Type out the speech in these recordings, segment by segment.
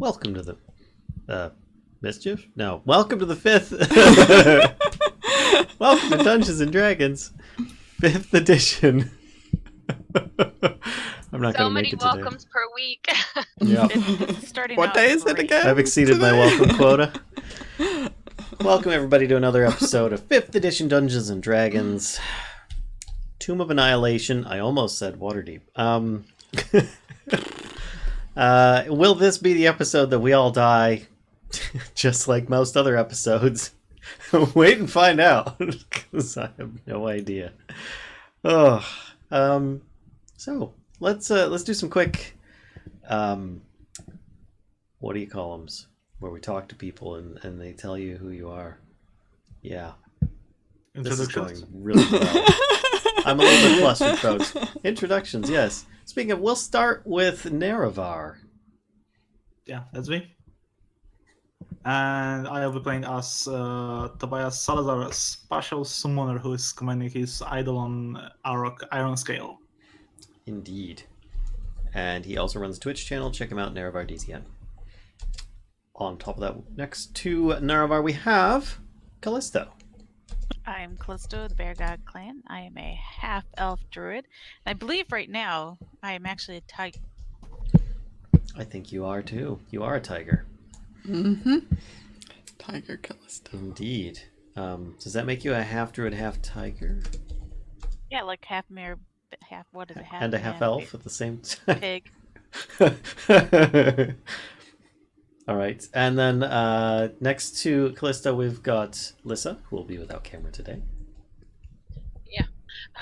Welcome to the Mischief? No. Welcome to the 5th. Welcome to Dungeons and Dragons 5th edition. I'm not going to make it today. So many welcomes per week. Yeah. Starting What out day is it great. again? I've exceeded my welcome quota. Welcome everybody to another episode of 5th edition Dungeons and Dragons. Tomb of Annihilation. I almost said Waterdeep. Will this be the episode that we all die, just like most other episodes? Wait and find out, because I have no idea. Oh, so let's do some quick, what do you call them? Where we talk to people and they tell you who you are. Yeah, this is going really well. I'm a little bit flustered, folks. Introductions, yes. Speaking of, we'll start with Nerevar. Yeah, that's me. And I will be playing as Tobias Salazar, a Spacial summoner who is commanding his idol on Arokh Ironscale. Indeed. And he also runs a Twitch channel. Check him out, NerevarDZN. On top of that, next to Nerevar, we have Kellisto. I'm Callisto, the Bear God Clan. I am a half-elf druid. And I believe right now I am actually a tiger. I think you are too. You are a tiger. Mm-hmm. Tiger Kellisto. Indeed. Does that make you a half druid, half tiger? Yeah, like half mare, half, what is it? Half And a man, half elf at the same time? pig. All right. And then next to Kellisto, we've got Lyssa, who will be without camera today.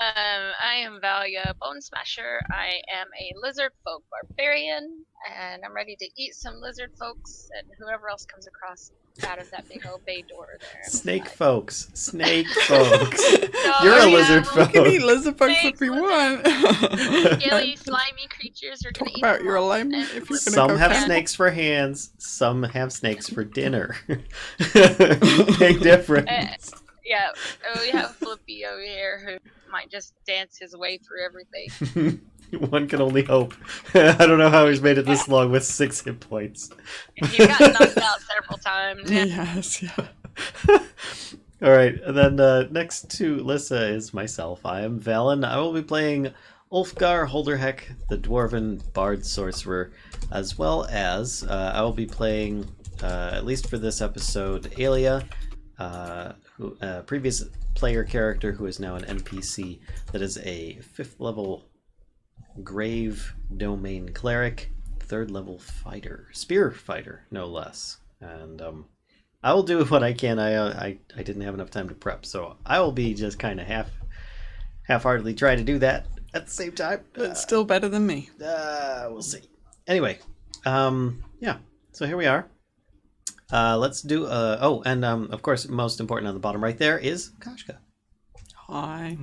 I am Valia, Bonesmasher. I am a Lizardfolk Barbarian, and I'm ready to eat some Lizardfolks and whoever else comes across out of that big old bay door there. Snake folks. Snake folks. No, You're a yeah, lizard You folk. can eat lizard folks if Snakes, you want. Scaly, slimy creatures are gonna Talk eat about them your all. alignment And if you're gonna Some go have camping. snakes for hands, some have snakes for dinner. Big difference. Yeah, we have Flippy over here who might just dance his way through everything. One can only hope. I don't know how he's made it this long with 6 hit points. He got knocked out several times. Yeah. Yes, yeah. All right, and then next to Lyssa is myself. I am Vallen. I will be playing Ulfgar, Holderheck, the Dwarven Bard Sorcerer, as well as I will be playing, at least for this episode, Aelia, who previous player character who is now an NPC that is a 5th level Grave Domain Cleric, 3rd level fighter, spear fighter, no less. And I will do what I can. I didn't have enough time to prep, so I will be just kind of half-heartedly trying to do that at the same time. But still better than me. We'll see. Anyway, yeah. So here we are. Let's do. And of course, most important on the bottom right there is Kashcah. Hi.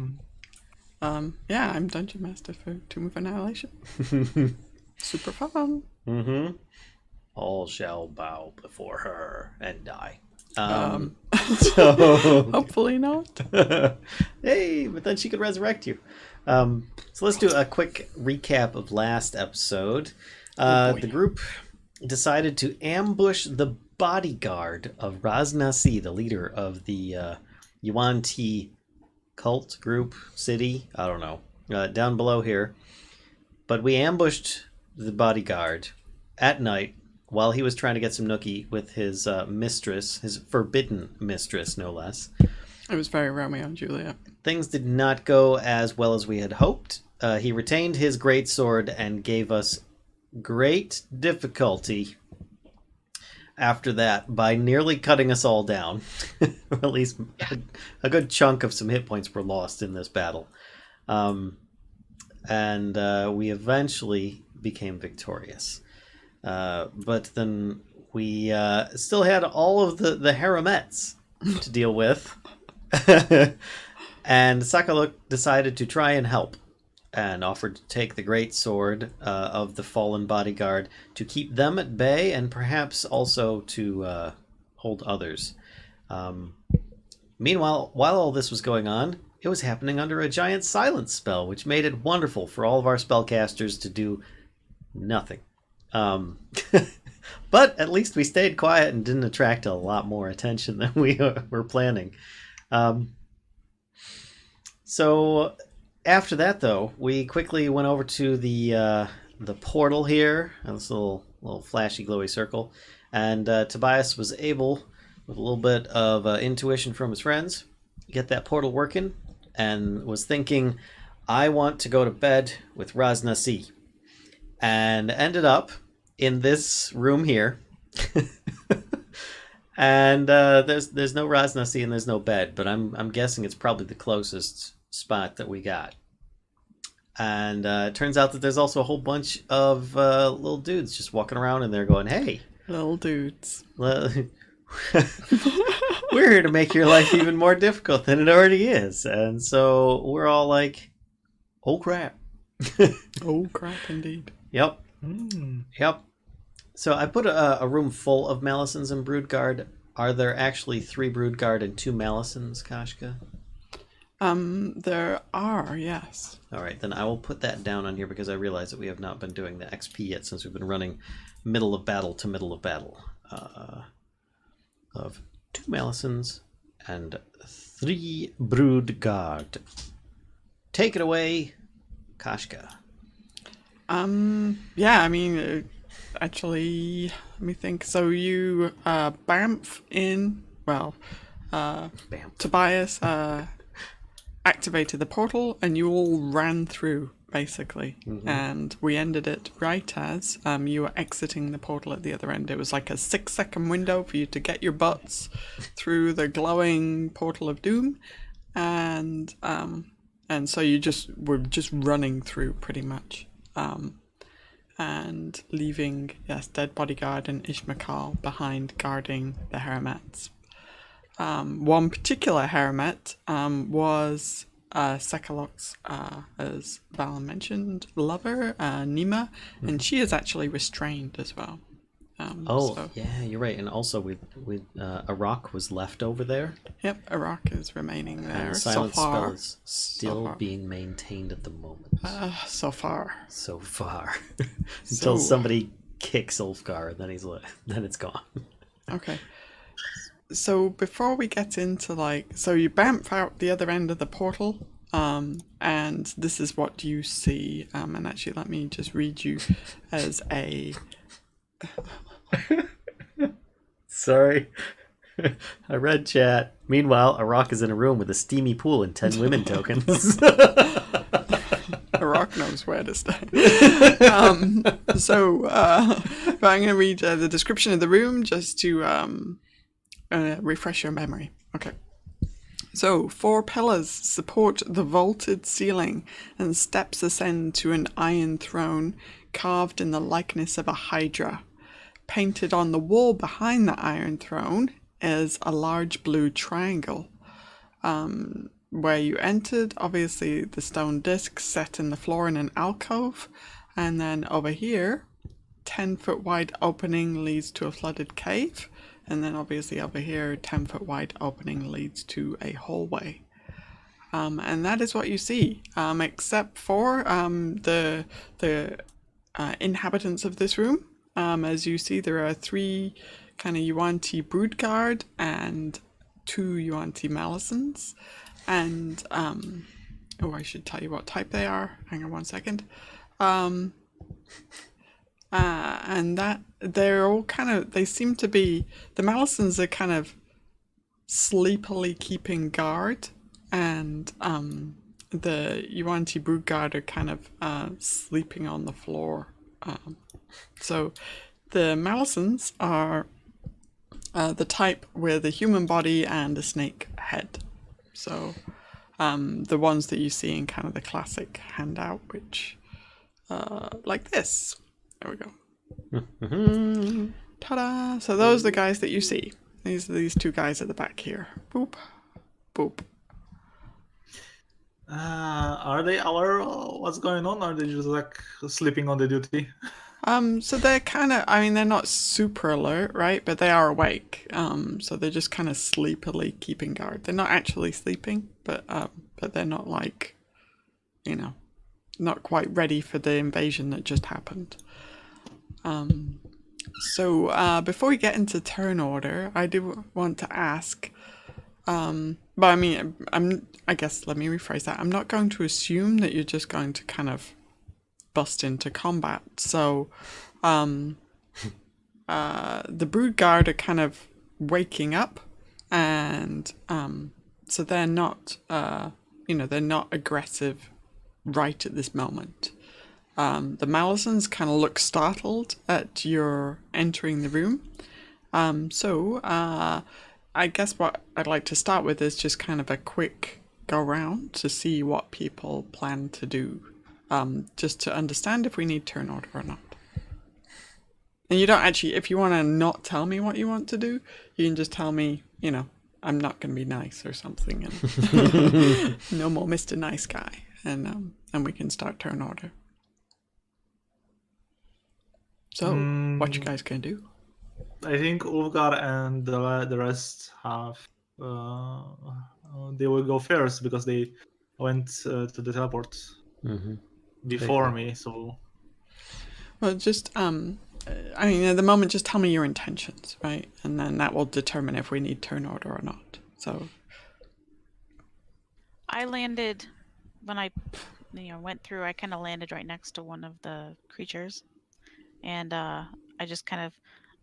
Yeah, I'm Dungeon Master for Tomb of Annihilation. Super fun. Mm-hmm. All shall bow before her and die. So Hopefully not. hey, but then she could resurrect you. So let's do a quick recap of last episode. The group decided to ambush the bodyguard of Ras Na See, the leader of the Yuan Ti cult group, city, I don't know, down below here. But we ambushed the bodyguard at night while he was trying to get some nookie with his mistress, his forbidden mistress, no less. It was very Romeo and Juliet. Things did not go as well as we had hoped. He retained his greatsword and gave us great difficulty after that by nearly cutting us all down. Or at least a good chunk of some hit points were lost in this battle. And we eventually became victorious. But then we still had all of the Haramets to deal with. And Sakaluk decided to try and help and offered to take the great sword of the fallen bodyguard to keep them at bay and perhaps also to hold others. Meanwhile, while all this was going on, it was happening under a giant silence spell, which made it wonderful for all of our spellcasters to do nothing. But at least we stayed quiet and didn't attract a lot more attention than we were planning. So after that, though, we quickly went over to the portal here, this little flashy, glowy circle, and Tobias was able, with a little bit of intuition from his friends, get that portal working, and was thinking, I want to go to bed with Ras Na See, and ended up in this room here. And there's no Ras Na See and there's no bed, but I'm guessing it's probably the closest spot that we got. And it turns out that there's also a whole bunch of little dudes just walking around in there going, hey, Little dudes. we're here to make your life even more difficult than it already is. And so we're all like, oh crap. Oh crap, indeed. Yep. Hmm. Yep. So I put a room full of Malisons and Broodguard. Are there actually 3 Broodguard and 2 Malisons, Kashcah? There are, yes. All right, then I will put that down on here because I realize that we have not been doing the XP yet since we've been running middle of battle to middle of battle. Of 2 Malisons and 3 Broodguard. Take it away, Kashcah. Yeah, I mean, actually, let me think. So you bamf in, well, Bam. Tobias activated the portal and you all ran through, basically. Mm-hmm. And we ended it right as you were exiting the portal at the other end. It was like a 6-second window for you to get your butts through the glowing portal of doom. And so you were just running through pretty much. And leaving, yes, Dead Bodyguard and Ishmakal behind guarding the Heremets. One particular Heremet was Sekalok's, as Vallen mentioned, lover, Nima, and she is actually restrained as well. Yeah, you're right. And also, Arokh was left over there. Yep, Arokh is remaining there And the so silent far. spell is still being maintained at the moment. So far. So far. Until somebody kicks Ulfgar, and then it's gone. Okay. So before we get into so you bamf out the other end of the portal, and this is what you see. And actually, let me just read you as a. Sorry. I read chat. Meanwhile, Arokh is in a room with a steamy pool and 10 women tokens. Arokh knows where to stay. But I'm going to read the description of the room just to refresh your memory. Okay. So, 4 pillars support the vaulted ceiling, and steps ascend to an iron throne carved in the likeness of a hydra. Painted on the wall behind the iron throne is a large blue triangle. Where you entered, obviously the stone disc set in the floor in an alcove, and then over here, 10-foot wide opening leads to a flooded cave, and then obviously over here, 10-foot wide opening leads to a hallway. And that is what you see, except for the inhabitants of this room. As you see, there are 3 kind of Yuan-Ti Broodguard and 2 Yuan-Ti Malisons. And, I should tell you what type they are. Hang on one second. And that they're all they seem to be, the Malisons are kind of sleepily keeping guard, and the Yuan-Ti Broodguard are kind of sleeping on the floor. So the Malisons are the type with a human body and a snake head. So the ones that you see in kind of the classic handout, which like this. There we go. Ta-da! So those are the guys that you see. These are these 2 guys at the back here. Boop. Boop. Are they aware of what's going on, or are they just like sleeping on the duty? So they're kind of, they're not super alert, right? But they are awake. So they're just kind of sleepily keeping guard. They're not actually sleeping, but they're not not quite ready for the invasion that just happened. So before we get into turn order, I do want to ask. But I mean, I guess let me rephrase that. I'm not going to assume that you're just going to kind of bust into combat. So, the Brood Guard are kind of waking up, and so they're not, they're not aggressive right at this moment. The Malisons kind of look startled at your entering the room. I guess what I'd like to start with is just kind of a quick go round to see what people plan to do, just to understand if we need turn order or not. And you don't actually, if you want to not tell me what you want to do, you can just tell me, I'm not going to be nice or something, and no more Mr. Nice Guy, and we can start turn order. So, what you guys can do? I think Ulfgar and the rest have. They will go first because they went to the teleport before me. So, well, just at the moment, just tell me your intentions, right? And then that will determine if we need turn order or not. So, I landed when I, went through. I kind of landed right next to one of the creatures, and I just kind of,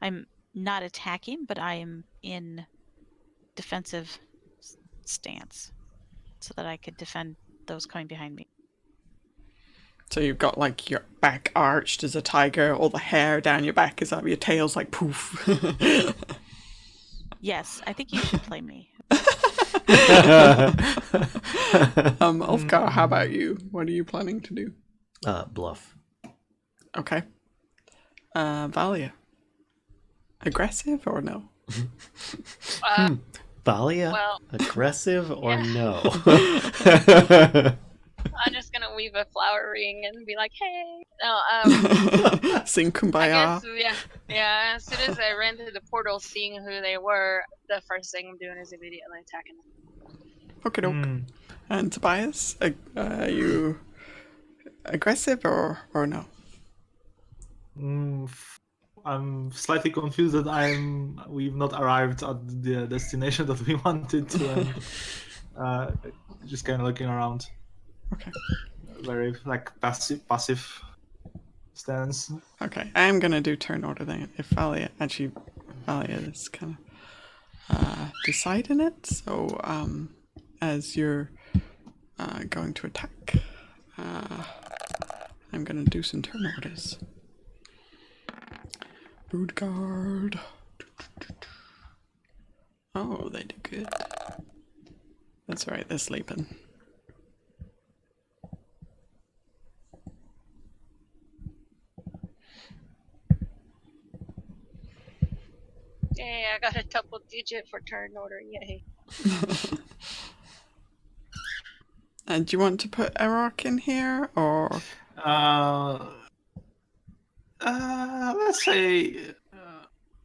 I'm not attacking, but I am in defensive stance so that I could defend those coming behind me. So you've got like your back arched as a tiger, all the hair down your back is up, your tail's like poof. Yes, I think you should play me. Ulfgar, how about you? What are you planning to do? Bluff. Okay. Valia. Aggressive or no? Valia? Well, aggressive or no? I'm just gonna weave a flower ring and be like, "Hey!" No, Sing Kumbaya. I guess, yeah. As soon as I ran through the portal, seeing who they were, the first thing I'm doing is immediately attacking them. Okay, doke. And Tobias, are you aggressive or no? I'm slightly confused that we've not arrived at the destination that we wanted to, and just kind of looking around. Okay. Very passive stance. Okay, I am gonna do turn order then. If Valia is kind of deciding it. So as you're going to attack, I'm gonna do some turn orders. Brood Guard. Oh, they do good. That's right, they're sleeping. Yay, I got a double digit for turn order, yay. And do you want to put Arokh in here, or? Let's say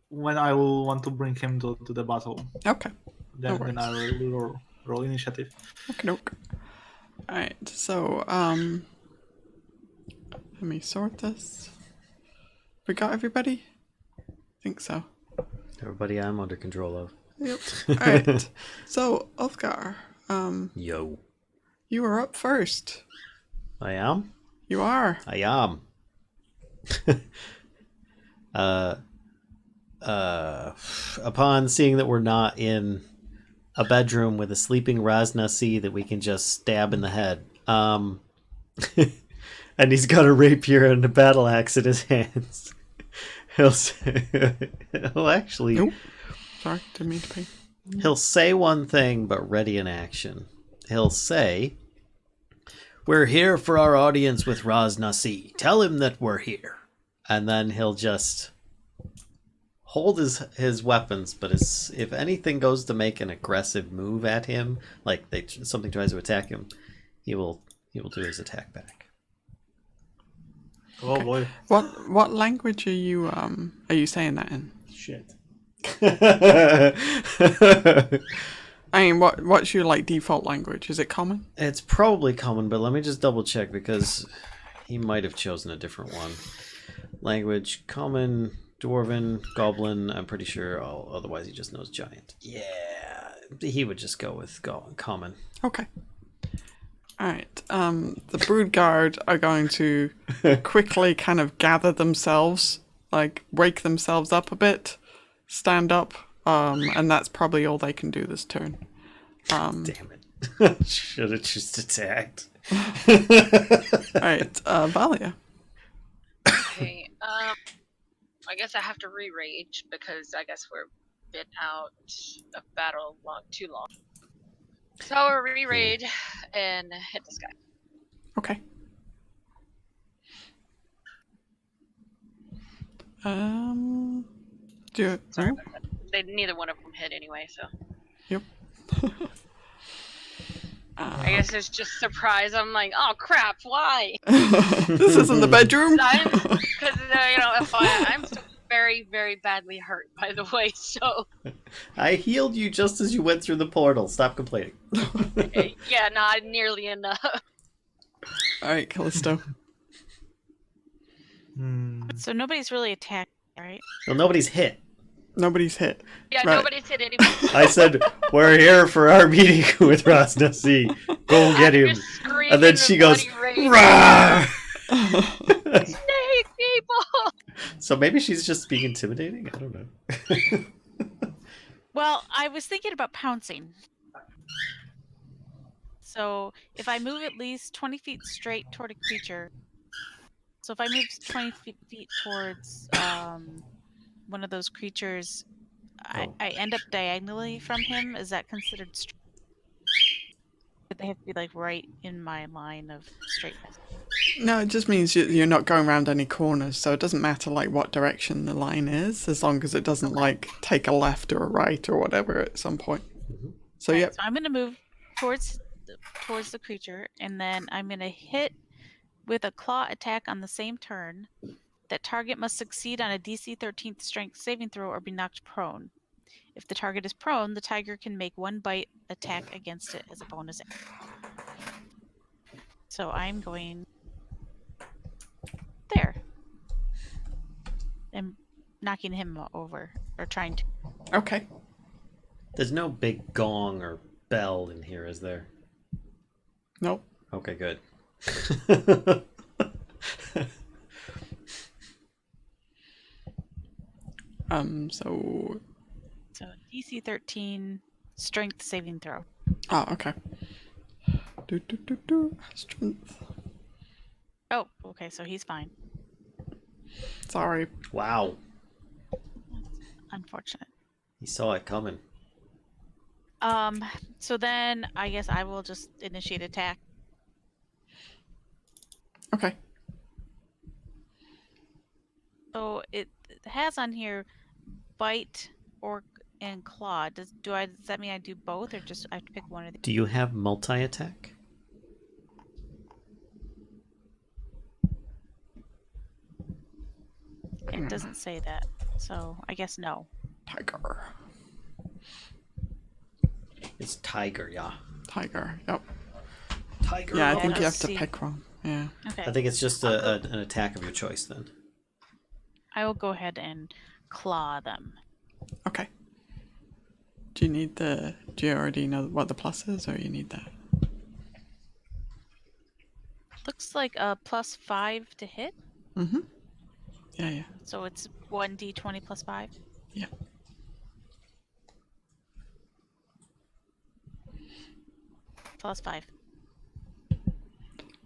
when I will want to bring him to the battle. Okay. Then I will roll initiative. Okay, doke. Alright, so, let me sort this. We got everybody? I think so. Everybody I'm under control of. Yep. Alright, so, Ulfgar, Yo. you are up first. I am? You are. I am. Upon seeing that we're not in a bedroom with a sleeping Ras Na See that we can just stab in the head, and he's got a rapier and a battle axe in his hands, he'll actually... Nope. Sorry, didn't mean to pay. He'll say one thing, but ready in action. He'll say, "We're here for our audience with Ras Na See. Tell him that we're here." And then he'll just hold his weapons, but if anything goes to make an aggressive move at him, like something tries to attack him, he will do his attack back. Oh boy! What language are you saying that in? Shit. I mean, what's your default language? Is it common? It's probably common, but let me just double check because he might have chosen a different one. Language, common, Dwarven, Goblin, I'm pretty sure. Oh, otherwise he just knows Giant. Yeah, he would just go with Common. Okay. Alright, the Brood Guard are going to quickly kind of gather themselves, like wake themselves up a bit, stand up, and that's probably all they can do this turn. Damn it. Should have just attacked. Alright, Valia. Okay. I guess I have to re-rage because I guess we're been out of battle too long. So I'll re-rage and hit this guy. Okay. Do it. Sorry about that. Neither one of them hit anyway, so. Yep. I guess it's just surprise. I'm like, oh crap, why? This isn't the bedroom. Because if I'm still very, very badly hurt, by the way. So. I healed you just as you went through the portal. Stop complaining. Yeah, not nearly enough. All right, Kellisto. So nobody's really attacked, right? Well, nobody's hit. Nobody's hit. Yeah, Right. nobody's hit anybody. I said, we're here for our meeting with Ras Na See. Go get him. And then she goes, "Rah!" Snake people! So maybe she's just being intimidating? I don't know. Well, I was thinking about pouncing. So if I move at least 20 feet straight toward a creature, so if I move 20 feet towards one of those creatures, I end up diagonally from him. Is that considered straight? They have to be like right in my line of straightness. No, it just means you're not going around any corners, so it doesn't matter like what direction the line is, as long as it doesn't like take a left or a right or whatever at some point. So Right, yep. so I'm going to move towards the creature, and then I'm going to hit with a claw attack on the same turn. That target must succeed on a DC 13th strength saving throw or be knocked prone. If the target is prone, the tiger can make one bite attack against it as a bonus action. So I'm going there. And knocking him over, or trying to. Okay. There's no big gong or bell in here, is there? Nope. Okay, good. So DC 13 strength saving throw. oh, okay. Strength. Oh, okay, so he's fine. Sorry. Wow. Unfortunate. He saw it coming. So then I guess I will just initiate attack. Okay. So it has on here bite and claw. Does that mean I do both, or just I have to pick one of these? Do you have multi-attack? It doesn't say that, so I guess no. Tiger. It's tiger, yeah. Tiger. Yep. Tiger. Yeah, I Yeah, think you have let's to see. pick one. Yeah. Okay. I think it's just an attack of your choice then. I will go ahead and claw them. Okay. Do you already know what the plus is, or you need that? Looks like a +5 to hit, Mm-hmm. Yeah. so it's 1d20 plus 5. Yeah. +5.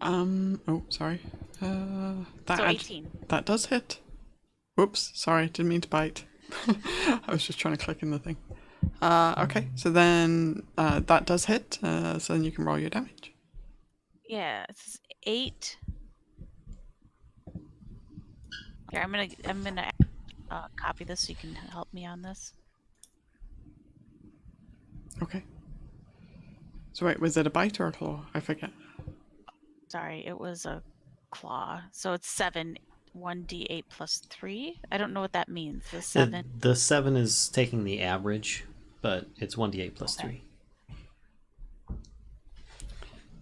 Oh, sorry. That So 18. That does hit. Whoops. Sorry, didn't mean to bite. I was just trying to click in the thing. Okay, so then that does hit. So then you can roll your damage. Yeah, it's 8. Here, I'm gonna copy this so you can help me on this. Okay. So wait, was it a bite or a claw? I forget. Sorry, it was a claw. So it's 7, 1d8 plus 3. I don't know what that means. The 7. The 7 is taking the average, but it's 1d8 plus 3.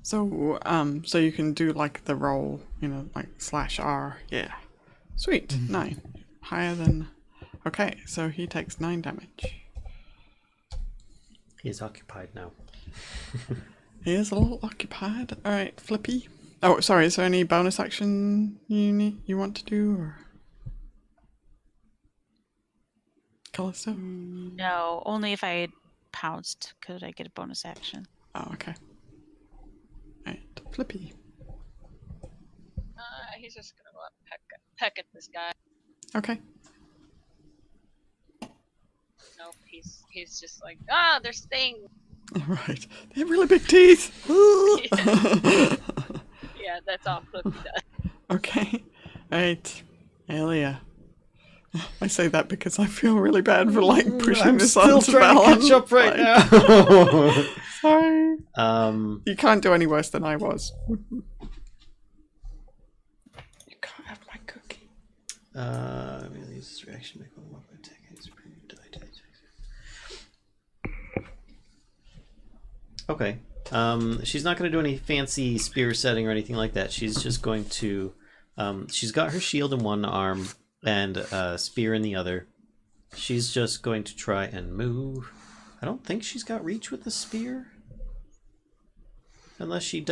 So so you can do like the roll, like /R. Yeah. Sweet. 9. Higher than Okay, so he takes 9 damage. He is occupied now. He is a little occupied. Alright, Flippy. Oh, sorry, is there any bonus action you want to do? Or... Kellisto? No, only if I had pounced could I get a bonus action. Oh, okay. Alright, Flippy. He's just gonna go up peck at this guy. Okay. Nope, he's just like, they're staying. Alright. They have really big teeth! Yeah, that's all Flippy does. Okay. Alright. Aelia. I say that because I feel really bad for like pushing I'm this still onto trying Vallen. to catch up right Sorry. now. You can't do any worse than I was. You can't have my cookie. Let me use this reaction to make one more attack. Okay. She's not going to do any fancy spear setting or anything like that. She's just going to. She's got her shield in one arm and spear in the other. She's just going to try and move. I don't think she's got reach with the spear, unless she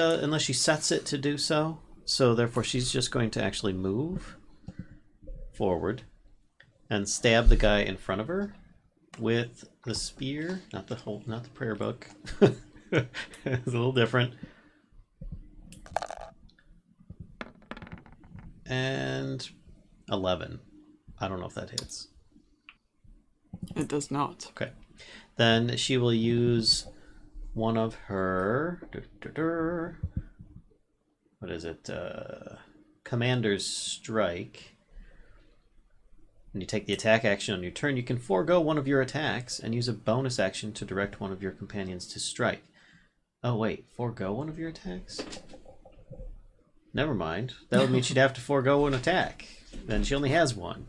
sets it to do so. So therefore, she's just going to actually move forward and stab the guy in front of her with the spear, not the prayer book. It's a little different. And 11. I don't know if that hits. It does not. Okay. Then she will use one of her... What is it? Commander's Strike. When you take the attack action on your turn, you can forego one of your attacks and use a bonus action to direct one of your companions to strike. Oh wait, forego one of your attacks? Never mind. That would mean she'd have to forego an attack. Then she only has one.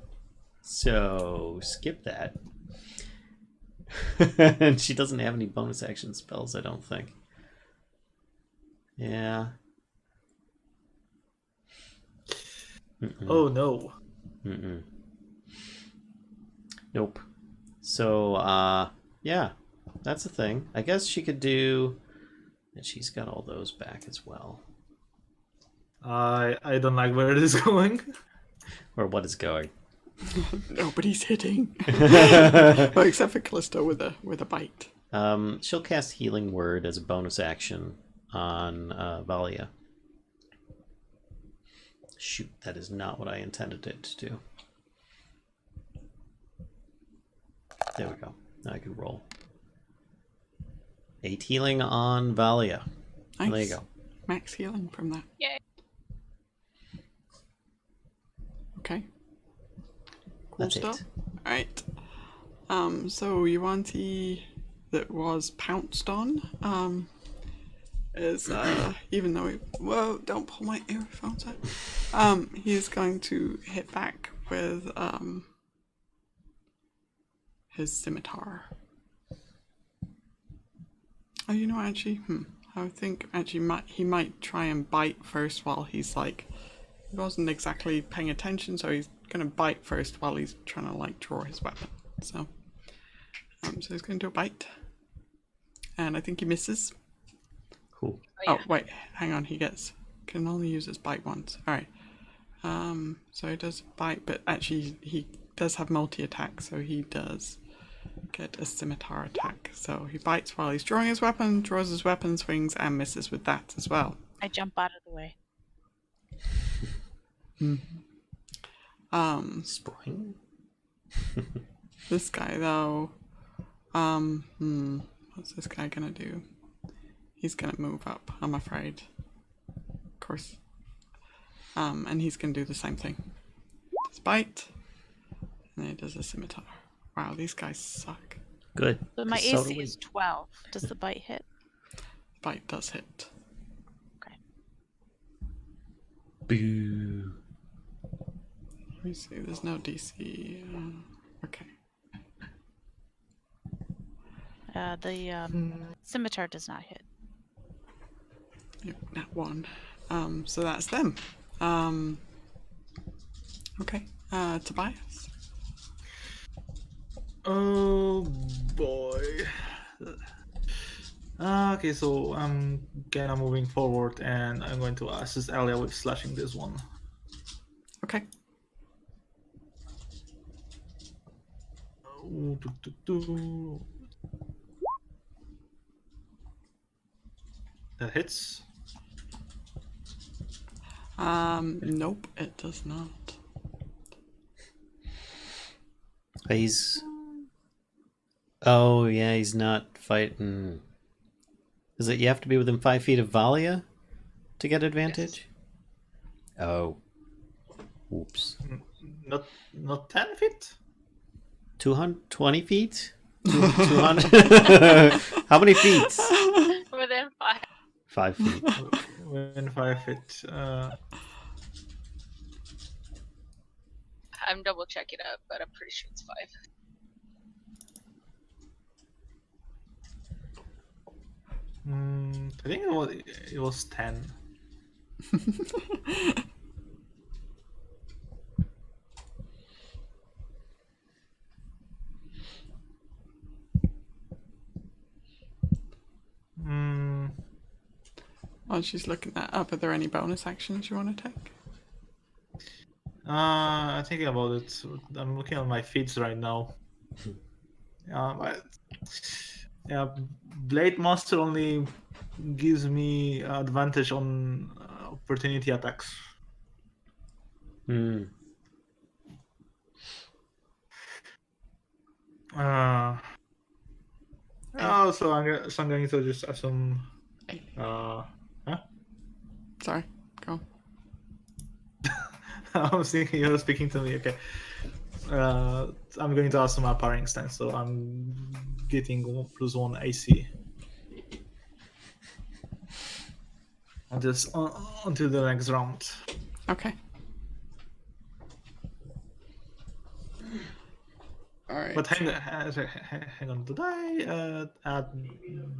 So, skip that. And she doesn't have any bonus action spells, I don't think. Yeah. Oh no. Nope. So, yeah, that's the thing. I guess she could do... And she's got all those back as well. I don't like where it is going. Or what is going. Nobody's hitting. Well, except for Kellisto with a bite. She'll cast Healing Word as a bonus action on Valia. Shoot, that is not what I intended it to do. There we go. Now I can roll. 8 healing on Valia. Nice. There you go. Max healing from that. Yay. Okay. Cool That's stuff. it. Alright. So Yuanti that was pounced on, is even though whoa, don't pull my earphones out. He is going to hit back with his scimitar. Oh, you know, actually, I would think actually he might try and bite first while he's like, he wasn't exactly paying attention, so he's gonna bite first while he's trying to like draw his weapon. So, so he's gonna do a bite, and I think he misses. Cool. Oh, Oh yeah. wait, hang on, can only use his bite once. All right. So he does bite, but actually he does have multi-attack, so he does get a scimitar attack. So he bites while he's drawing his weapon, draws his weapon, swings, and misses with that as well. I jump out of the way. Spring? This guy though, what's this guy gonna do? He's gonna move up, I'm afraid. Of course. And he's gonna do the same thing. Does bite, and then he does a scimitar. Wow, these guys suck. Good. But my 'cause AC so do we. is 12. Does the bite hit? Bite does hit. Okay. Boo. Let me see, there's no DC. Okay. The scimitar does not hit. Yep, that one. So that's them. Okay. Tobias. Oh boy. Okay, so I'm kinda moving forward and I'm going to assist Aelia with slashing this one. Okay. That hits. Nope, it does not. He's. Oh yeah, he's not fighting. Is it you have to be within 5 feet of Valia to get advantage? Yes. Oh. Oops. Not 10 feet? 220 feet? 200? How many feet? Within 5. 5 feet. Within 5 feet. I'm double checking it, but I'm pretty sure it's 5. I think it was 10. While she's looking that up, are there any bonus actions you want to take? I'm thinking about it. I'm looking at my feeds right now. Yeah, Blade Master only gives me advantage on opportunity attacks. Hmm. So I'm going to just assume. Sorry, go. I was thinking you were speaking to me. Okay. I'm going to assume a parrying stance, so I'm getting +1 AC. Until the next round. Okay. All right. But hang on. Did I add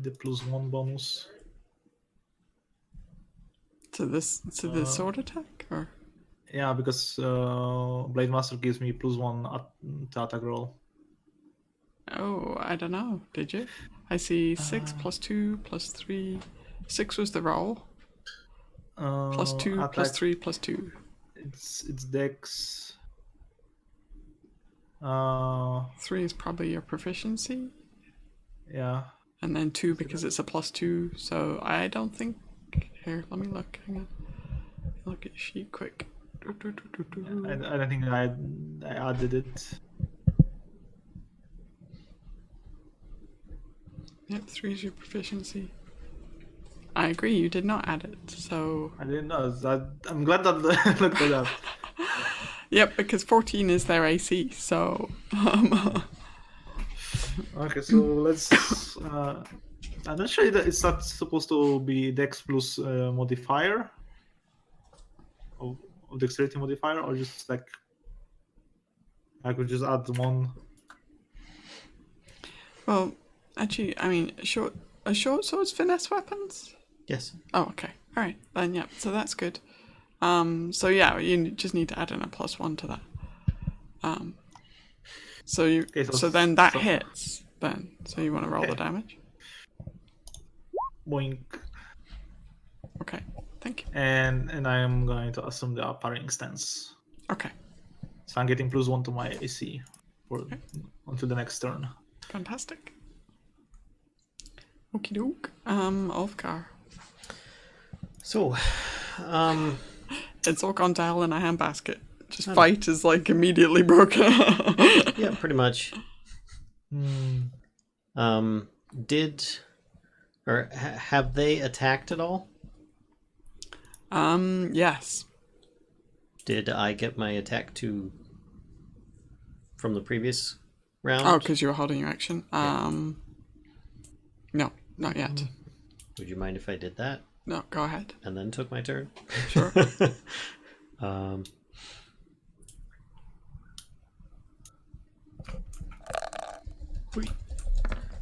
the +1 bonus? To this sword attack, or? Yeah, because Blade Master gives me +1 to attack roll. Oh, I don't know. Did you? I see 6 +2 +3. 6 was the roll. +2 attack, +3 +2. It's Dex. 3 is probably your proficiency, Yeah. and then 2 because it's a +2. So I don't think. Here, let me look. Hang on. Look at your sheet quick. I don't think I added it. Yep, 3 is your proficiency. I agree, you did not add it, so... I didn't know. I'm glad that I looked at that. Yep, because 14 is their AC, so... Okay, so let's... I'm not sure that it's not supposed to be Dex plus modifier. Or Dexterity modifier, or just like... I could just add 1. Well, actually, I mean, short swords finesse weapons? Yes. Oh, okay. Alright, then yeah, so that's good. So yeah, you just need to add in a +1 to that. So then that hits, then. So you want to roll the damage? Boink. Okay, thank you. And I'm going to assume the parrying stance. Okay. So I'm getting +1 to my AC until the next turn. Fantastic. Okie doke. Ulfgar. So, It's all gone to hell in a handbasket. Just fight is like immediately broken. yeah, pretty much. Have they attacked at all? Yes. Did I get my attack from the previous round? Oh, because you were holding your action. No, not yet. Would you mind if I did that? No, go ahead. And then took my turn? Sure.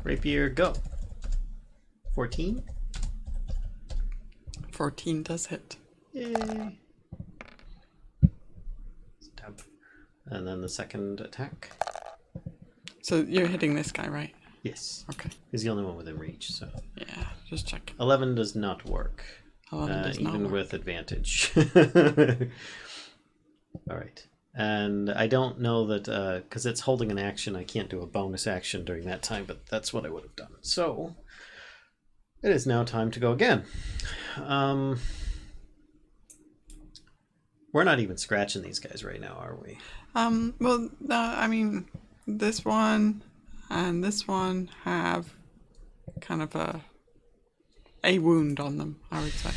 Rapier, go. 14? 14 does hit. Yay. Stab. And then the second attack. So you're hitting this guy, right? Yes. Okay. He's the only one within reach, so. Yeah, just check. 11 does not work. 11 does not even work. with advantage. Alright. And I don't know that, because it's holding an action, I can't do a bonus action during that time, but that's what I would have done. So, it is now time to go again. We're not even scratching these guys right now, are we? Well, no, I mean, this one and this one have kind of a wound on them, I would say.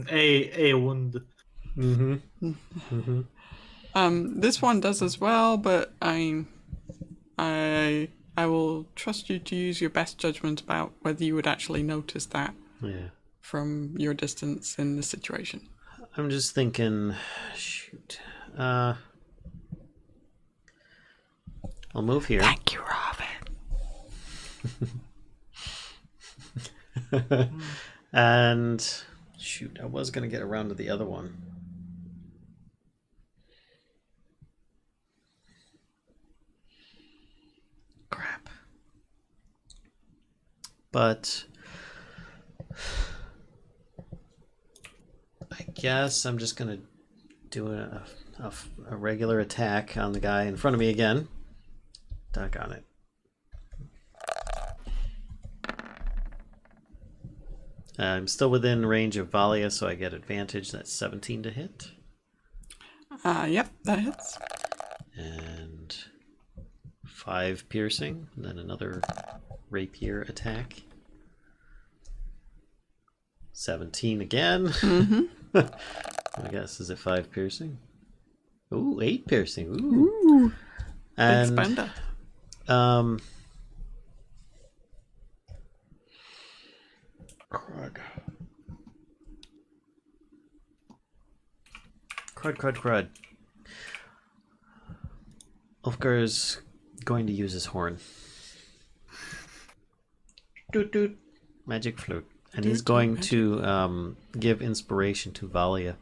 A wound. This one does as well, but I will trust you to use your best judgment about whether you would actually notice that from your distance in the situation. I'm just thinking, shoot. I'll move here. Thank you, Robin. And shoot, I was gonna get around to the other one. Crap. But I guess I'm just gonna do a regular attack on the guy in front of me again. Doggone it. I'm still within range of Valia, so I get advantage. That's 17 to hit. Yep, that hits. And 5 piercing, and then another rapier attack. 17 again. I guess, is it 5 piercing? Ooh, 8 piercing. Ooh. And big spender. Crud. Ulfgar is going to use his horn. Doot doot. Magic flute. And he's going to give inspiration to Valia.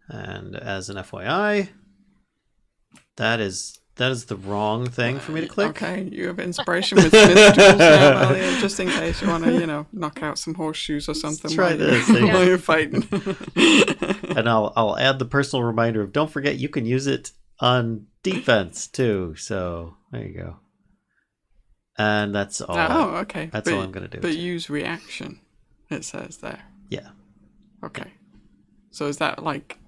And as an FYI, that is the wrong thing for me to click. Okay, you have inspiration with smith tools now, Valia, just in case you want to, knock out some horseshoes or something. Let's try this. While you're fighting. And I'll add the personal reminder of don't forget you can use it on defense too. So there you go. And that's all. Oh, okay. That's all I'm going to do. But use reaction, it says there. Yeah. Okay. So is that like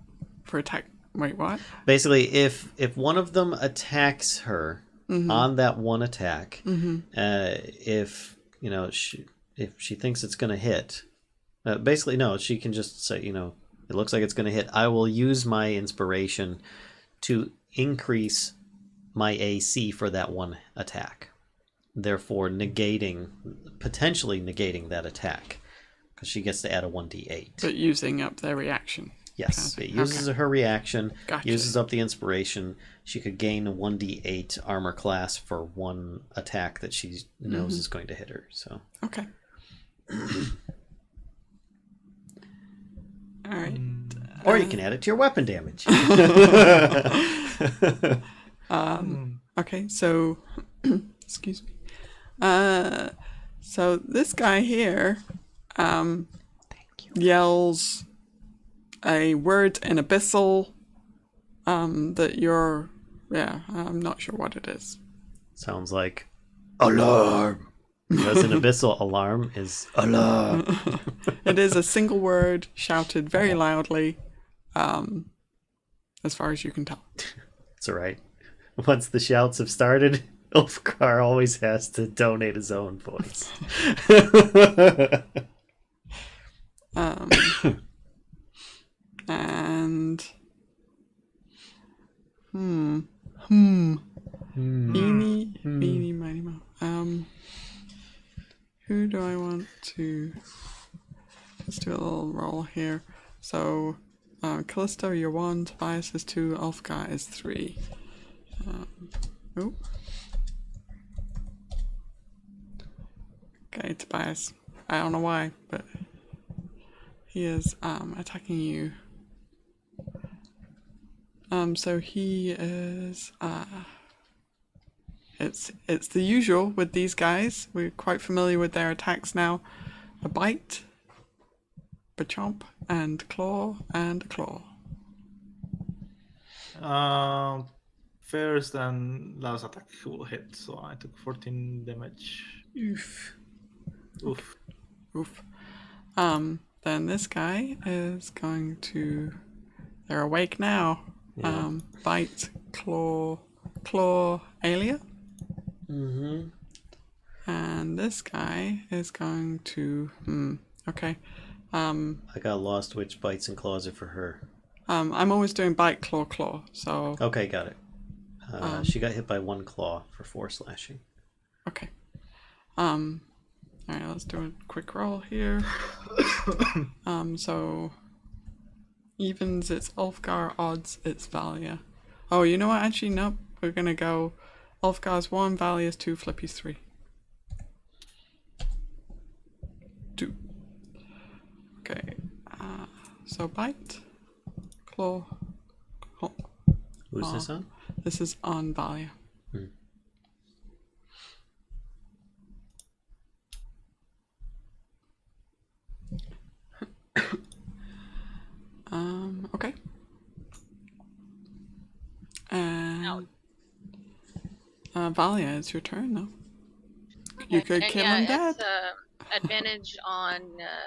for attack? Wait, what? Basically, if one of them attacks her on that one attack, if she thinks it's going to hit, basically no, she can just say, it looks like it's going to hit. I will use my inspiration to increase my AC for that one attack, therefore potentially negating that attack, because she gets to add a 1d8. But using up their reaction. Yes, it uses her reaction, Gotcha. uses up the inspiration. She could gain a 1d8 armor class for one attack that she knows is going to hit her. So okay. All right. Or you can add it to your weapon damage. Okay, so excuse me. So this guy here yells a word in Abyssal that you're I'm not sure what it is. Sounds like alarm. Because an abyssal alarm is alarm. It is a single word shouted very loudly, as far as you can tell. It's alright. Once the shouts have started, Ulfgar always has to donate his own voice. And Eeny, miny, mo. Who do I want to? Let's do a little roll here. So, Kellisto, you're 1. Tobias is 2. Ulfgar is 3. Okay, Tobias. I don't know why, but he is attacking you. So he is it's the usual with these guys. We're quite familiar with their attacks now. A bite, a chomp, and claw, and a claw. First and last attack will hit, so I took 14 damage. Oof. Oof. Oof. Then this guy is going to. They're awake now. Yeah. Bite, claw, Aelia. Mm-hmm. And this guy is going to. Okay. I got lost which bites and claws are for her. I'm always doing bite, claw. So. Okay, got it. She got hit by 1 claw for 4 slashing. Okay. Alright, let's do a quick roll here. So evens it's Ulfgar, odds it's Valia. Oh, you know what? Actually, nope. We're gonna go Ulfgar's 1, Valia's 2, Flippy's 3. 2. Okay. So bite, claw. Who's this on? This is on Valia. Okay. And Valia, it's your turn now. You could And kill yeah, him dead. it's advantage on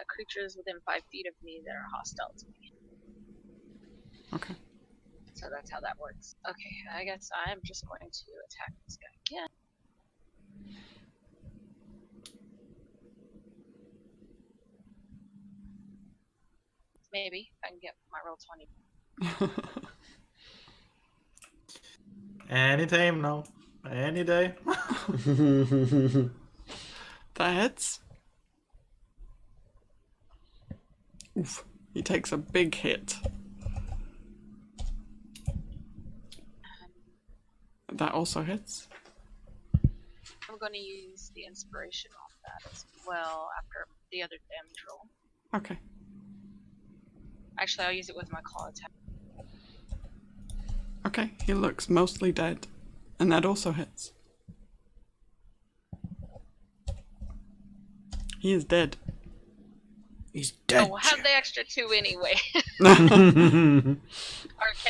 creatures within 5 feet of me that are hostile to me. Okay. So that's how that works. Okay, I guess I'm just going to attack this guy again. Maybe if I can get my roll 20. Anytime now. Any day. That hits. Oof. He takes a big hit. That also hits. I'm going to use the inspiration off that as well after the other damage roll. Okay. Actually, I'll use it with my claw attack. Okay, he looks mostly dead. And that also hits. He is dead. He's dead. Oh, we'll have the extra 2 anyway. Or can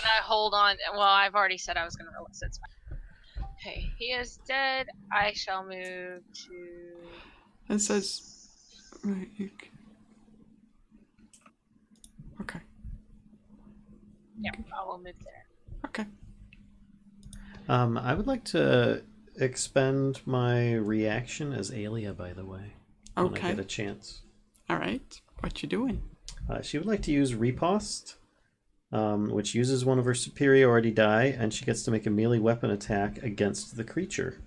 I hold on? Well, I've already said I was going to roll it, so it's fine. Okay, he is dead. I shall move to... It says... Right, you can... Okay. Yeah, I will move there. Okay. I would like to expend my reaction as Aelia, by the way. When I get a chance. Alright. What you doing? She would like to use Riposte, which uses one of her superiority die, and she gets to make a melee weapon attack against the creature.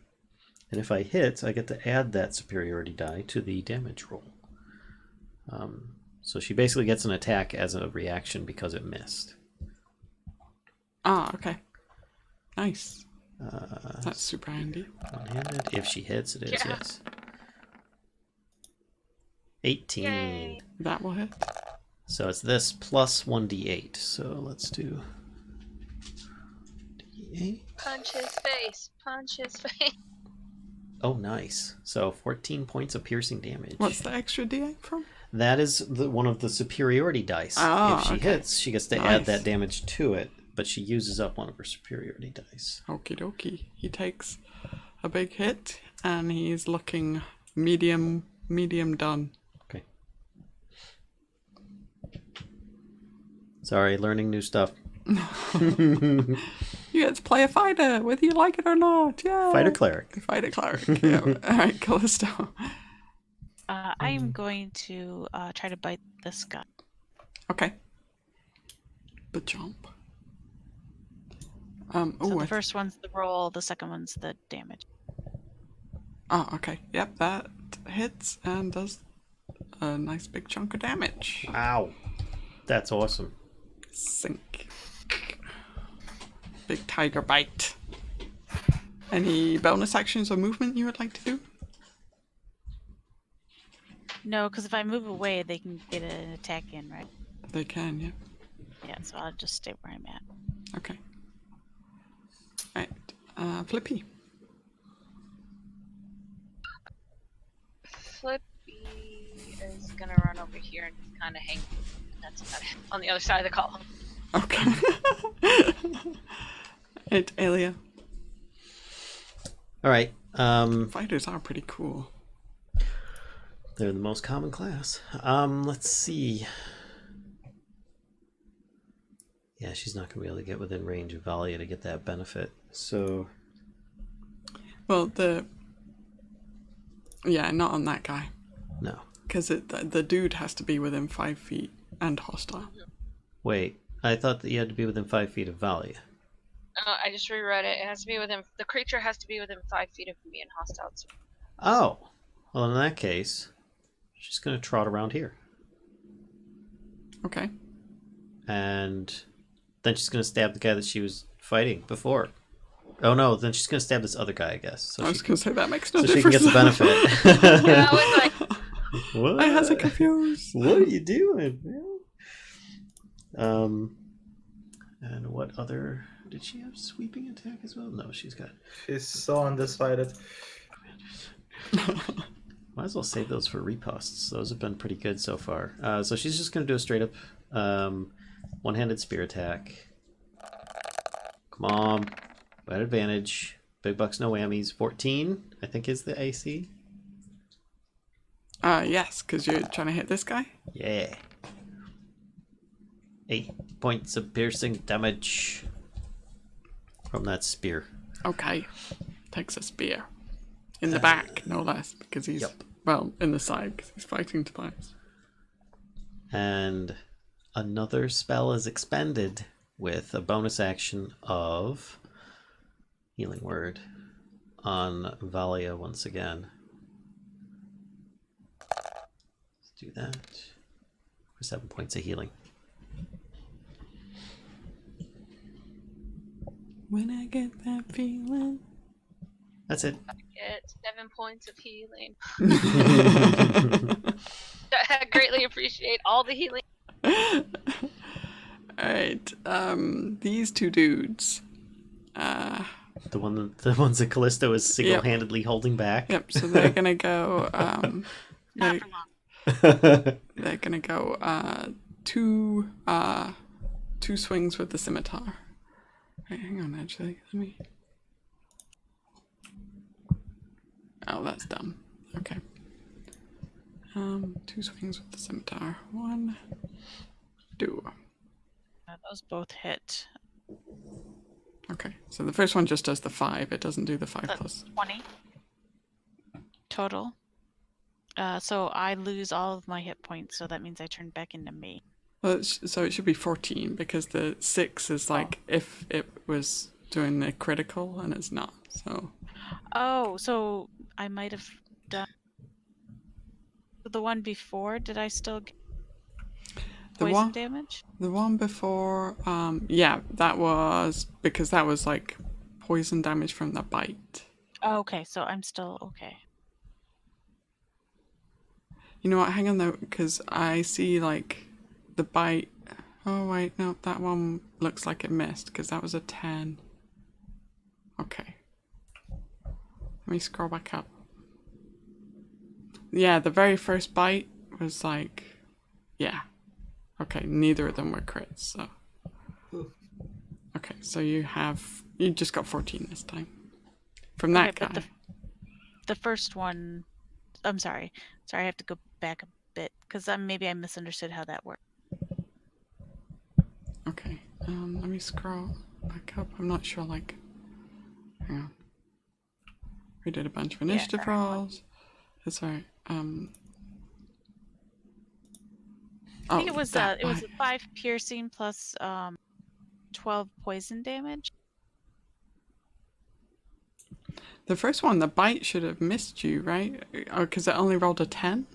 And if I hit, I get to add that superiority die to the damage roll. So she basically gets an attack as a reaction because it missed. Ah, okay. Nice. That's super handy. One-handed. If she hits, it is, yes. 18. Yay. That will hit. So it's this plus 1d8. So let's do d8. Punch his face. Punch his face. Oh, nice. So 14 points of piercing damage. What's the extra D8 from? That is one of the superiority dice. Oh, if she okay. hits, she gets to add that damage to it, but she uses up one of her superiority dice. Okie dokie. He takes a big hit, and he's looking medium done. Okay. Sorry, learning new stuff. You get to play a fighter, whether you like it or not. Yeah. Fighter cleric. Fighter cleric. Yeah. All right, Kellisto. I am going to try to bite this guy. Okay. The jump. So the first one's the roll, the second one's the damage. Oh, okay. Yep, that hits and does a nice big chunk of damage. Wow. That's awesome. Sink. Big tiger bite. Any bonus actions or movement you would like to do? No, because if I move away, they can get an attack in, right? They can, yeah. Yeah, so I'll just stay where I'm at. Okay. Flippy. Flippy is gonna run over here and just kind of hang. That's about it. On the other side of the column. Okay. It's Aelia. All right. Fighters are pretty cool. They're the most common class. Let's see. Yeah, she's not gonna be able to get within range of Valia to get that benefit. So. Well, not on that guy. No. Because the dude has to be within 5 feet and hostile. Wait, I thought that you had to be within 5 feet of Valia. I just reread it. It has to be within. The creature has to be within 5 feet of me and hostile. Oh, well in that case, she's gonna trot around here, Okay. and then she's gonna stab the guy that she was fighting before. Oh no, then she's gonna stab this other guy, I guess. So I was going to say that makes no so she difference. can get the benefit. Yeah, I was like, What? I was confused. What are you doing, man? And what other? Did she have sweeping attack as well? No, she's got. She's so undecided. Might as well save those for reposts. Those have been pretty good so far. So she's just gonna do a straight up one-handed spear attack. Come on, at advantage. Big bucks, no whammies. 14, I think, is the AC. Yes, because you're trying to hit this guy. Yeah. 8 points of piercing damage from that spear. Okay. Takes a spear. In the back, no less, because he's, well, in the side, because he's fighting Tobias. And another spell is expended with a bonus action of Healing Word on Valia once again. Let's do that for 7 points of healing. When I get that feeling. That's it. get 7 points of healing. I greatly appreciate all the healing. Alright, these two dudes. The ones that Callisto is single-handedly holding back. Yep, so they're gonna go, Not for long. they're gonna go, two swings with the scimitar. Right, hang on, actually, let me... Oh, that's dumb. Okay. 2 swings with the scimitar. 1, 2. Those both hit. Okay, so the first one just does the 5. It doesn't do the 5 plus. 20 total. So I lose all of my hit points, so that means I turn back into me. Well, so it should be 14 because the 6 is like if it was doing the critical and it's not. So. Oh, so I might have done the one before. Did I still get poison damage? The one before, yeah, that was because that was like poison damage from the bite. Oh, okay, so I'm still okay. You know what? Hang on though, because I see like the bite. Oh wait, no, that one looks like it missed because that was a 10. Okay. Let me scroll back up. Yeah, the very first bite was like, yeah. Okay, neither of them were crits, so. Okay, so you just got 14 this time. From that guy. But the first one, I'm sorry. Sorry, I have to go back a bit, because maybe I misunderstood how that worked. Okay, let me scroll back up. I'm not sure, like, hang on. We did a bunch of initiative rolls. That's alright. I think it was a 5 piercing plus 12 poison damage. The first one, the bite should have missed you, right? Because it only rolled a 10?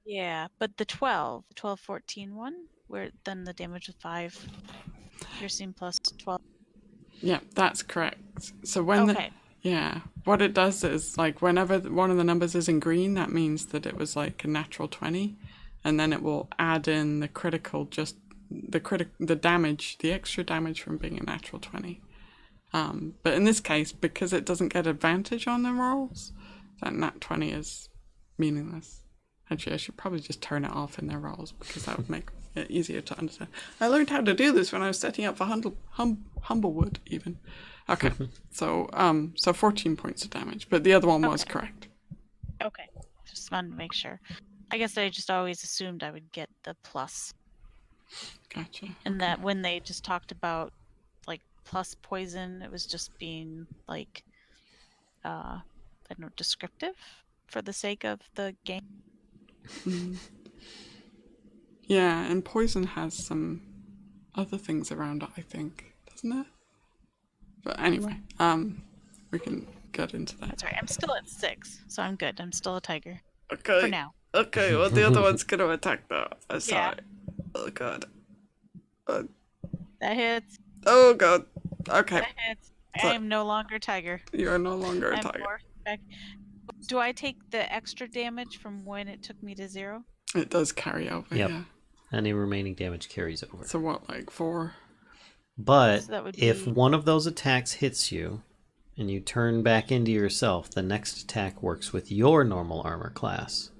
Yeah, but the 12, 14 one, where then the damage was 5 piercing plus 12. Yeah, that's correct. So when what it does is like whenever one of the numbers is in green, that means that it was like a natural 20, and then it will add in the critical, just the damage, the extra damage from being a natural 20. But in this case, because it doesn't get advantage on the rolls, that nat 20 is meaningless. Actually, I should probably just turn it off in their rolls because that would make it easier to understand. I learned how to do this when I was setting up for Humblewood, even. Okay, so 14 points of damage, but the other one was correct. Okay, just wanted to make sure. I guess I just always assumed I would get the plus. Gotcha. And that when they just talked about like plus poison, it was just being like, I don't know, descriptive for the sake of the game. Yeah, and poison has some other things around it, I think, doesn't it? But anyway, we can get into that. That's right. I'm still at 6, so I'm good. I'm still a tiger. Okay. For now. Okay, well, the other one's going to attack though. I'm Yeah. sorry. Oh, God. That hits. Oh, God. Okay. That hits. I am no longer tiger. You're no longer a I'm tiger. more back. Do I take the extra damage from when it took me to 0? It does carry over, Yep. yeah. Any remaining damage carries over. So what, like 4? But So that would if be- one of those attacks hits you and you turn back into yourself, the next attack works with your normal armor class.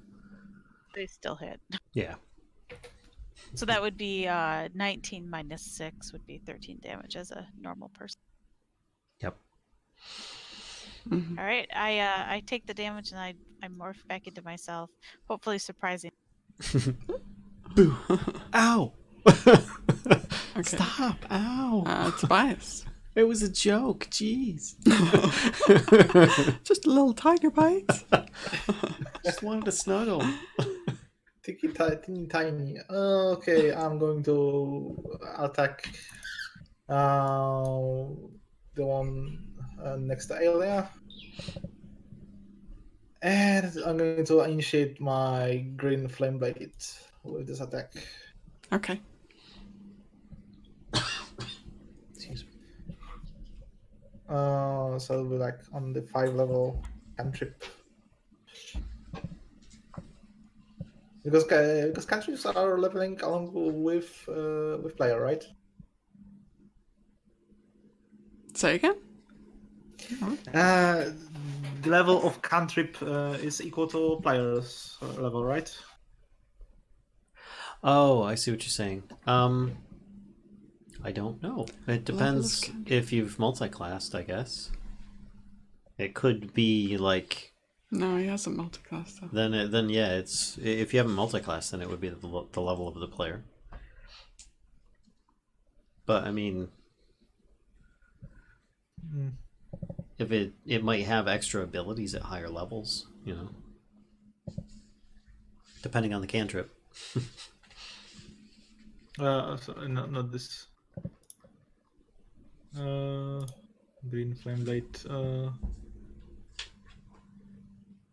They still hit. Yeah. So that would be 19 minus 6 would be 13 damage as a normal person. Yep. Mm-hmm. All right, I take the damage and I morph back into myself. Hopefully surprising. Boo. Ow. Okay. Stop. Ow. Tobias. It was a joke. Jeez. Just a little tiger bite. Just wanted to snuggle. Teeny tiny. Okay, I'm going to attack the one next to Aelia. And I'm going to initiate my green flame blade with this attack. Okay. Excuse me. So it'll be like on the 5 level cantrip. Because cantrips are leveling along with player, right? Say again? The level of cantrip is equal to player's level, right? Oh, I see what you're saying. I don't know. It depends if you've multi-classed, I guess. It could be like. No, he hasn't multiclassed though. Then yeah, it's if you haven't multi-classed, then it would be the level of the player. But I mean, if it might have extra abilities at higher levels, you know, depending on the cantrip. Not this. Green flame blade.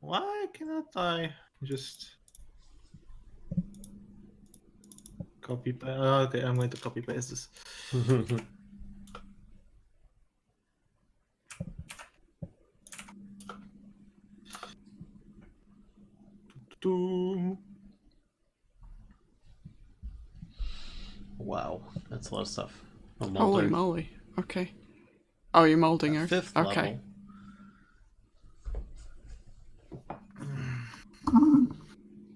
Why cannot I just copy? Okay, I'm going to copy paste this. Wow, that's a lot of stuff. Holy moly. Okay. Oh, you're molding her. 5th Okay. level.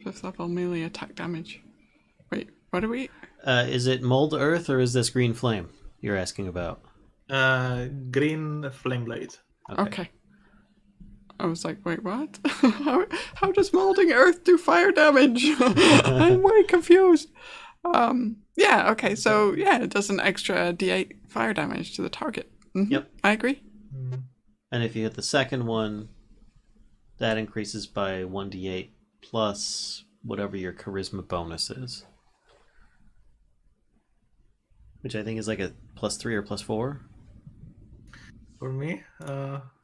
5th level melee attack damage. Wait, what are we? Is it mold earth or is this green flame you're asking about? Green flame blade. Okay. I was like, wait, what? how does molding earth do fire damage? I'm way confused. Yeah, okay, so yeah, it does an extra d8 fire damage to the target. Mm-hmm. Yep. I agree. And if you hit the second one, that increases by 1d8 plus whatever your charisma bonus is. Which I think is like a +3 or +4. For me,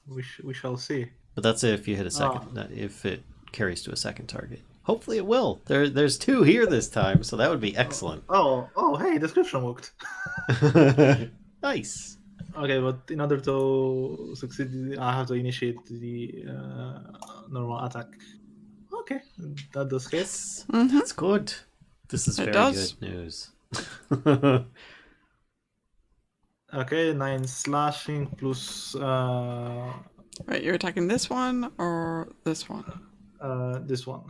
we shall see. But that's if you hit a second, if it carries to a second target. Hopefully it will. There's 2 here this time, so that would be excellent. Oh, hey, description worked. Nice. Okay, but in order to succeed, I have to initiate the normal attack. Okay, that does hit. Mm-hmm. That's good. This is It very does. good news. Okay, 9 slashing plus Right, you're attacking this one or this one? this one.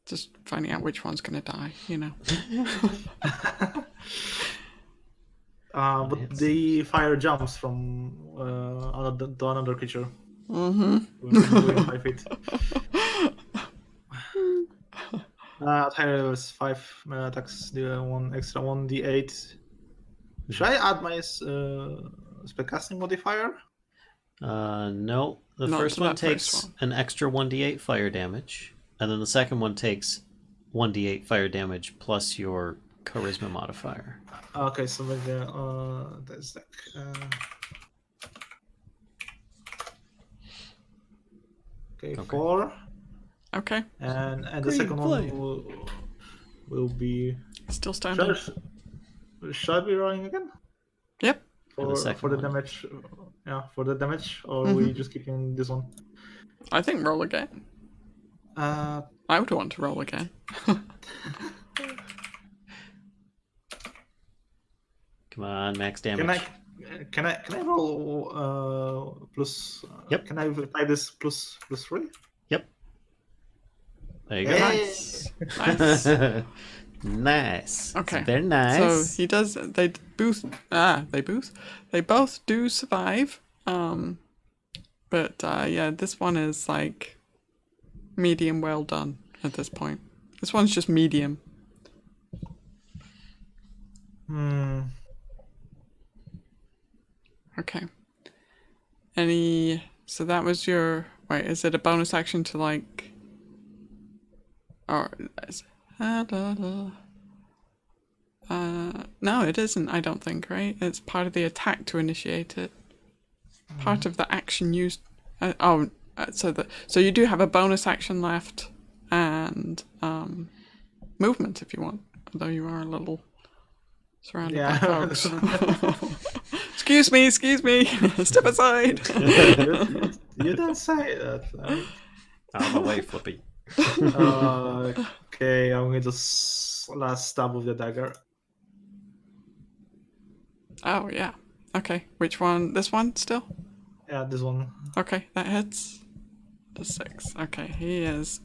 Just finding out which one's gonna die, you know. But Hits. the fire jumps from to another creature. Mm-hmm. Within 5 feet. At higher levels, 5 attacks, the one extra 1d8. Should I add my spellcasting modifier? No. The Not first to one that takes first one. an extra 1d8 fire damage, and then the second one takes 1d8 fire damage plus your charisma modifier. Okay, so maybe that's like. Okay, Okay. 4. Okay, And the Green second flame. one will be. still standing. Should I be rolling again? Yep. For the second for the one. damage? Yeah, for the damage, or Mhm. we just keeping this one? I think roll again. Uh, I would want to roll again. Come on, max damage. can I roll plus? Yep. Can I type this plus 3? Yep. There you go. Nice. Nice. Nice. Okay. It's very nice. So he does. They both. They both do survive. But yeah, this one is like medium well done at this point. This one's just medium. Okay. So that was your. Wait, is it a bonus action to like? Or no, it isn't. I don't think. Right? It's part of the attack to initiate it. Part of the action used. So you do have a bonus action left, and movement if you want. Although you are a little surrounded by folks. Excuse me. Step aside. You don't say that. Out of the way, Flippy. Okay, I'm going to last stab with the dagger. Oh yeah. Okay. Which one? This one still? Yeah, this one. Okay, that hits. The 6. Okay, he is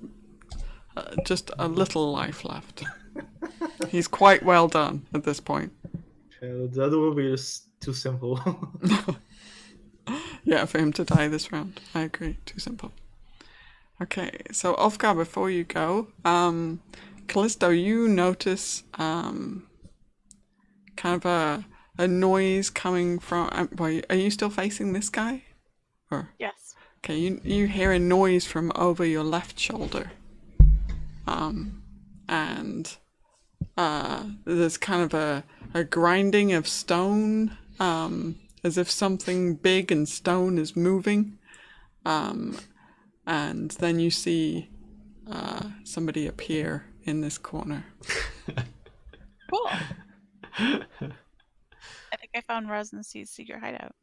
just a little life left. He's quite well done at this point. Okay, the other will be just too simple. Yeah, for him to die this round. I agree. Too simple. Okay, so Ulfgar, before you go, Kellisto, you notice kind of a noise coming from. Are you still facing this guy? Or Yes. okay, you hear a noise from over your left shoulder, and there's kind of a grinding of stone, as if something big and stone is moving, and then you see somebody appear in this corner. Cool. I think I found Ras Na See's secret hideout.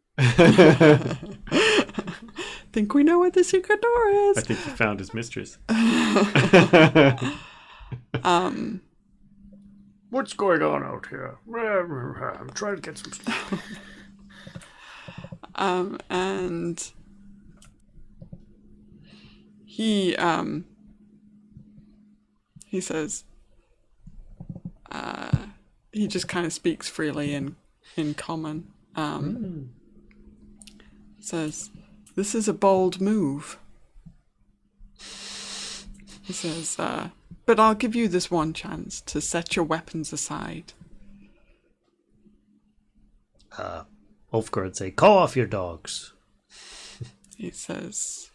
Think we know where the secret door is. I think he found his mistress. What's going on out here? I'm trying to get some stuff. And he says, he just kind of speaks freely in common. Says, "This is a bold move." He says, "But I'll give you this one chance to set your weapons aside." Ulfgar would say, "Call off your dogs." He says,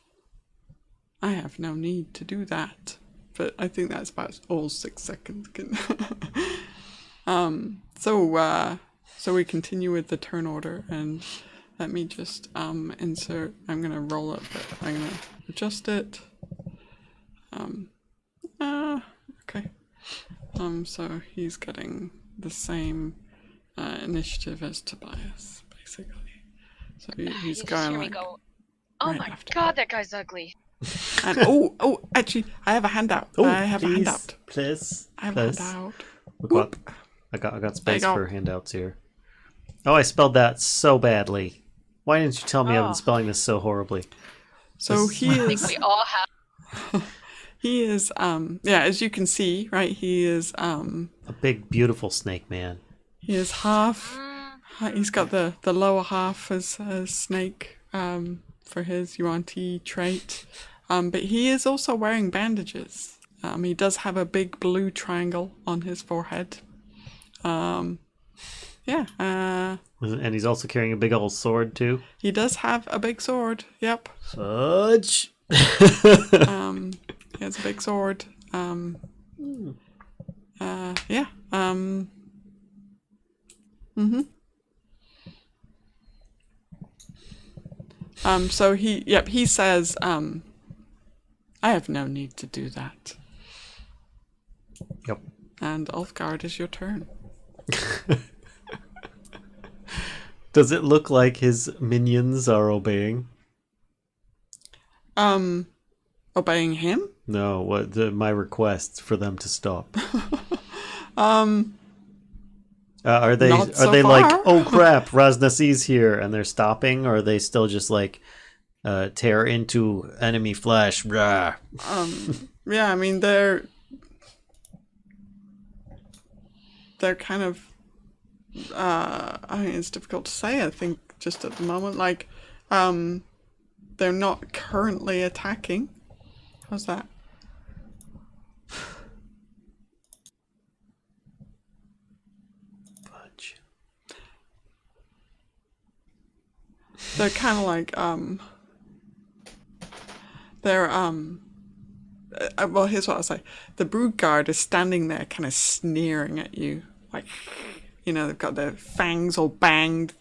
"I have no need to do that." But I think that's about all 6 seconds can. So we continue with the turn order, and let me just insert. I'm gonna roll up. I'm gonna adjust it. Okay. So he's getting the same initiative as Tobias, basically. So he's You just going hear me like. go, oh right my after. god, that guy's ugly. And actually, I have a handout. I have a handout. Please. I have a handout. I got space go. for handouts here. Oh, I spelled that so badly. Why didn't you tell me I've been Oh. spelling this so horribly? So This- he I think is. we all have. He is. Yeah, as you can see, right. He is. A big, beautiful snake man. He is half. He's got the lower half as snake. For his Yuan-Ti trait. But he is also wearing bandages. He does have a big blue triangle on his forehead. Yeah. And he's also carrying a big old sword, too. He does have a big sword. Yep. Fudge! He has a big sword. Yeah. So he says, I have no need to do that. Yep. And Ulfgar, it is your turn. Does it look like his minions are obeying? Obeying him? No, my request for them to stop. Are they Not so like, far. oh crap, Ras Na See's here, and they're stopping, or are they still just like tear into enemy flesh? Rah. Yeah, I mean they're kind of I mean it's difficult to say, I think, just at the moment. Like they're not currently attacking. How's that? Fudge. They're kind of like they're well, here's what I'll say. The brood guard is standing there kind of sneering at you, like, you know, they've got their fangs all banged,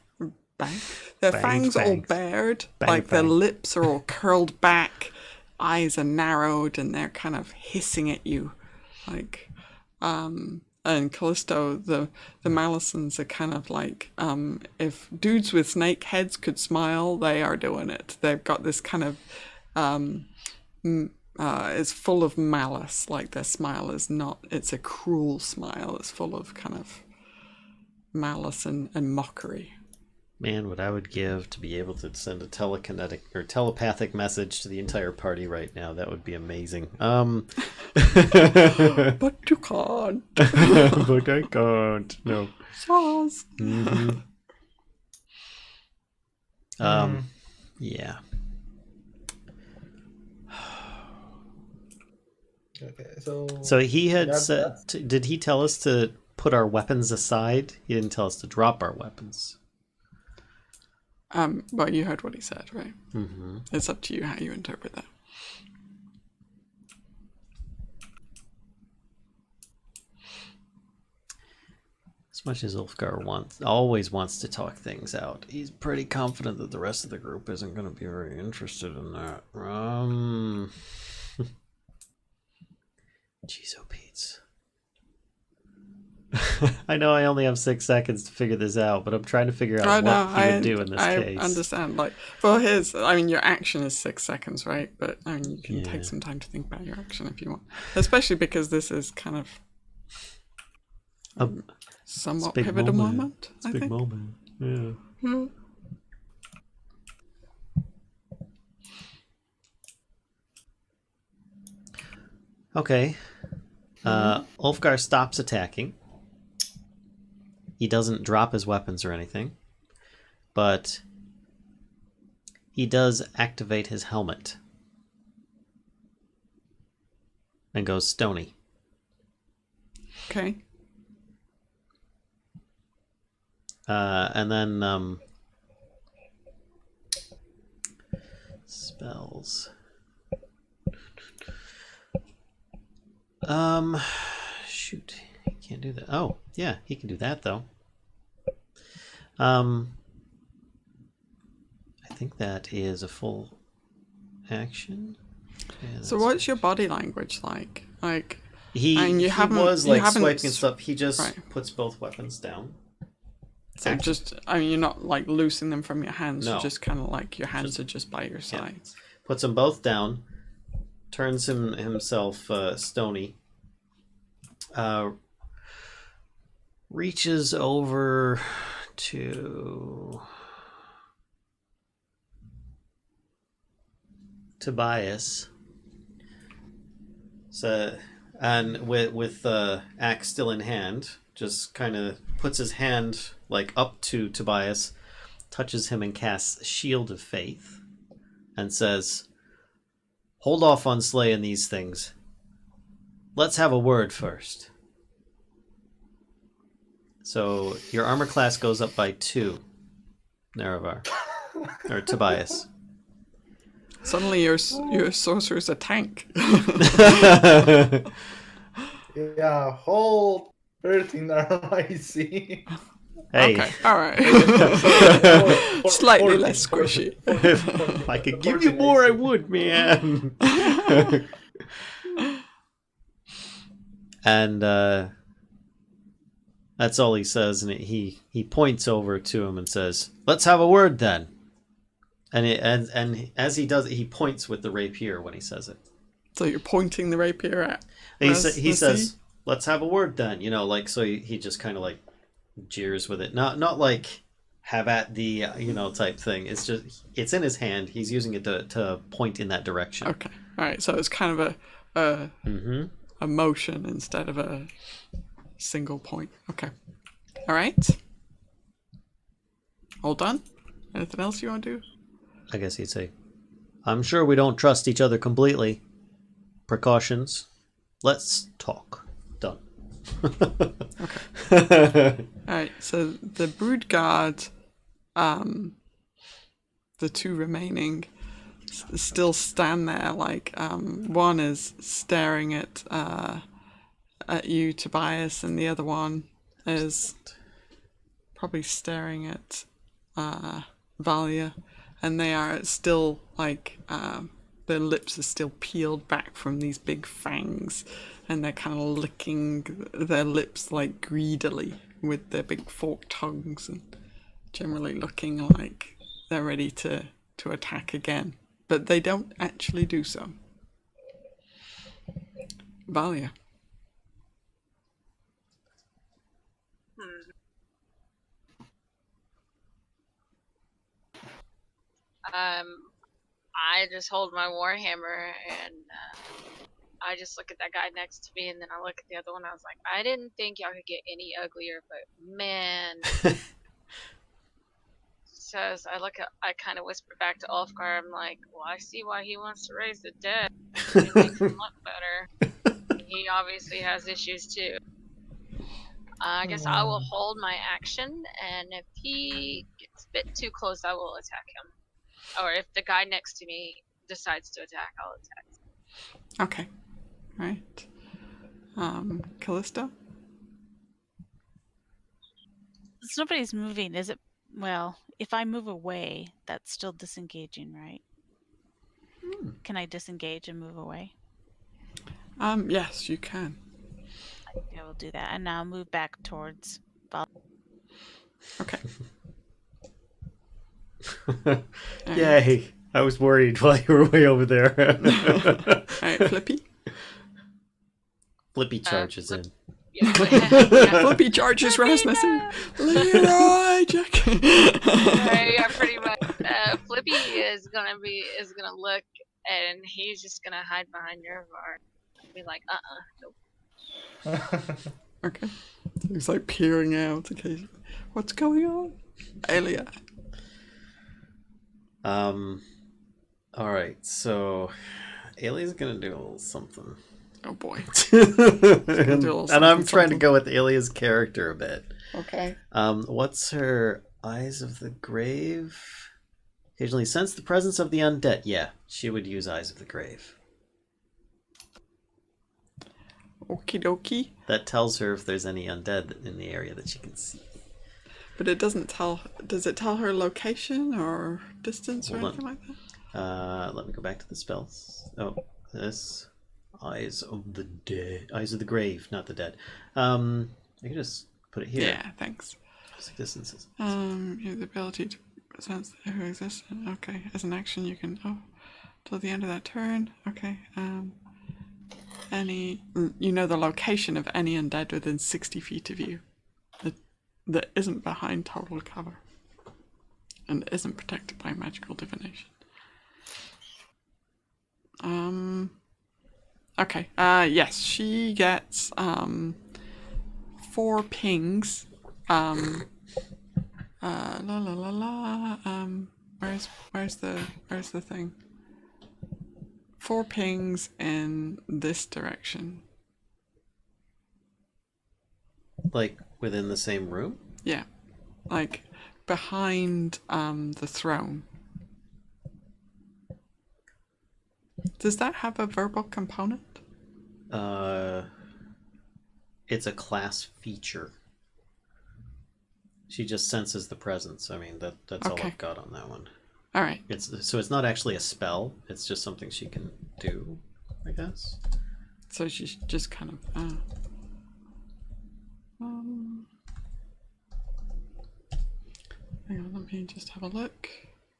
their fangs all bared, Bang, like their bang. lips are all curled back, eyes are narrowed, and they're kind of hissing at you, like, and Kellisto, the Malisons are kind of like, if dudes with snake heads could smile, they are doing it. They've got this kind of, it's full of malice. Like their smile is not, it's a cruel smile. It's full of kind of malice and mockery. Man, what I would give to be able to send a telekinetic or telepathic message to the entire party right now. That would be amazing. But you can't. But I can't. No. Sauce. Mm-hmm. Yeah. Okay, So he had That's- said. Did he tell us to put our weapons aside? He didn't tell us to drop our weapons. Well, you heard what he said, right? Mm-hmm. It's up to you how you interpret that. As much as Ulfgar always wants to talk things out, he's pretty confident that the rest of the group isn't going to be very interested in that. Jeez, oh Pete's. I know I only have 6 seconds to figure this out, but I'm trying to figure out what he would do in this case. I understand. Like, well, I mean, your action is 6 seconds, right? But I mean, you can take some time to think about your action if you want, especially because this is kind of somewhat big pivotal moment. It's a big moment. Yeah. Okay. Ulfgar stops attacking. He doesn't drop his weapons or anything, but he does activate his helmet and goes stony. Okay. And then spells. Shoot, he can't do that. Oh, yeah, he can do that though. I think that is a full action. Yeah, So what's your body language like? Like, he haven't- was you like haven't swiping and stuff. He just right. puts both weapons down. so you're not like loosing them from your hands. No. You're just kind of like your hands are just by your sides. Puts them both down. Turns himself stony. Reaches over to Tobias. So, and with the axe still in hand, just kind of puts his hand like up to Tobias, touches him and casts Shield of Faith, and says, "Hold off on slaying these things. Let's have a word first." So your armor class goes up by 2, Nerevar. Or Tobias. Suddenly your sorcerer's a tank. Yeah, whole 13 I see. Hey, Okay, alright. Slightly less squishy. if I could give you more, I would, man. And that's all he says, and he points over to him and says, "Let's have a word then." And as he does it, he points with the rapier when he says it. So you're pointing the rapier at He Ras Na says, See? "Let's have a word then." You know, like, so he just kind of like jeers with it, not like have at the type thing. It's just it's in his hand. He's using it to point in that direction. Okay, alright, so it's kind of a motion instead of a single point. Okay. Alright. All done? Anything else you want to do? I guess he'd say, "I'm sure we don't trust each other completely. Precautions. Let's talk." Done. Okay. Alright, so the brood guard, the 2 remaining, still stand there. Like, one is staring at you, Tobias, and the other one is probably staring at Valia, and they are still like their lips are still peeled back from these big fangs, and they're kind of licking their lips like greedily with their big forked tongues, and generally looking like they're ready to attack again, but they don't actually do so. Valia. I just hold my warhammer and I just look at that guy next to me, and then I look at the other one. I was like, I didn't think y'all could get any uglier, but man. Says I kind of whisper back to Ulfgar. I'm like, well, I see why he wants to raise the dead. It makes him look better. He obviously has issues too. I guess I will hold my action, and if he gets a bit too close, I will attack him. Or if the guy next to me decides to attack, I'll attack. Okay. Right. Kellisto? Since nobody's moving, is it? Well, if I move away, that's still disengaging, right? Can I disengage and move away? Yes, you can. I think I will do that, and now move back towards Vallen. Okay. Yay! I was worried while you were way over there. Alright, Flippy? Flippy charges in. Yeah. Flippy charges Ras Na See. Leroy Jack. Yeah, pretty much. Flippy is gonna look, and he's just gonna hide behind Nerevar. Be like, nope. Okay. He's like peering out occasionally. What's going on? Aelia. Alright, so Aelia's gonna do a little something. Oh boy. And I'm trying to go with Aelia's character a bit. Okay. What's her Eyes of the Grave? Occasionally sense the presence of the undead. Yeah, she would use Eyes of the Grave. Okie dokie. That tells her if there's any undead in the area that she can see. But it doesn't tell. Does it tell her location or distance or Hold anything on. like that? Let me go back to the spells. Oh, this Eyes of the Dead, Eyes of the Grave, not the dead. I can just put it here. Yeah, thanks. Distances. You have the ability to sense who exists. Okay, as an action, you can till the end of that turn. Okay. You know the location of any undead within 60 feet of you. that isn't behind total cover and isn't protected by magical divination. Okay. Yes, she gets 4 pings. La la la la. Where's the thing? 4 pings in this direction. Like within the same room? Yeah, like behind the throne. Does that have a verbal component? It's a class feature. She just senses the presence. I mean, that's all Okay. I've got on that one. All right. It's not actually a spell. It's just something she can do, I guess. So she's just kind of. Hang on, let me just have a look.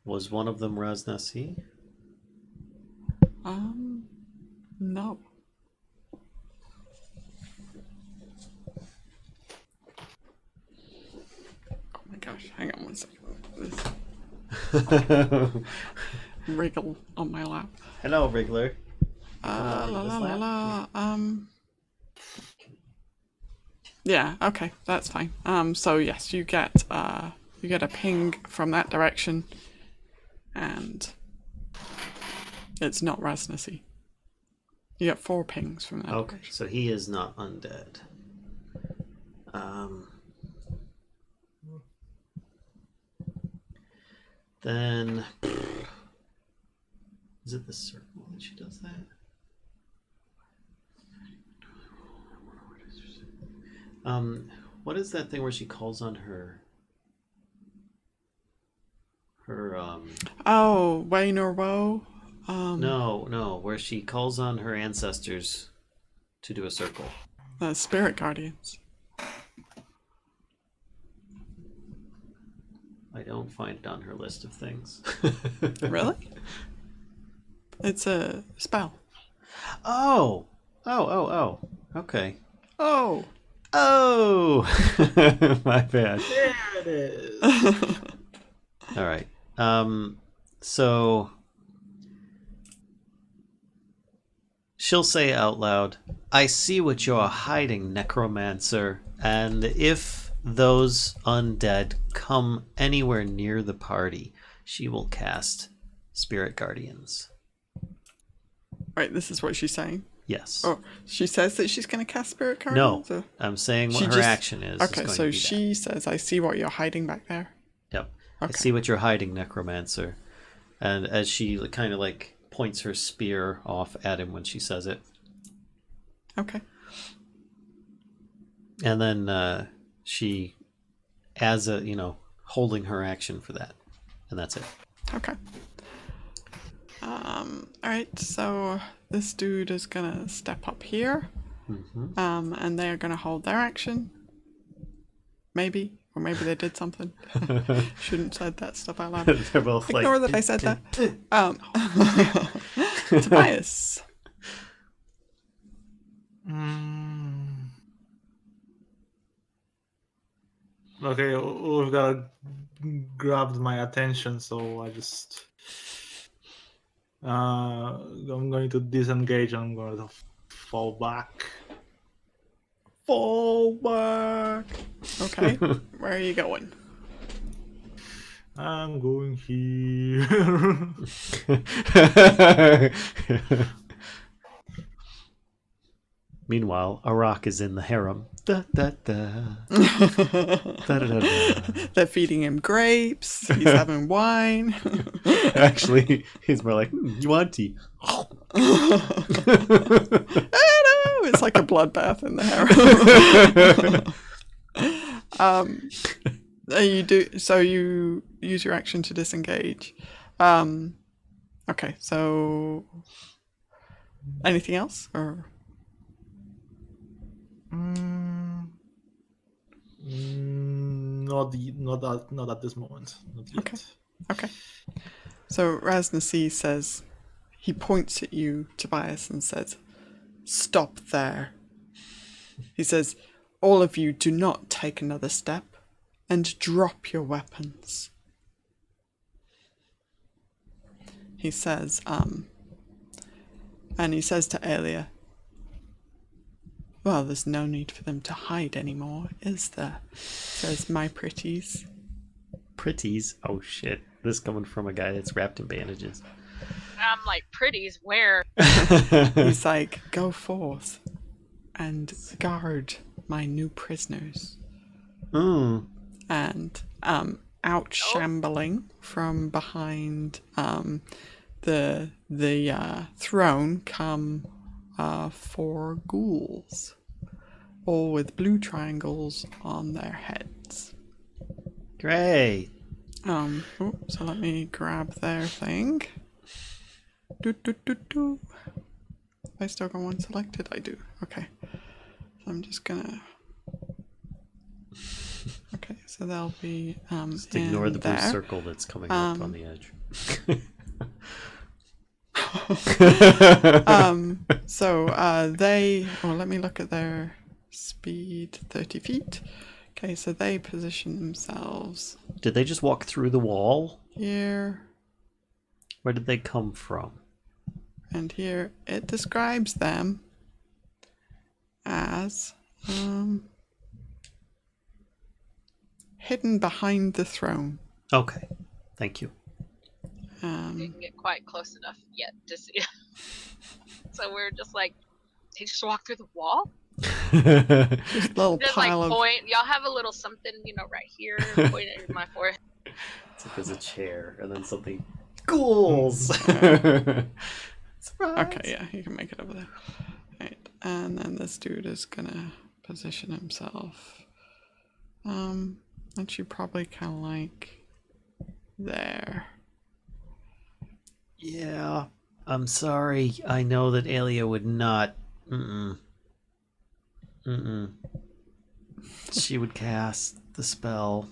Was one of them Ras Na See? No. Oh my gosh, hang on one second. This wriggle on my lap. Hello, Wriggler. La la la la. Yeah, okay, that's fine. So yes, you get a ping from that direction, and it's not Ras Na See. You get 4 pings from that Okay, direction. so he is not undead. Then is it the circle that she does that? What is that thing where she calls on her Oh, Wayne or Woe? no, where she calls on her ancestors to do a circle. Spirit Guardians. I don't find it on her list of things. Really? It's a spell. Oh. Okay. Oh. My bad. There it is. All right. So she'll say out loud, "I see what you're hiding, necromancer, and if those undead come anywhere near the party, she will cast Spirit Guardians." Right, this is what she's saying. Yes. Oh, she says that she's going to cast Spirit Guardians? No, Or? I'm saying what She her just- action is. Okay, going so to be she says, I see what you're hiding back there. Yep. Okay. I see what you're hiding, necromancer. And as she kind of like points her spear off at him when she says it. Okay. And then she, as a, holding her action for that. And that's it. Okay. Alright, so this dude is going to step up here. Mm-hmm. And they are going to hold their action. Maybe. Or maybe they did something. Shouldn't have said that stuff out loud. They're both Ignore like... that I said that. Tobias. Okay, Ulfgar grabbed my attention, so I just I'm going to disengage and I'm going to fall back. Fall back. Okay. Where are you going? I'm going here. Meanwhile, Arokh is in the harem. Da, da, da. Da, da, da, da. They're feeding him grapes. He's having wine. Actually, he's more like, you want tea? It's like a bloodbath in the harem. So you use your action to disengage. Okay, so anything else or? Not at this moment. Not yet. Okay. So Ras Na See says, he points at you, Tobias, and says, "Stop there." He says, "All of you do not take another step. and drop your weapons. He says, and he says to Aelia, well, there's no need for them to hide anymore, is there? Says my pretties. Pretties? Oh shit. This coming from a guy that's wrapped in bandages. I'm like, pretties, where? He's like, go forth and guard my new prisoners. And out shambling from behind the throne come 4 ghouls, all with blue triangles on their heads. Great. So let me grab their thing. I still got one selected? I do. Okay. So I'm just gonna... Okay, so they'll be Just ignore the blue there. circle that's coming up on the edge. They... Oh, let me look at their speed. 30 feet. Okay, so they position themselves Did they just walk through the wall? here Where did they come from? and here. It describes them as hidden behind the throne. Okay. Thank you. Didn't get quite close enough yet to see. So we're just like, they just walk through the wall? Just a little Just like pile of... point. Y'all have a little something, right here, point at my forehead. It's like there's a chair and then something. Ghouls! Surprise! Okay, yeah, you can make it over there. Right, and then this dude is gonna position himself. Actually, probably kind of like there. Yeah, I'm sorry. I know that Aelia would not. She would cast the spell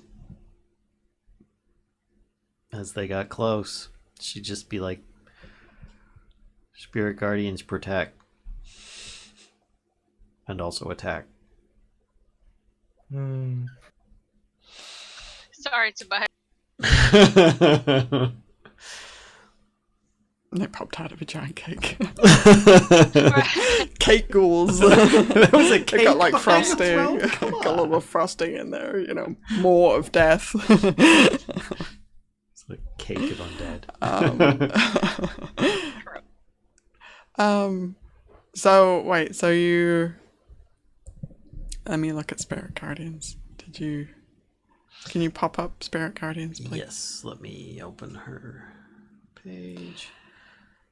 as they got close. She'd just be like, Spirit Guardians protect. And also attack. Sorry, Tobias. They popped out of a giant cake. Right. Cake ghouls. That was a They cake got like behind the frosting. throne? Come Got a on. little frosting in there, more of death. It's like cake of undead. So wait, so you... Let me look at Spirit Guardians. Can you pop up Spirit Guardians, please? Yes, let me open her page.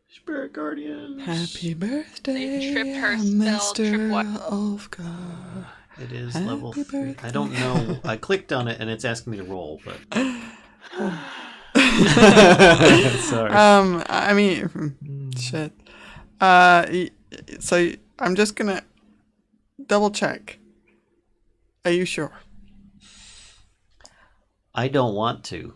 Spirit Guardians. Happy birthday, They tripped her spell, Mr. tripwire. Ulfgar. It is Happy level 3. birthday. I don't know. I clicked on it and it's asking me to roll, but sorry. I mean, shit. So I'm just gonna double check. Are you sure? I don't want to.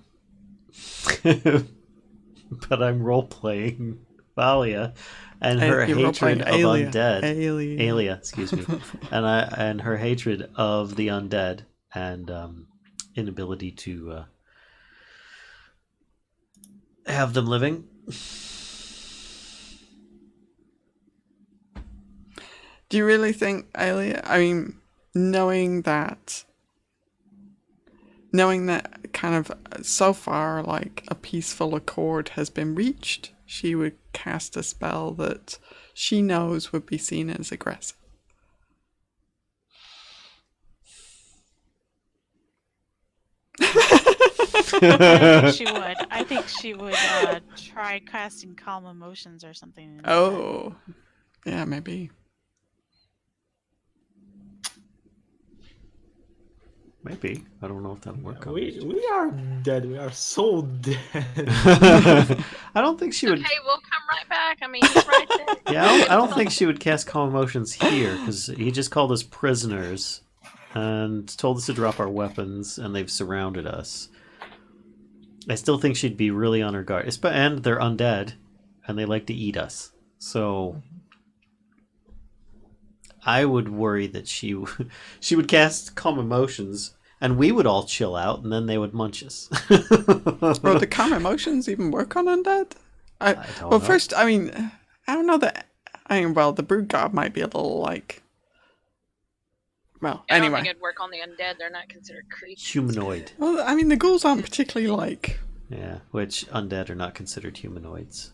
But I'm role playing Valia and her You're hatred of role-playing undead. Aelia. Aelia, excuse me. and her hatred of the undead and inability to have them living. Do you really think, Aelia? I mean, knowing that kind of so far like a peaceful accord has been reached, she would cast a spell that she knows would be seen as aggressive. I think she would try casting Calm Emotions or something. Instead. Oh, yeah, maybe. Maybe. I don't know if that'll work. We are dead. We are so dead. I don't think she would. Okay, we'll come right back. I mean, he's right there. Yeah, I don't think she would cast Calm Emotions here because he just called us prisoners and told us to drop our weapons, and they've surrounded us. I still think she'd be really on her guard. And they're undead, and they like to eat us. So I would worry that she would cast Calm Emotions and we would all chill out, and then they would munch us. Well, do calm emotions even work on undead? I don't well, know. first, I mean, I don't know that. I mean, well, the brood guard might be a little like. Well, I don't anyway. think it'd work on the undead. They're not considered creatures. Humanoid. Well, I mean, the ghouls aren't particularly like. Yeah, which undead are not considered humanoids.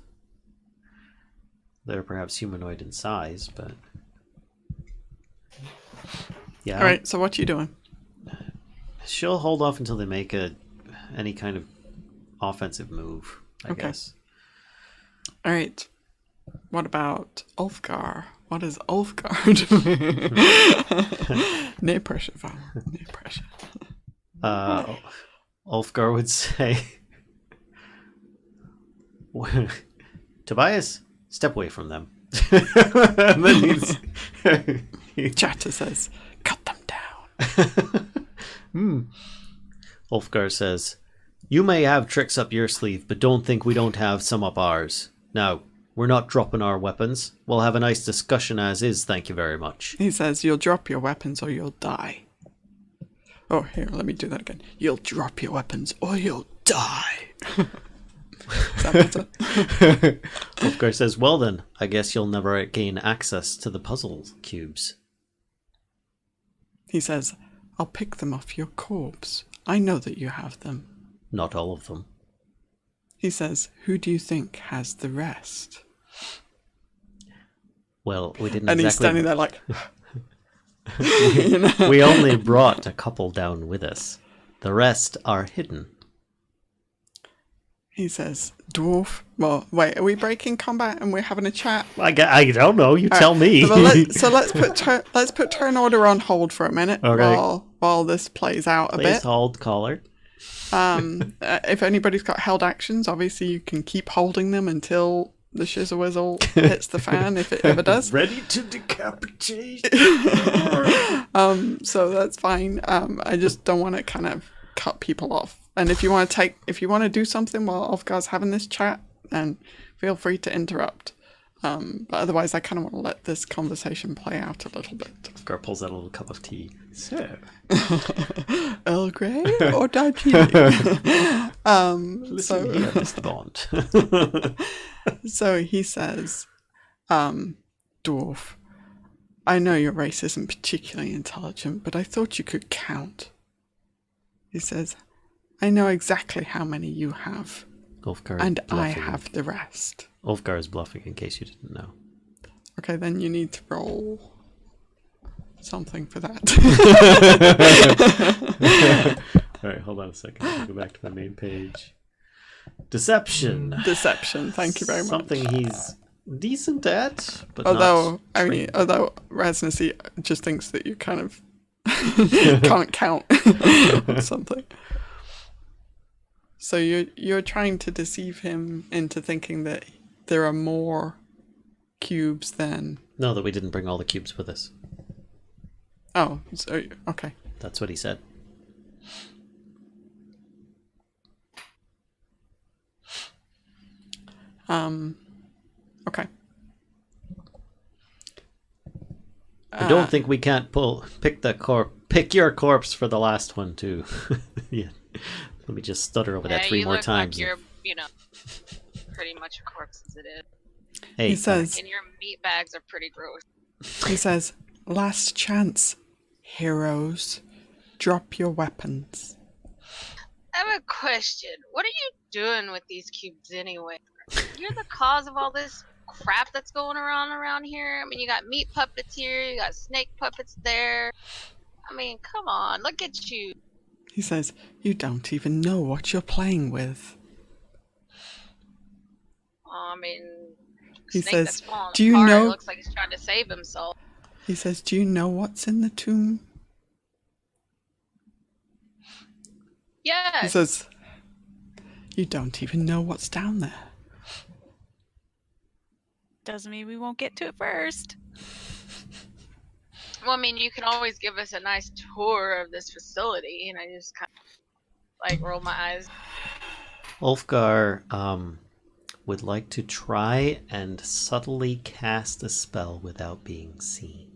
They're perhaps humanoid in size, but yeah. All right. So what you doing? She'll hold off until they make any kind of offensive move, I Okay. guess. All right. What about Ulfgar? What is Ulfgar doing? Near pressure, Val. Near pressure. Ulfgar would say, Tobias, step away from them. And then Chatter says, cut them down. Ulfgar says, you may have tricks up your sleeve, but don't think we don't have some up ours. Now, we're not dropping our weapons. We'll have a nice discussion as is, thank you very much. He says, you'll drop your weapons or you'll die. Oh, here, let me do that again. You'll drop your weapons or you'll die. Is that better? Ulfgar says, well then, I guess you'll never gain access to the puzzle cubes. He says, I'll pick them off your corpse. I know that you have them. Not all of them. He says, who do you think has the rest? Well, we didn't And he's exactly... standing there like... We only brought a couple down with us. The rest are hidden. He says, dwarf... Well, wait, are we breaking combat and we're having a chat? I don't know. You tell me. Well, let's put turn order on hold for a minute Okay. while this plays out a Please bit. hold caller. If anybody's got held actions, obviously you can keep holding them until the shizzle whizzle hits the fan, if it ever does. Ready to decapitate. So that's fine. I just don't want to kind of cut people off. And if you want to do something while Ulfgar's having this chat, then feel free to interrupt. But otherwise, I kind of want to let this conversation play out a little bit. Ulfgar pulls out a little cup of tea. So, Earl Grey or Darjeeling? listen here, Mr. Bond. So he says, Dwarf, I know your race isn't particularly intelligent, but I thought you could count. He says, I know exactly how many you have, Ulfgar and is I bluffing. have the rest. Ulfgar is bluffing, in case you didn't know. Okay, then you need to roll something for that. Alright, hold on a second. I'll go back to my main page. Deception. Deception, thank you very much. Something he's decent at, but Although, not trained. Ras Na See just thinks that you kind of can't count or something. So you're trying to deceive him into thinking that there are more cubes than... No, that we didn't bring all the cubes with us. Oh, so, okay. That's what he said. Okay. I don't think we can't pick your corpse for the last one too. Yeah. Let me just stutter over that 3 you more look times. Like you're, pretty much a corpse as it is. Hey, He says, And your meat bags are pretty gross. he says, last chance, heroes. Drop your weapons. I have a question. What are you doing with these cubes anyway? You're the cause of all this crap that's going around here. I mean, you got meat puppets here, you got snake puppets there. I mean, come on, look at you. He says, you don't even know what you're playing with. I mean, He snake says, that's falling "Do you apart, know-" It looks like he's trying to save himself. He says, do you know what's in the tomb? He Yes. says, you don't even know what's down there. Doesn't mean we won't get to it first. Well, I mean, you can always give us a nice tour of this facility, and I just kind of roll my eyes. Ulfgar would like to try and subtly cast a spell without being seen.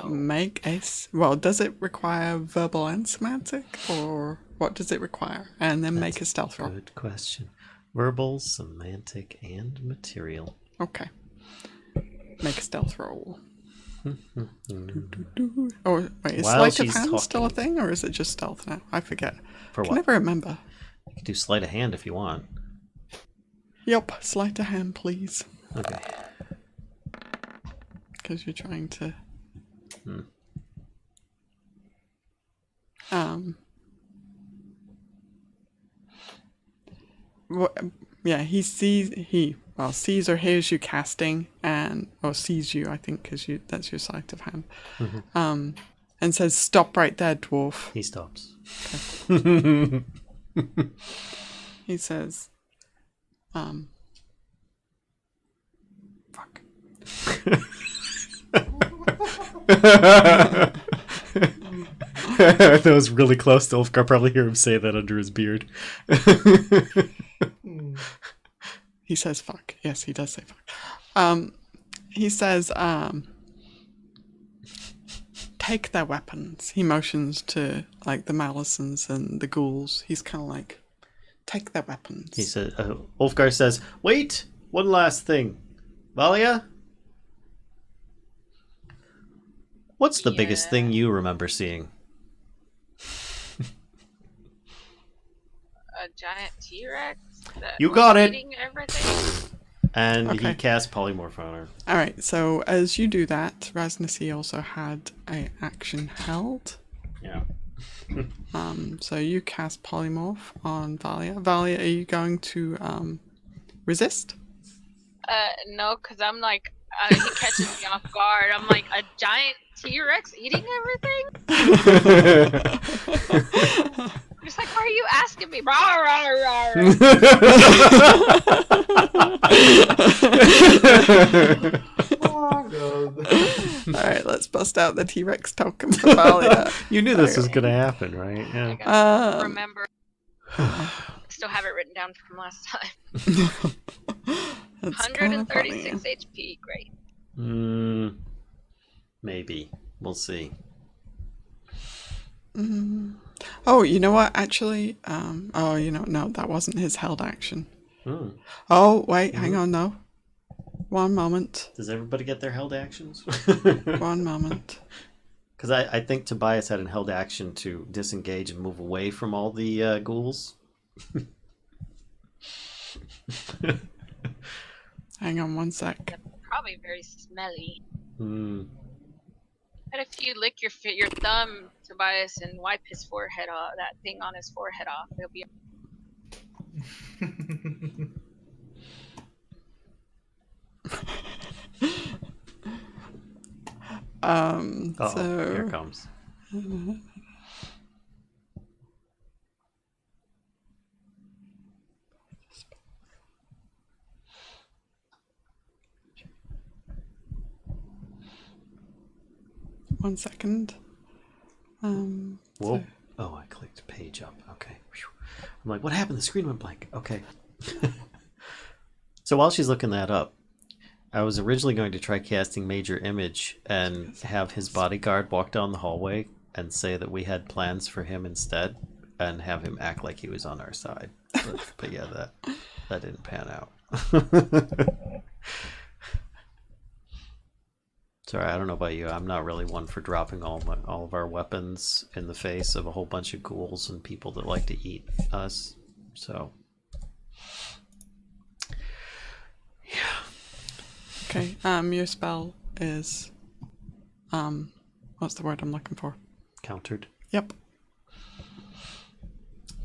Make a... Well, does it require verbal and semantic? Or what does it require? And then make a stealth roll. Good question. Verbal, semantic, and material. Okay. Make a stealth roll. Or wait, is While sleight of she's hand still a talking. thing, or is it just stealth now? I forget. For I can what? never remember. You can do sleight of hand if you want. Yep, sleight of hand, please. Okay. Because you're trying to... Yeah, he sees or hears you casting, or sees you, I think, because that's your sleight of hand. And says, "Stop right there, dwarf." He stops. He says, fuck. That was really close to Ulfgar. Probably hear him say that under his beard. He says, fuck. Yes, he does say fuck. He says, take their weapons. He motions to, like, the Malisons and the ghouls. He's kind of like, take their weapons. He said, Ulfgar says, "Wait, one last thing. Valia? What's the biggest thing you remember seeing?" A giant T-Rex. You got it. Eating everything. And Okay. he cast polymorph on her. Alright, so as you do that, Ras Na See also had a action held. Yeah. So you cast polymorph on Valia. Valia, are you going to resist? No, because I'm like, he catches me off guard. I'm like, a giant T-Rex eating everything? I'm just like, why are you asking me? Rawr, rawr, rawr. Oh, God. Alright, let's bust out the T-Rex token for Valia. You knew this was going to happen, right? I Yeah. gotta remember. Still have it written down from last time. That's kinda 136 HP. Great. Maybe. We'll see. Oh, you know what? Actually, no, that wasn't his held action. Hmm. Oh, wait, hang on, no. One moment. Does everybody get their held actions? One moment. Because I think Tobias had an held action to disengage and move away from all the ghouls. Hang on one sec. They're probably very smelly. Hmm. And if you lick your thumb, Tobias, and wipe his forehead off, that thing on his forehead off, he'll be. Uh-oh, So here it comes. one second. Whoa. So- Oh, I clicked page up. Okay. Whew. I'm like, what happened? The screen went blank. Okay. So while she's looking that up, I was originally going to try casting Major Image and have his bodyguard walk down the hallway and say that we had plans for him instead and have him act like he was on our side. But yeah, that didn't pan out. Sorry, I don't know about you. I'm not really one for dropping all of our weapons in the face of a whole bunch of ghouls and people that like to eat us. So, yeah. Okay, your spell is, what's the word I'm looking for? Countered. Yep.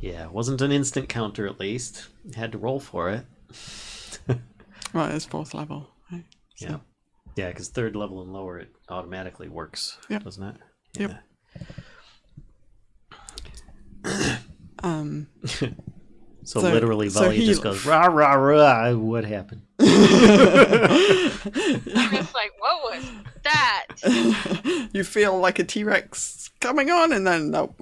Yeah, it wasn't an instant counter at least. Had to roll for it. Well, it's 4th level, right? So, Yeah. Yeah, because 3rd level and lower, it automatically works, Yep. doesn't it? Yep. Yeah. So So- literally, so Valia he- just goes, rah, rah, rah. What happened? I'm just like, what was that? you feel like a T-Rex coming on, and then nope.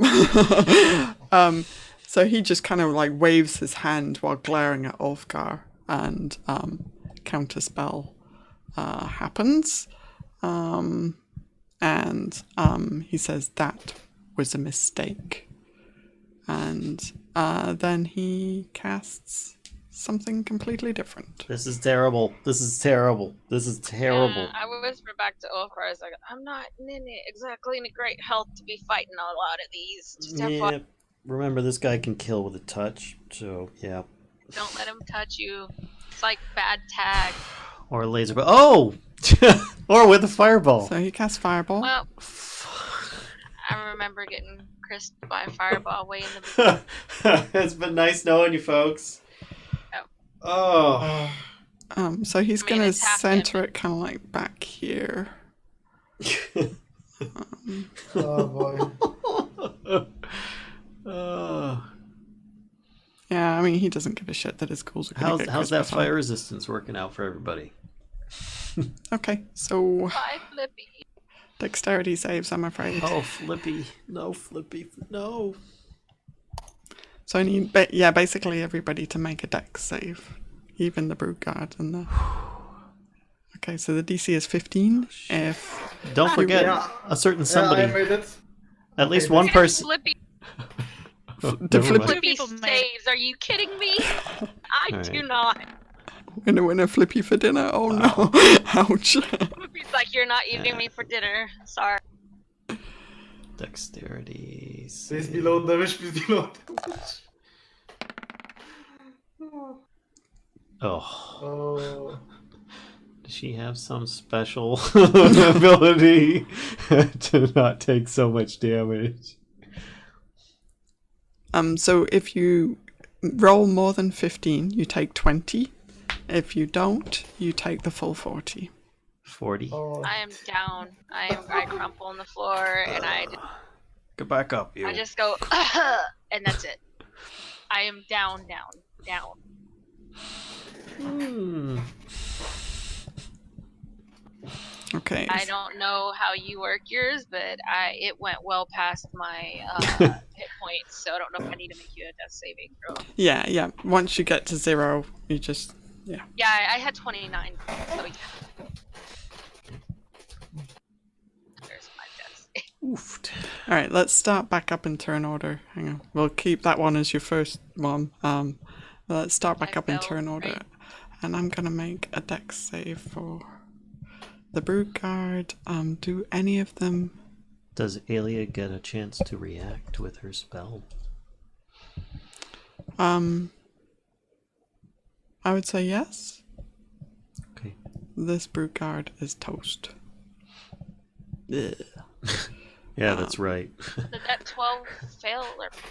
So he just kind of like waves his hand while glaring at Ulfgar, and counterspell happens, and and he says that was a mistake. And then he casts something completely different. This is terrible. This is terrible. This is terrible. I whisper back to Ulfgar, I was like, I'm not exactly in a great health to be fighting a lot of these. Just have Yeah. fun. Remember, this guy can kill with a touch, so yeah. Don't let him touch you. It's like bad tag. Or a laser, but oh, or with a fireball. So he casts Fireball. Well, I remember getting crisped by a fireball way in the beginning. It's been nice knowing you, folks. Oh. So he's gonna it's half center it kind of like back here. Oh boy. Yeah, I mean he doesn't give a shit that his ghouls are gonna get How's that crisped on. fire resistance working out for everybody? Okay, so Bye, Flippy. dexterity saves, I'm afraid. Oh, Flippy. No, Flippy. No. So I need, basically everybody to make a dex save, even the brute guard and the. Okay, so the DC is 15. If Don't forget, Yeah. a certain somebody, Yeah, I made it. at least Okay, one that's- person. Flippy, Oh, to never flip mind. it- Flippy people made- saves. Are you kidding me? I All do right. not. winner Flippy for dinner. Oh no! Ouch. Flippy's like, you're not eating me for dinner. Sorry. Dexterity. Please below damage, please below damage. Oh. Oh. Does she have some special ability to not take so much damage? So if you roll more than 15, you take 20. If you don't, you take the full 40. 40. Oh. I am down. I crumple on the floor and Go back up, you. I just go, and that's it. I am down. Hmm. Okay. I don't know how you work yours, but it went well past my hit points, so I don't know if I need to make you a death saving throw. Yeah. Once you get to 0, you just Yeah, I had 29, so yeah. There's my death save. Oofed. All right. Let's start back up in turn order. Hang on. We'll keep that one as your first one. Let's start back I up in fell, turn order, right? and I'm gonna make a dex save for the brute guard. Do any of them? Does Aelia get a chance to react with her spell? I would say yes. Okay. This brute guard is toast. Ugh. Yeah, that's right. Did that 12 fail or pass?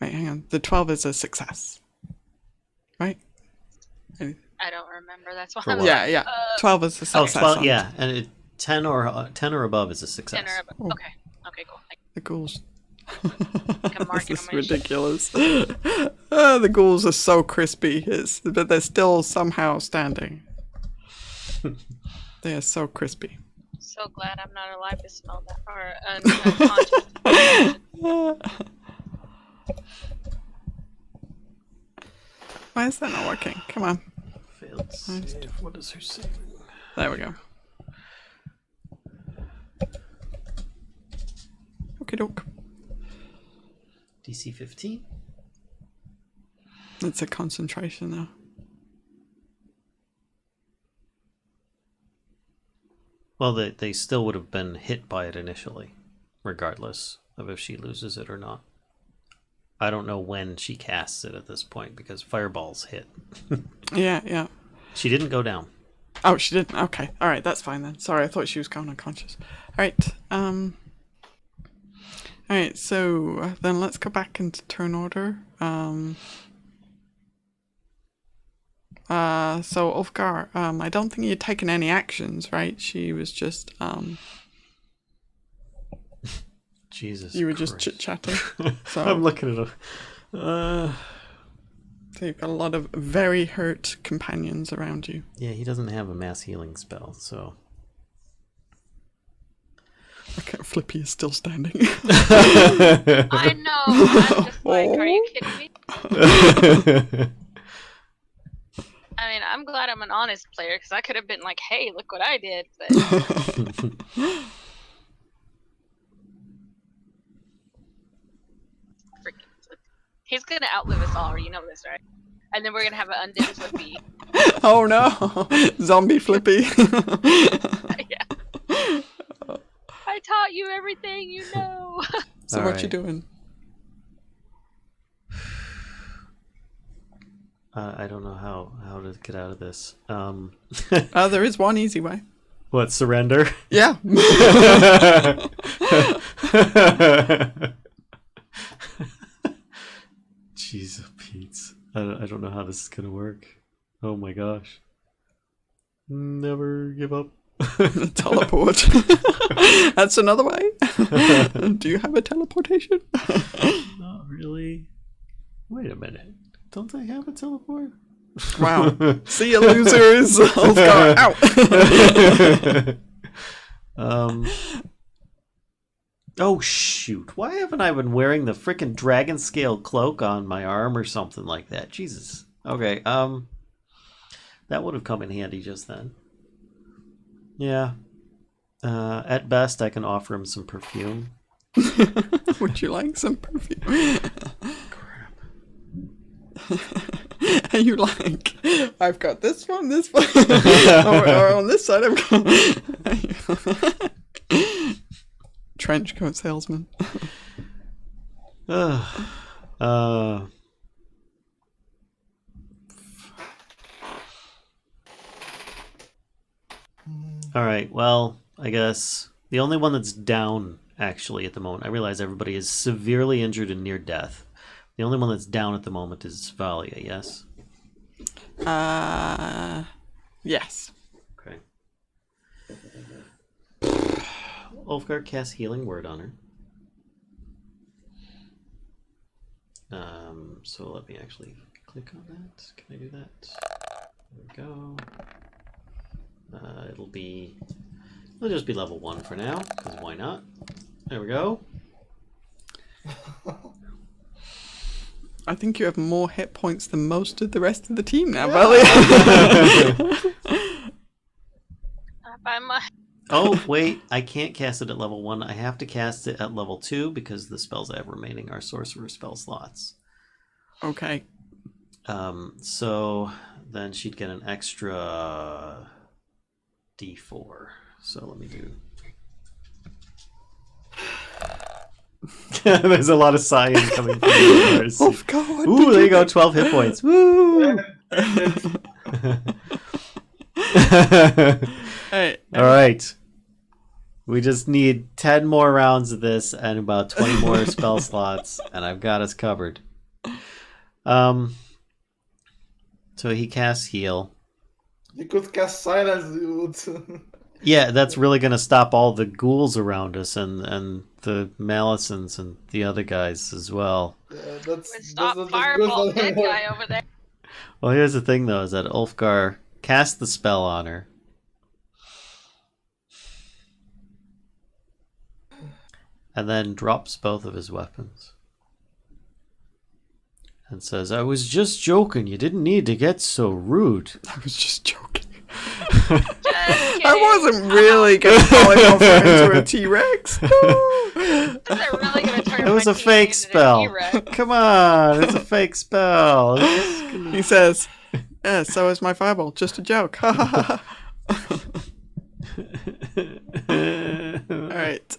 Wait, hang on. The 12 is a success. Right? I don't remember. That's why For I'm what? like, Yeah. 12 is a Oh, success. 12, on yeah, and 10 or above is a success. 10 or above. Oh. Okay, cool. The ghouls. can mark This it is on my sheet. ridiculous. The ghouls are so crispy, but they're still somehow standing. They are so crispy. So glad I'm not alive to smell that, or unconscious. Why is that not working? Come on. Failed save. What is her saving? There we go. Okie doke. DC 15? It's a concentration now. Well, they still would have been hit by it initially, regardless of if she loses it or not. I don't know when she casts it at this point, because fireballs hit. Yeah. She didn't go down. Oh, she didn't. Okay. All right, that's fine then. Sorry, I thought she was going unconscious. All right. All right. So then let's go back into turn order. So Ulfgar, I don't think you'd taken any actions, right? She was just Jesus. you were just Christ. chit chatting. So I'm looking at her. so you've got a lot of very hurt companions around you. Yeah, he doesn't have a mass healing spell, so. Okay, Flippy is still standing. I know. I'm just like, are you kidding me? I mean, I'm glad I'm an honest player because I could have been like, "Hey, look what I did." But freaking Flippy. He's gonna outlive us all. You know this, right? And then we're gonna have an undead Flippy. Oh no! Zombie Flippy. Yeah. I taught you everything you know. So All what right. you doing? I don't know how to get out of this. There is one easy way. What, surrender? Yeah. Jeez, Pete's. I don't know how this is gonna work. Oh my gosh. Never give up. Teleport. That's another way. Do you have a teleportation? Not really. Wait a minute. Don't I have a teleport? Wow. See you losers. Ulfgar out. Oh shoot. Why haven't I been wearing the frickin' dragon scale cloak on my arm or something like that? Jesus. Okay, that would have come in handy just then. Yeah. At best I can offer him some perfume. Would you like some perfume? Are you like, I've got this one, or on this side I've got trench coat salesman. Alright, well, I guess the only one that's down actually at the moment, I realize everybody is severely injured and near death. The only one that's down at the moment is Valia, yes? Yes. Okay. Ulfgar casts Healing Word on her. So let me actually click on that. Can I do that? There we go. It'll just be level 1 for now, because why not? There we go. I think you have more hit points than most of the rest of the team now, Valia. By my Oh, wait, I can't cast it at level 1. I have to cast it at level 2 because the spells I have remaining are sorcerer spell slots. Okay. So then she'd get an extra D4. So let me do... There's a lot of sighing coming from yours. Oh God! Ooh, there you go, 12 hit points. Woo! Hey, All right. We just need 10 more rounds of this and about 20 more spell slots, and I've got us covered. So he casts Heal. You could cast Silence, dude. Yeah, that's really going to stop all the ghouls around us and the Malicens and the other guys as well. Yeah, stop that's fireball good. that guy over there. Well, here's the thing, though, is that Ulfgar cast the spell on her. And then drops both of his weapons. And says, I was just joking. You didn't need to get so rude. I was just joking. Just I wasn't really going to polymorph into a T-Rex. Wasn't really gonna turn It was my a fake teammates into spell. T-Rex. Come on, it's a fake spell. He says, yeah, so is my fireball. Just a joke. Alright,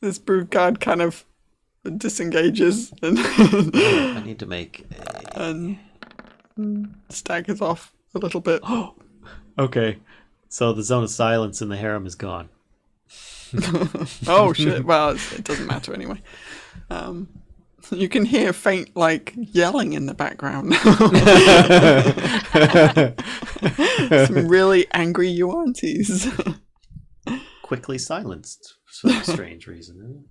this brood guard kind of disengages and I need to make a... and staggers off a little bit. Okay, so the zone of silence in the harem is gone. Oh shit, well it doesn't matter anyway. You can hear faint like yelling in the background. Some really angry aunties. Quickly silenced for some strange reason.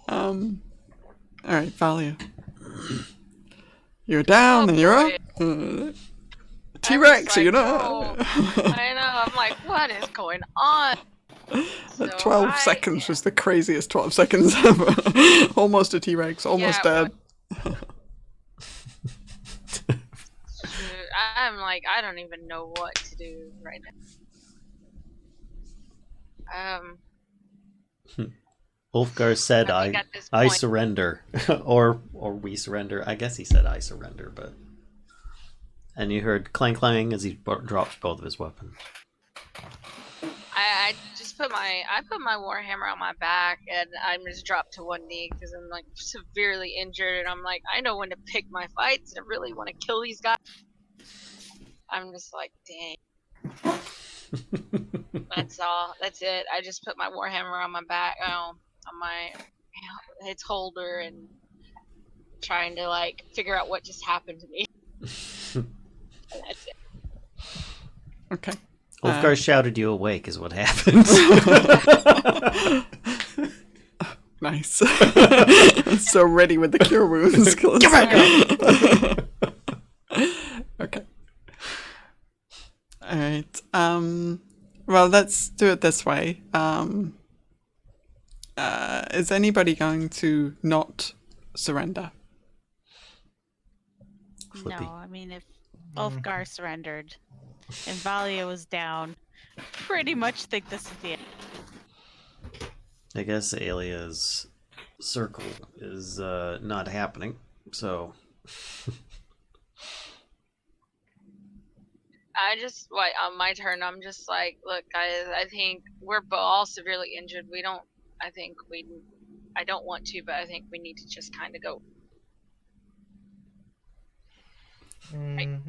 Alright, Valia. You're down Oh, and you're boy. up. T-Rex, I was you like, know. I know. I'm like, what is going on? So 12 seconds was the craziest 12 seconds ever. Almost a T-Rex, almost Yeah, dead. I'm like, I don't even know what to do right now. Ulfgar said, I think at this I point- surrender. or we surrender. I guess he said I surrender, but... And you heard clang clang as he dropped both of his weapons. I just put my warhammer on my back and I'm just dropped to one knee because I'm like severely injured and I'm like, I know when to pick my fights. I really want to kill these guys. I'm just like, dang. That's all. That's it. I just put my warhammer on my back, on my its holder, and trying to like figure out what just happened to me. And that's it. Okay. Ulfgar shouted you awake is what happened. Nice. So ready with the cure wounds. Get back up. Okay. All right. Well, let's do it this way. Is anybody going to not surrender? Flippy. No, I mean, if Ulfgar surrendered and Valia was down, pretty much think this is the end. I guess Aelia's circle is not happening, so... I just, like, on my turn, I'm just like, look, guys, I think we're all severely injured. I don't want to, but I think we need to just kind of go.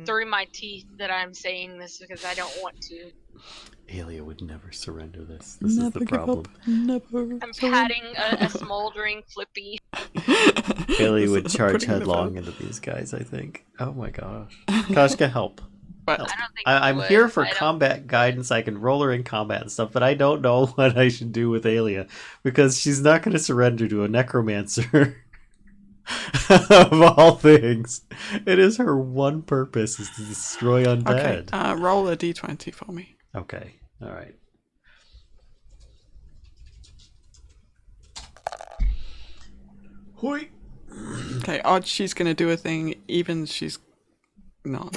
Through my teeth that I'm saying this because I don't want to. Aelia would never surrender this. This is the problem. Never. I'm patting a smoldering Flippy. Aelia would charge headlong into these guys, I think. Oh my gosh. Kashcah, help. But I don't think I'm he would. here for I don't- combat guidance. I can roll her in combat and stuff, but I don't know what I should do with Aelia because she's not going to surrender to a necromancer. Of all things, it is her one purpose is to destroy undead. okay, roll a d20 for me. Okay, all right. Hoi. Okay, odd she's gonna do a thing, even she's not.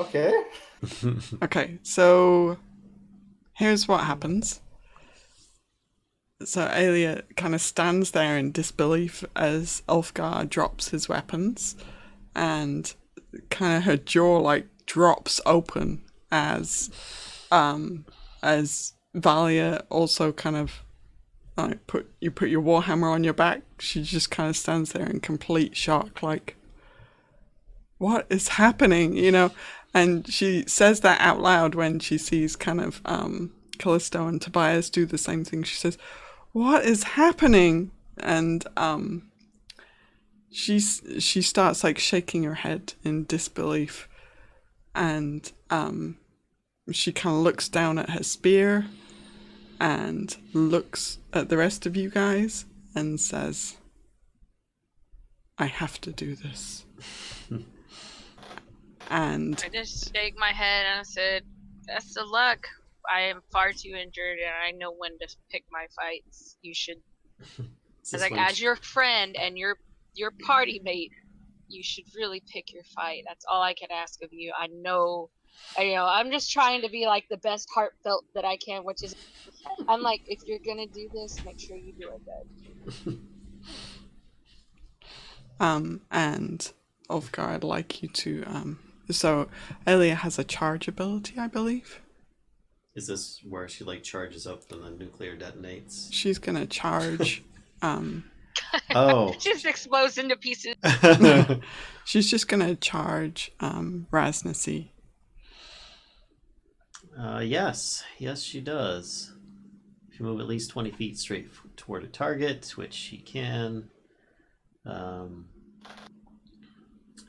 Okay. Okay, so here's what happens. So Aelia kind of stands there in disbelief as Ulfgar drops his weapons, and kind of her jaw like drops open as Valia also kind of like put your warhammer on your back. She just kind of stands there in complete shock, like, what is happening, you know? And she says that out loud when she sees kind of Kellisto and Tobias do the same thing. She says, what is happening? And she starts like shaking her head in disbelief, and she kind of looks down at her spear and looks at the rest of you guys and says, I have to do this. And I just shake my head and I said, best of luck. I am far too injured and I know when to pick my fights. You should, as your friend and your party mate, you should really pick your fight. That's all I can ask of you. I'm just trying to be like the best heartfelt that I can, which is, I'm like, if you're gonna do this, make sure you do it good. And Ulfgar, I'd like you to so Aelia has a charge ability, I believe. Is this where she like charges up and the nuclear detonates? She's gonna charge Oh. Just explodes into pieces. she's just gonna charge Ras Na See. Yes, she does. If you move at least 20 feet straight toward a target, which she can,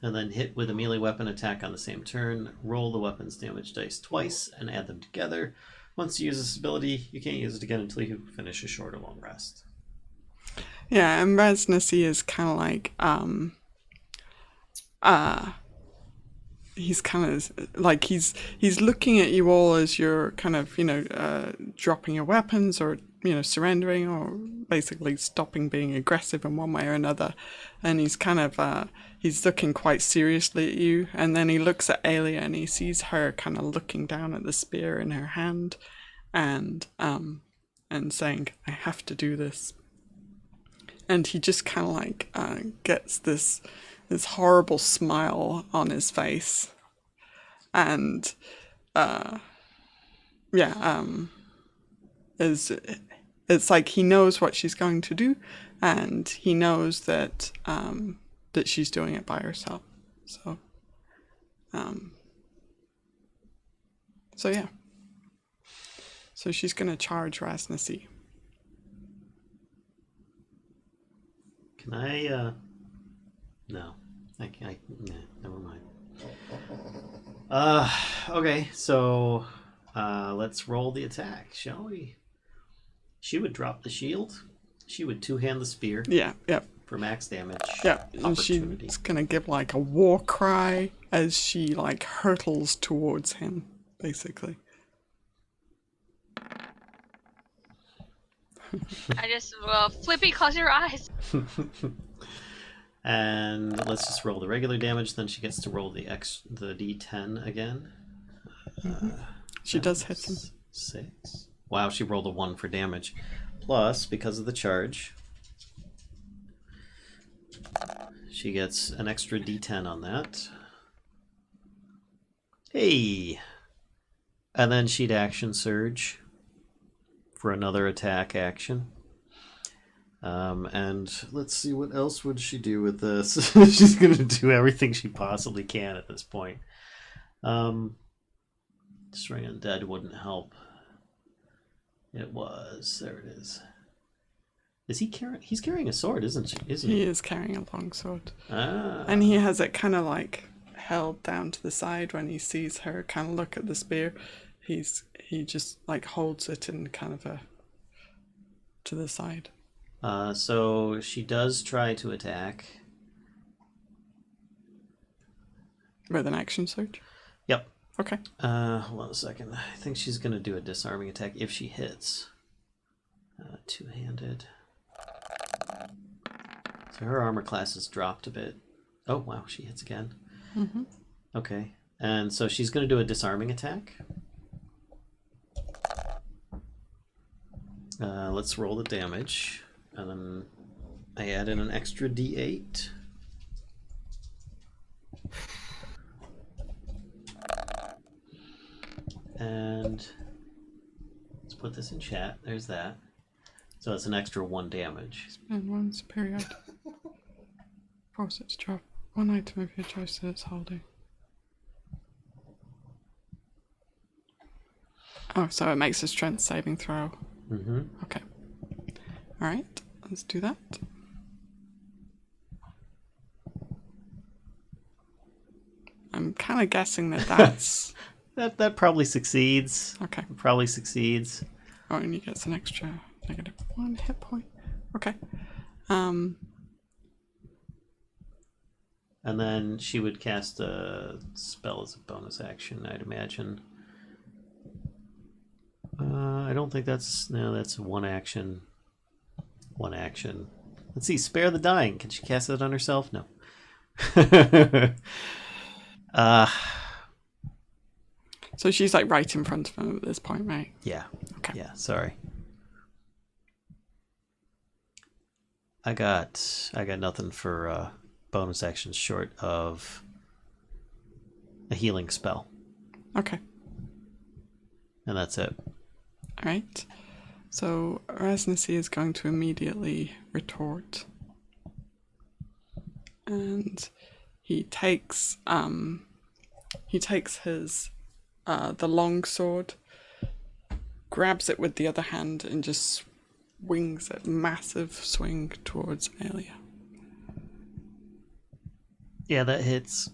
and then hit with a melee weapon attack on the same turn, roll the weapon's damage dice twice and add them together. Once you use this ability, you can't use it again until you finish a short or long rest. Yeah, and Ras Na See is kind of like he's kind of like he's looking at you all as you're kind of dropping your weapons or surrendering or basically stopping being aggressive in one way or another. And he's kind of, he's looking quite seriously at you. And then he looks at Aelia and he sees her kind of looking down at the spear in her hand and saying, I have to do this. And he just kind of like gets this horrible smile on his face. And, it's like he knows what she's going to do, and he knows that that she's doing it by herself. So yeah. So she's gonna charge Ras Na See. Can I? No, I can't. Nah, never mind. Okay, so let's roll the attack, shall we? She would drop the shield. She would two-hand the spear. Yeah, yep. For max damage. Yeah, and she's gonna give like a war cry as she like hurtles towards him, basically. Flippy, close your eyes. And let's just roll the regular damage. Then she gets to roll the D10 again. She does hit him. 6. Wow, she rolled a 1 for damage. Plus, because of the charge, she gets an extra D10 on that. Hey! And then she'd action surge for another attack action. And let's see, what else would she do with this? She's going to do everything she possibly can at this point. Destroying undead wouldn't help. It was. There it is. Is he carrying? He's carrying a sword, isn't he? He is carrying a long sword. Ah. And he has it kind of like held down to the side when he sees her kind of look at the spear. He just like holds it in kind of to the side. So she does try to attack. With an action surge? Yep. Okay. Hold on a second. I think she's going to do a disarming attack if she hits. Two-handed. So her armor class has dropped a bit. Oh, wow, she hits again. Mm-hmm. Okay. And so she's going to do a disarming attack. Let's roll the damage. And then I add in an extra D8. And let's put this in chat. There's that. So it's an extra 1 damage. Spend 1 superior item. Force it to drop 1 item of your choice that it's holding. Oh, so it makes a strength saving throw. Mm-hmm. Okay. Alright, let's do that. I'm kind of guessing that's... That probably succeeds. Okay. Probably succeeds. Oh, and he gets an extra -1 hit point. Okay. And then she would cast a spell as a bonus action, I'd imagine. I don't think that's... No, that's 1 action. 1 action. Let's see, Spare the Dying. Can she cast it on herself? No. So she's like right in front of him at this point, right? Yeah. Okay. Yeah, sorry. I got nothing for bonus actions short of a healing spell. Okay. And that's it. Alright. So Ras Na See is going to immediately retort. And he takes his the long sword, grabs it with the other hand and just swings a massive swing towards Aelia. Yeah, that hits.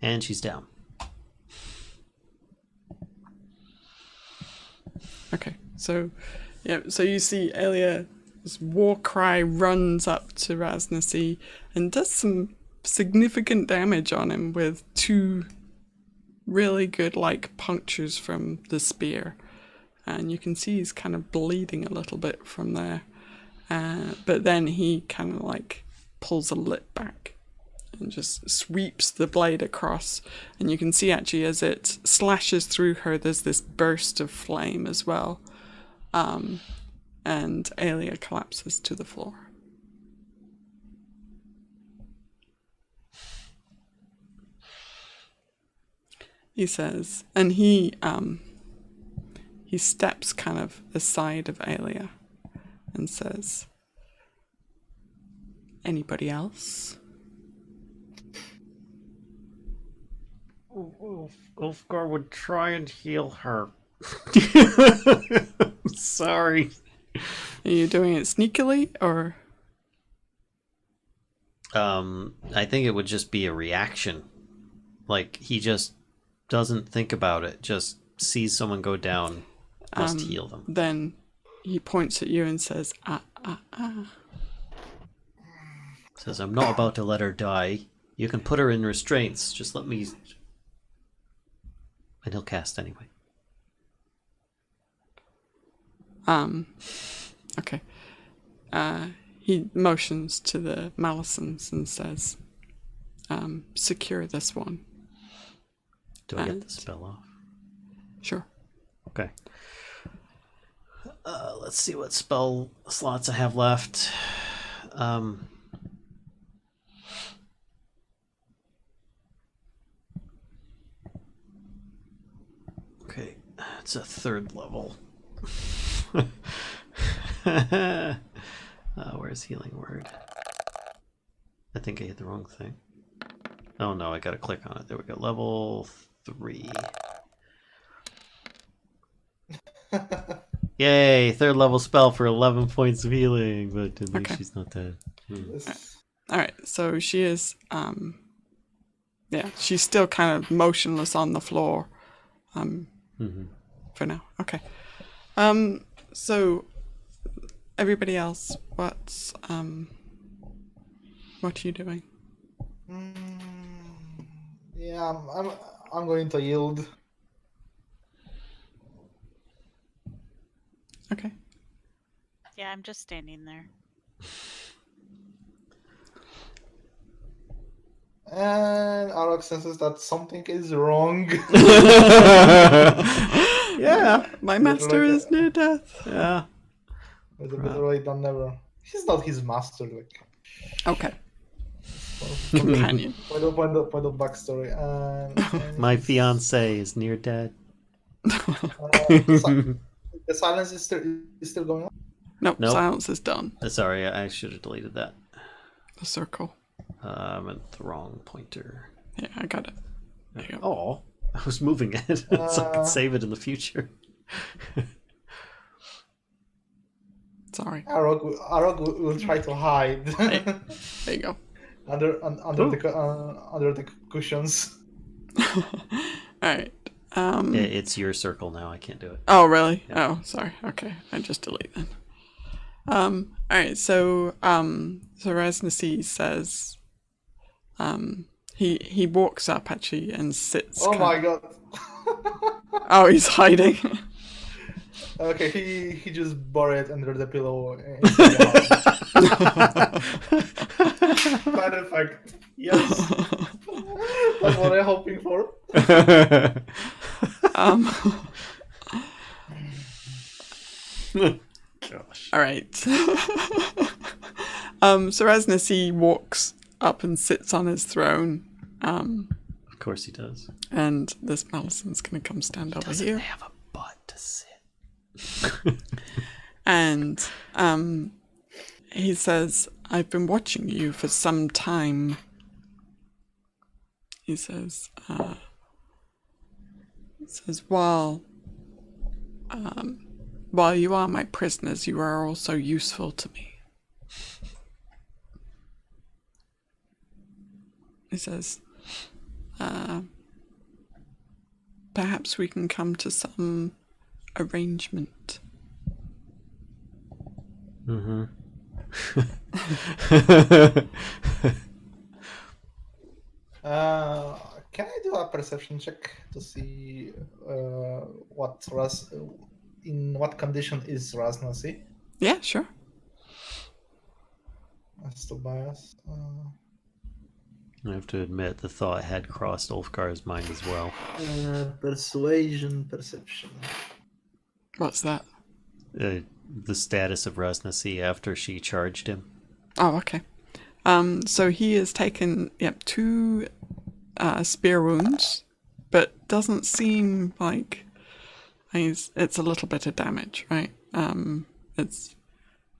And she's down. Okay, so you see Aelia, this war cry, runs up to Ras Na See and does some significant damage on him with two really good like punctures from the spear, and you can see he's kind of bleeding a little bit from there. But then he kind of like pulls a lip back and just sweeps the blade across, and you can see actually as it slashes through her, there's this burst of flame as well. And Aelia collapses to the floor. He says, and he steps kind of aside of Aelia and says, "Anybody else?" Ulfgar would try and heal her. Sorry. Are you doing it sneakily or? I think it would just be a reaction. Like, he just doesn't think about it, just sees someone go down, must heal them. Then he points at you and says, Says, I'm not about to let her die. You can put her in restraints. Just let me... And he'll cast anyway. Okay. He motions to the Malisons and says, secure this one. Do I get the spell off? Sure. Okay. Let's see what spell slots I have left. Okay, it's a 3rd level. Where's Healing Word? I think I hit the wrong thing. Oh no, I gotta click on it. There we go. Level 3. Yay! 3rd level spell for 11 points of healing, but at least she's not dead. Alright, so she is, she's still kind of motionless on the floor, for now. Okay. So, everybody else, what are you doing? Yeah, I'm going to yield. Okay. Yeah, I'm just standing there. And Arokh senses that something is wrong. Yeah, my master is near death. Yeah. It's a better late than never. He's not his master, like. Okay. Companion. Point of backstory. And My fiance is near dead. the silence is still going on. Nope, Nope. silence is done. Sorry, I should have deleted that. The circle. I meant the wrong pointer. Yeah, I got it. There you go. Oh, I was moving it so I could save it in the future. Sorry. Arokh will try to hide There you go. under the cushions. Alright. It's your circle now. I can't do it. Oh, really? Yeah. Oh, sorry. Okay, I just delete then. Alright, so Ras Na See says, he walks up actually and sits. Oh my god. Oh, he's hiding. Okay, he just buried under the pillow. Perfect. Yes. That's what I'm hoping for. Gosh. Alright. So Ras Na See walks up and sits on his throne. Of course he does. And this Malison's gonna come stand over here. Have a butt to sit. And he says, I've been watching you for some time. He says, while you are my prisoners, you are also useful to me. He says, perhaps we can come to some arrangement. Mm-hmm. Can I do a perception check to see in what condition is Ras Na See? Yeah, sure. That's Tobias. I have to admit, the thought had crossed Ulfgar's mind as well. Persuasion, perception. What's that? The status of Ras Na See after she charged him. Oh, okay. So he has taken 2 spear wounds, but doesn't seem like it's a little bit of damage, right? It's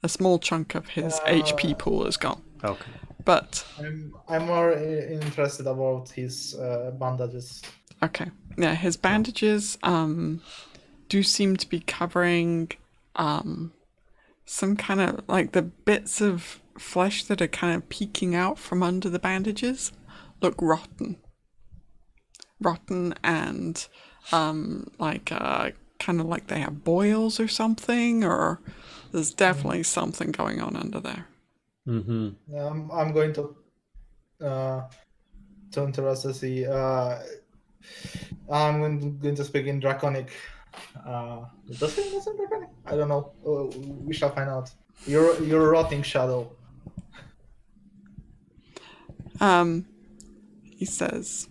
a small chunk of his HP pool is gone. Okay. But I'm more interested about his bandages. okay, yeah, his bandages do seem to be covering some kind of like the bits of flesh that are kind of peeking out from under the bandages look rotten and kind of like they have boils or something, or there's definitely something going on under there. Mm-hmm. I'm going to turn to Ras Na See. I'm going to speak in Draconic. Does he understand Draconic? I don't know. We shall find out. You're a rotting shadow. He says,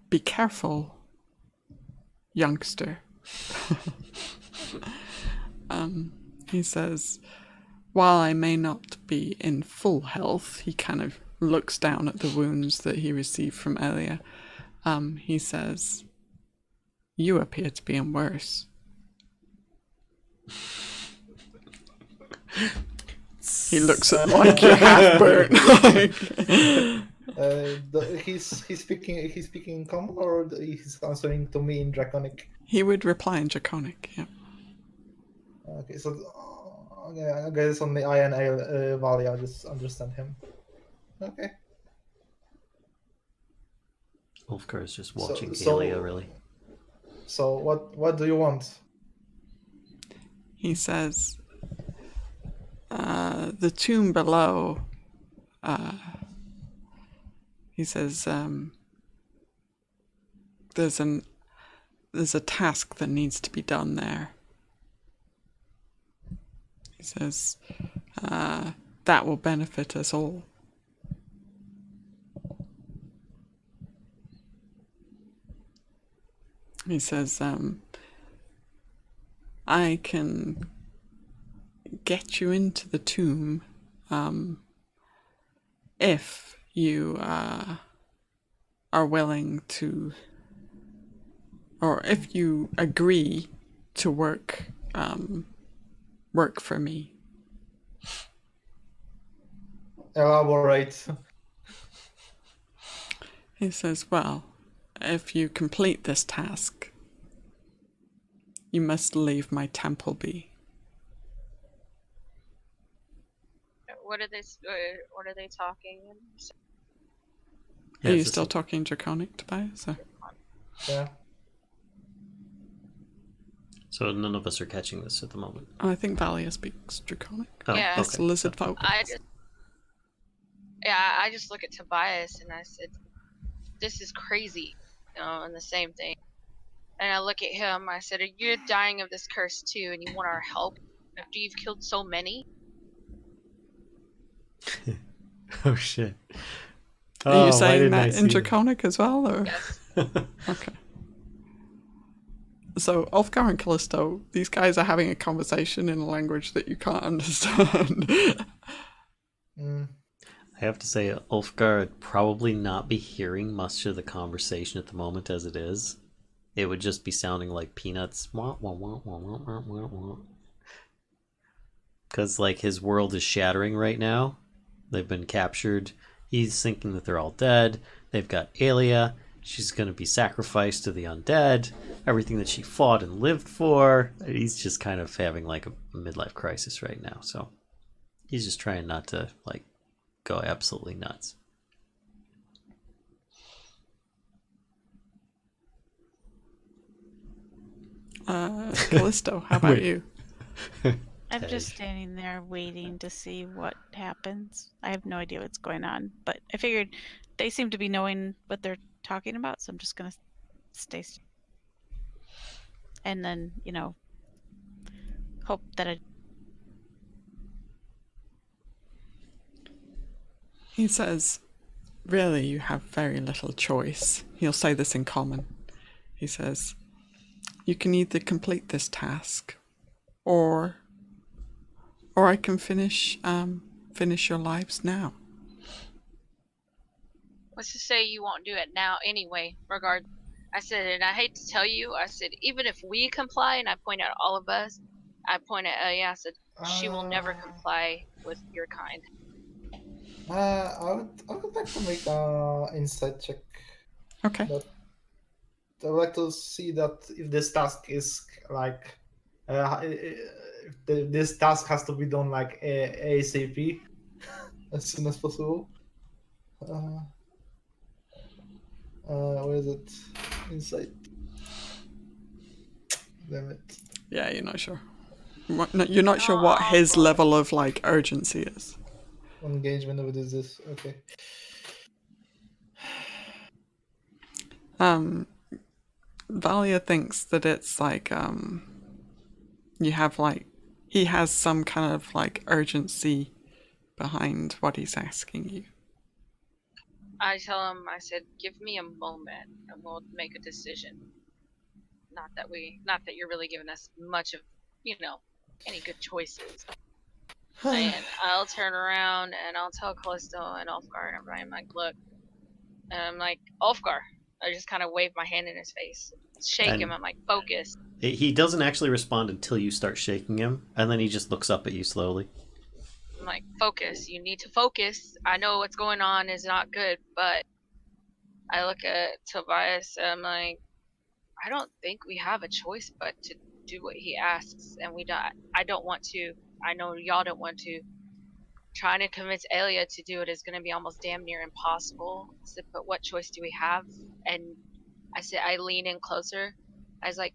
be careful, youngster. He says, while I may not be in full health, he kind of looks down at the wounds that he received from Aelia. He says, you appear to be in worse. He looks at like you're half burnt. He's speaking in common, or he's answering to me in Draconic? He would reply in Draconic, yeah. Okay, so I guess only I and Valia just understand him. Okay. Ulfgar is just watching So- Aelia, really. So what do you want? He says, the tomb below, he says, there's a task that needs to be done there. He says, that will benefit us all. He says, I can get you into the tomb if you are willing to, or if you agree to work for me. Elaborate. He says, well, if you complete this task, you must leave my temple be. What are they talking? Are you it's still just- talking Draconic, Tobias? Or? Yeah. So none of us are catching this at the moment. Oh, I think Valia speaks Draconic. Oh, Yeah. That's the Lizardfolk. I just look at Tobias and I said, "This is crazy," and the same thing. And I look at him. I said, "Are you dying of this curse too, and you want our help after you've killed so many?" Oh shit. Are you saying that in Draconic as well? Or? Yes. Okay. So, Ulfgar and Kellisto, these guys are having a conversation in a language that you can't understand. Mm. I have to say, Ulfgar would probably not be hearing much of the conversation at the moment as it is. It would just be sounding like peanuts. Because, like, his world is shattering right now. They've been captured. He's thinking that they're all dead. They've got Aelia. She's going to be sacrificed to the undead. Everything that she fought and lived for. He's just kind of having, like, a midlife crisis right now. So he's just trying not to, like, go absolutely nuts. Kellisto, how about you? I'm just Tej. standing there waiting to see what happens. I have no idea what's going on, but I figured they seem to be knowing what they're talking about, so I'm just gonna stay. And then, hope that I. He says, really, you have very little choice. He'll say this in common. He says, you can either complete this task, or I can finish your lives now. Let's just say you won't do it now anyway, regard. I said, and I hate to tell you, I said, even if we comply, and I point out all of us, I point at Aelia, I said, she will never comply with your kind. I would like to make an insight check. Okay. But I would like to see that if this task is like, this task has to be done like ASAP, as soon as possible. Where is it? Insight. Damn it. Yeah, you're not sure. You're not sure what his level of like urgency is. Engagement, what is this? Okay. Valia thinks that it's like you have like he has some kind of like urgency behind what he's asking you. I tell him, I said, give me a moment and we'll make a decision. Not that you're really giving us much of, any good choices. And I'll turn around and I'll tell Kellisto and Ulfgar, and I'm like, look, and I'm like, Ulfgar. I just kind of wave my hand in his face, shake him. I'm like, focus. He doesn't actually respond until you start shaking him, and then he just looks up at you slowly. I'm like, focus. You need to focus. I know what's going on is not good, but I look at Tobias and I'm like, I don't think we have a choice but to do what he asks, and I don't want to. I know y'all don't want to. Trying to convince Aelia to do it is going to be almost damn near impossible. I said, but what choice do we have? And I said, I lean in closer. I was like,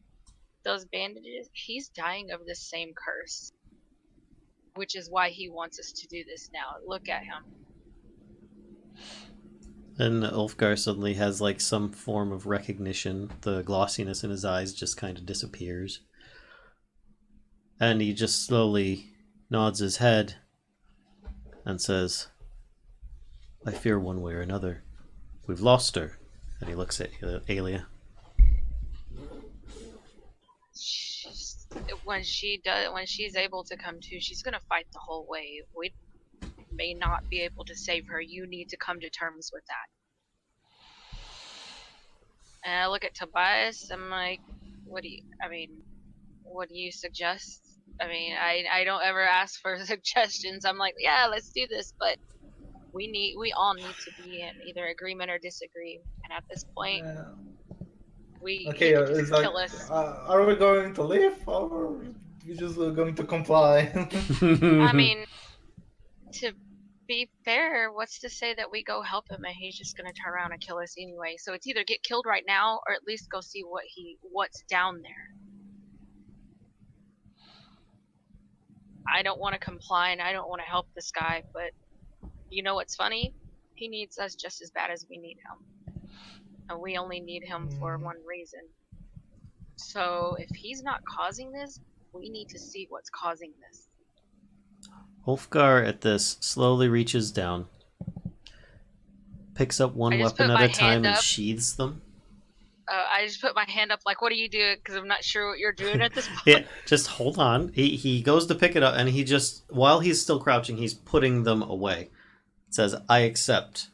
those bandages, he's dying of the same curse, which is why he wants us to do this now. Look at him. And Ulfgar suddenly has like some form of recognition. The glossiness in his eyes just kind of disappears. And he just slowly nods his head and says, I fear one way or another we've lost her. And he looks at Aelia. When she's able to come to, she's gonna fight the whole way. We may not be able to save her. You need to come to terms with that. And I look at Tobias. I'm like, what do you suggest? I don't ever ask for suggestions. I'm like, yeah, let's do this, but we all need to be in either agreement or disagree. And at this point, he can just kill us. Are we going to leave, or are we just going to comply? I mean, to be fair, what's to say that we go help him and he's just gonna turn around and kill us anyway? So it's either get killed right now or at least go see what's down there. I don't want to comply and I don't want to help this guy, but you know what's funny? He needs us just as bad as we need him. And we only need him for one reason. So if he's not causing this, we need to see what's causing this. Ulfgar at this slowly reaches down, picks up one weapon at a time and sheathes them. I just put my hand up like, what are you doing? Because I'm not sure what you're doing at this point. Yeah, just hold on. He goes to pick it up, and he just, while he's still crouching, he's putting them away. It says, I accept.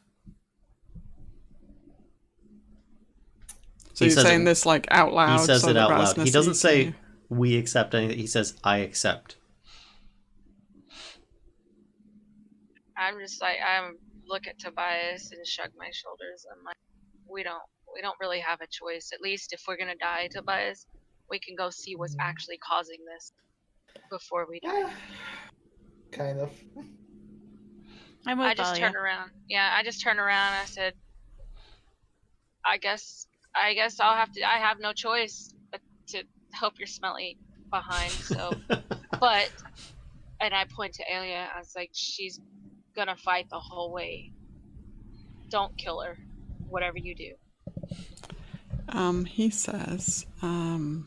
So you're saying this like out loud? He says so it out Ras loud. Na He See doesn't say, can- we accept anything. He says, I accept. I'm just like, I look at Tobias and shrug my shoulders. I'm like, we don't really have a choice. At least if we're gonna die, Tobias, we can go see what's actually causing this before we die. Kind of. I just turned around. Yeah, I just turned around and I said, I guess I'll have to. I have no choice but to help your smelly behind. So, but, and I point to Aelia. I was like, she's gonna fight the whole way. don't kill her, whatever you do. He says, hang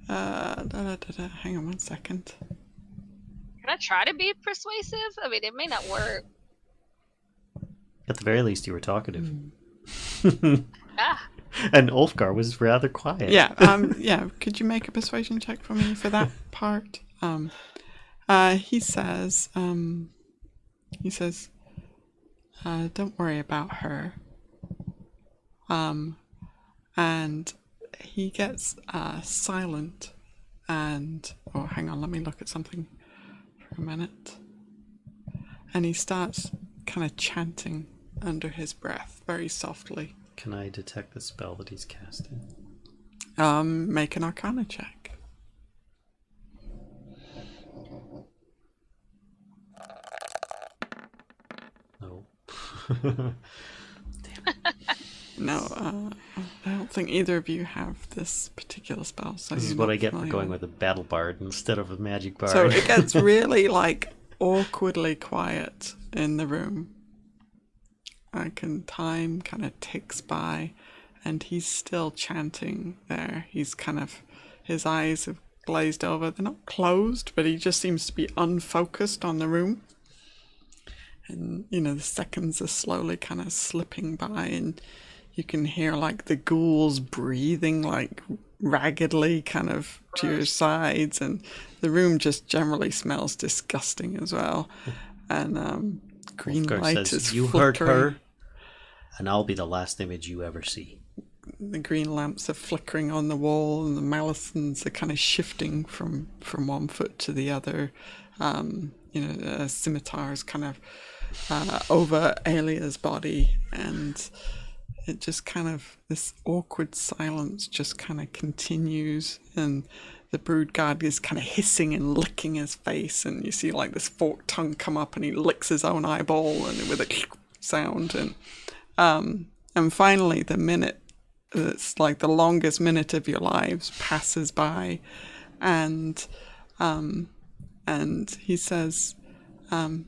on one second. Can I try to be persuasive? I mean, it may not work. At the very least, you were talkative. Ah, And Ulfgar was rather quiet. Yeah, could you make a persuasion check for me for that part? He says, don't worry about her. And he gets silent and, oh, hang on, let me look at something for a minute. And he starts kind of chanting under his breath, very softly. Can I detect the spell that he's casting? Make an Arcana check. No. No, I don't think either of you have this particular spell. So This is what I get for going with a battle bard instead of a magic bard. So it gets really like awkwardly quiet in the room. Time kind of ticks by, and he's still chanting there. He's kind of, his eyes have glazed over. They're not closed, but he just seems to be unfocused on the room. And, you know, the seconds are slowly kind of slipping by, and you can hear like the ghouls breathing like raggedly kind of to your sides, and the room just generally smells disgusting as well. And green Ulfgar light says, is "You heard flickering. her, and I'll be the last image you ever see." The green lamps are flickering on the wall, and the malisons are kind of shifting from one foot to the other. Scimitars kind of over Aelia's body, and it just kind of, this awkward silence just kind of continues, and the brood guard is kind of hissing and licking his face, and you see like this forked tongue come up, and he licks his own eyeball and with a sound, and finally the minute that's like the longest minute of your lives passes by, and he says, oh,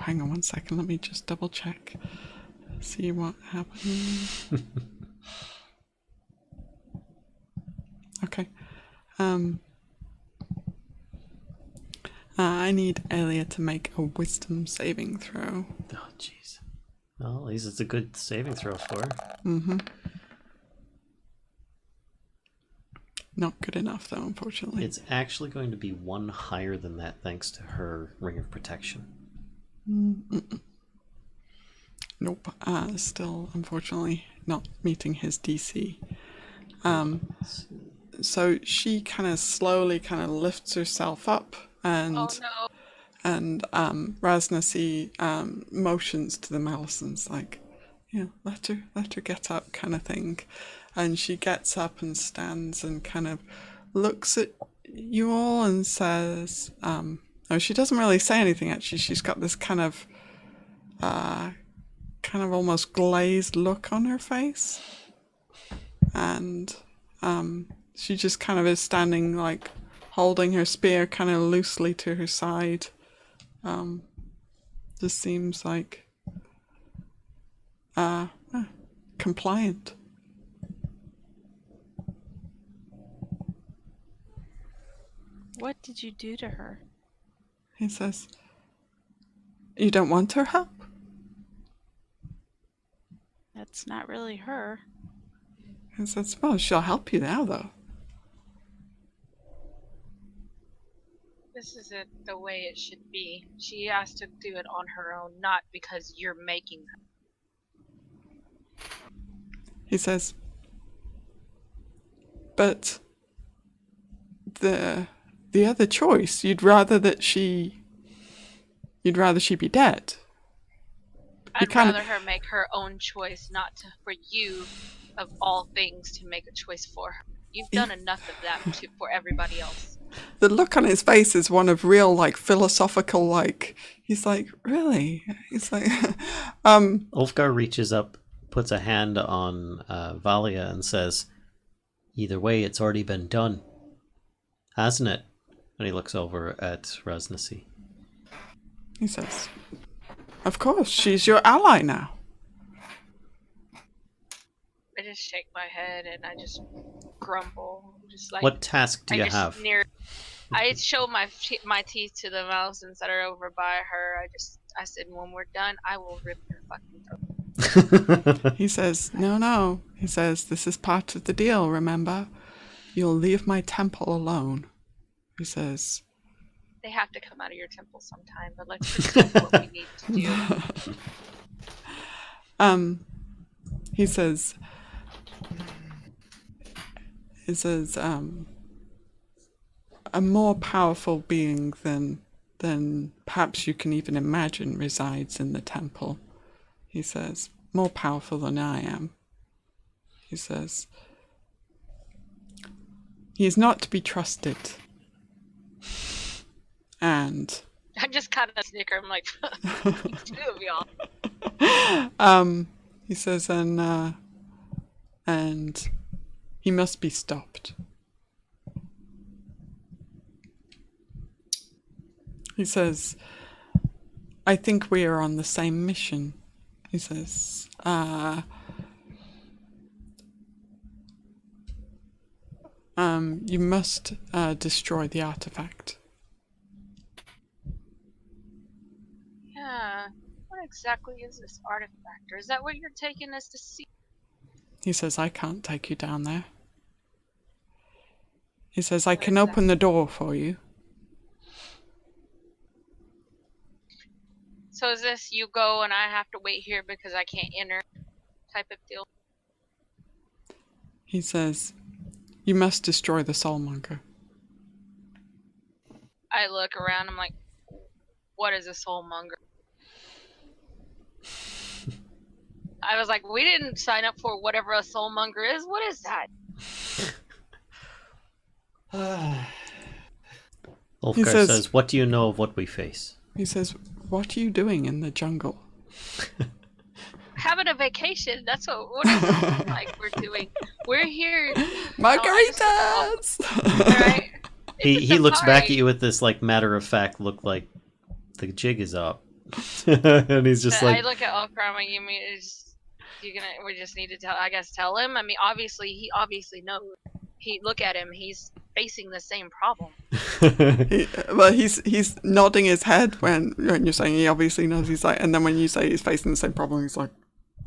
hang on one second, let me just double check, see what happens. Okay. I need Aelia to make a wisdom saving throw. Oh, jeez. Well, at least it's a good saving throw for her. Mm-hmm. Not good enough, though, unfortunately. It's actually going to be one higher than that thanks to her Ring of Protection. Nope. Still, unfortunately, not meeting his DC. So she kind of slowly kind of lifts herself up, and oh no. and Ras Na See motions to the Malisons like, let her get up, kind of thing. And she gets up and stands and kind of looks at you all and says, she doesn't really say anything actually. She's got this kind of almost glazed look on her face, and she just kind of is standing like holding her spear kind of loosely to her side. Just seems like compliant. What did you do to her? He says, "You don't want her help?" That's not really her. He says, "Well, she'll help you now, though." This isn't the way it should be. She has to do it on her own, not because you're making her. He says, "But the other choice, you'd rather she be dead." I'd rather her make her own choice, not for you, of all things, to make a choice for her. You've done enough of that for everybody else. The look on his face is one of real, like, philosophical, like, he's like, really? He's like, Ulfgar reaches up, puts a hand on Valia and says, "Either way, it's already been done, hasn't it?" And he looks over at Ras Na See. He says, of course, she's your ally now. I just shake my head and I just grumble. Just like What task do you have? I show my teeth to the mouses that are over by her. I said, when we're done, I will rip your fucking throat. He says, no. He says, this is part of the deal, remember? You'll leave my temple alone. He says... They have to come out of your temple sometime, but let's just do what we need to do. He says, a more powerful being than perhaps you can even imagine resides in the temple. He says, more powerful than I am. He says, he is not to be trusted. And I just kind of snicker. I'm like, two of y'all. He says, and he must be stopped. He says, I think we are on the same mission. He says, you must destroy the artifact. Yeah. What exactly is this artifact? Or is that what you're taking us to see? He says, I can't take you down there. He says, I can open the door for you. So is this you go and I have to wait here because I can't enter type of deal? He says, you must destroy the Soulmonger. I look around, I'm like, what is a Soulmonger? I was like, we didn't sign up for whatever a Soulmonger is. What is that? Ulfgar says, what do you know of what we face? He says, what are you doing in the jungle? Having a vacation. That's what it sounds like we're doing. We're here. Margaritas! Right? He looks back at you with this like matter-of-fact look like the jig is up. And he's just like... I look at Ulfgar and you mean, we just need to tell him? I mean, he obviously knows. Look at him, he's facing the same problem. He's nodding his head when you're saying he obviously knows. He's like, and then when you say he's facing the same problem, he's like,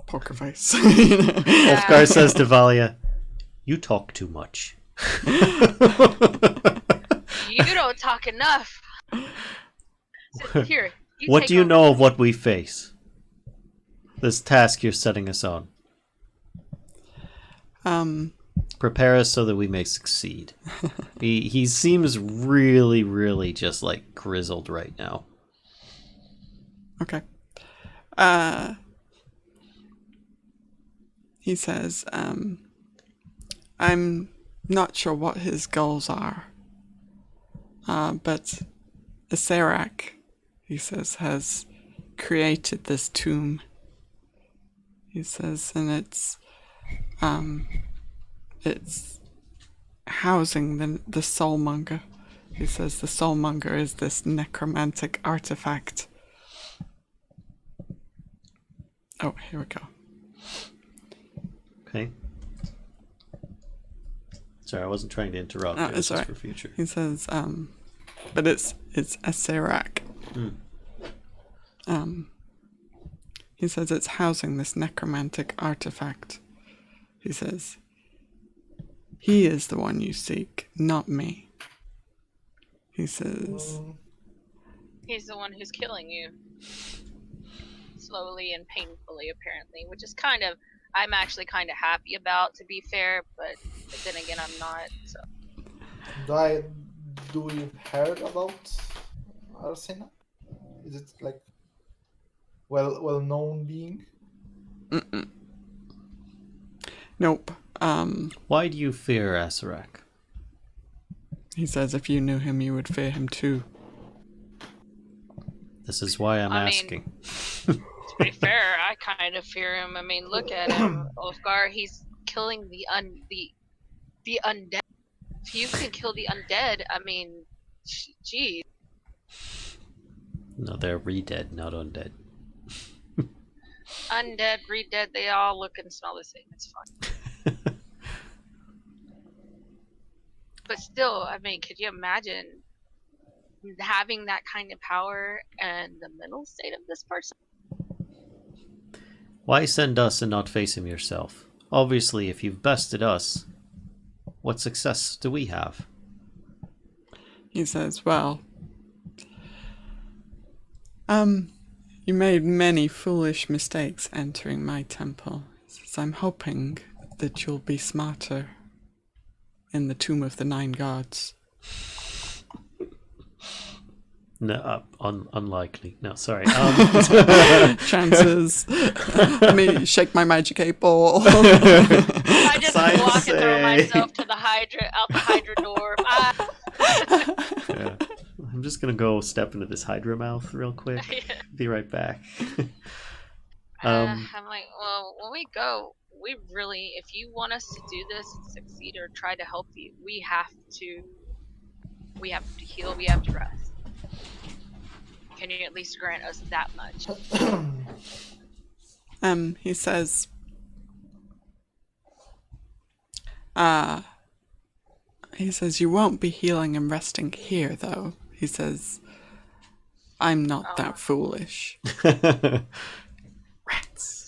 poker face. Ulfgar says to Valia, you talk too much. You don't talk enough. So, here, what do you know of what we face? This task you're setting us on. Prepare us so that we may succeed. He seems really, really just like grizzled right now. Okay. He says, I'm not sure what his goals are, but Aelia, he says, has created this tomb. He says, and it's housing the Soulmonger. He says the Soulmonger is this necromantic artifact. Oh, here we go. Okay. Sorry, I wasn't trying to interrupt. No, this it's is for future. He says, but it's Aelia. He says it's housing this necromantic artifact. He says, he is the one you seek, not me. He says... He's the one who's killing you. Slowly and painfully, apparently. Which is I'm actually kind of happy about, to be fair, but then again, I'm not, so... Do we heard about Arsena? Is it like well-known being? Mm-mm. Nope. Why do you fear Aelia? He says if you knew him, you would fear him too. This is why I'm asking. To be fair, I kind of fear him. I mean, look at him, Ulfgar. He's killing the undead. If you can kill the undead, I mean, geez. No, they're re-dead, not undead. Undead, re-dead, they all look and smell the same. It's fine. But still, I mean, could you imagine having that kind of power and the mental state of this person? Why send us and not face him yourself? Obviously, if you've bested us, what success do we have? He says, well, you made many foolish mistakes entering my temple. He says, I'm hoping that you'll be smarter in the Tomb of the Nine Gods. No, unlikely. No, sorry. Chances. Let me shake my magic 8-ball. I just Science walk and throw say. myself to the out the Hydra door. Yeah. I'm just gonna go step into this Hydra mouth real quick. Yeah. Be right back. I'm like, well, when we go, we really, if you want us to do this and succeed or try to help you, we have to heal, we have to rest. Can you at least grant us that much? He says, you won't be healing and resting here, though. He says, I'm not that foolish. Rats.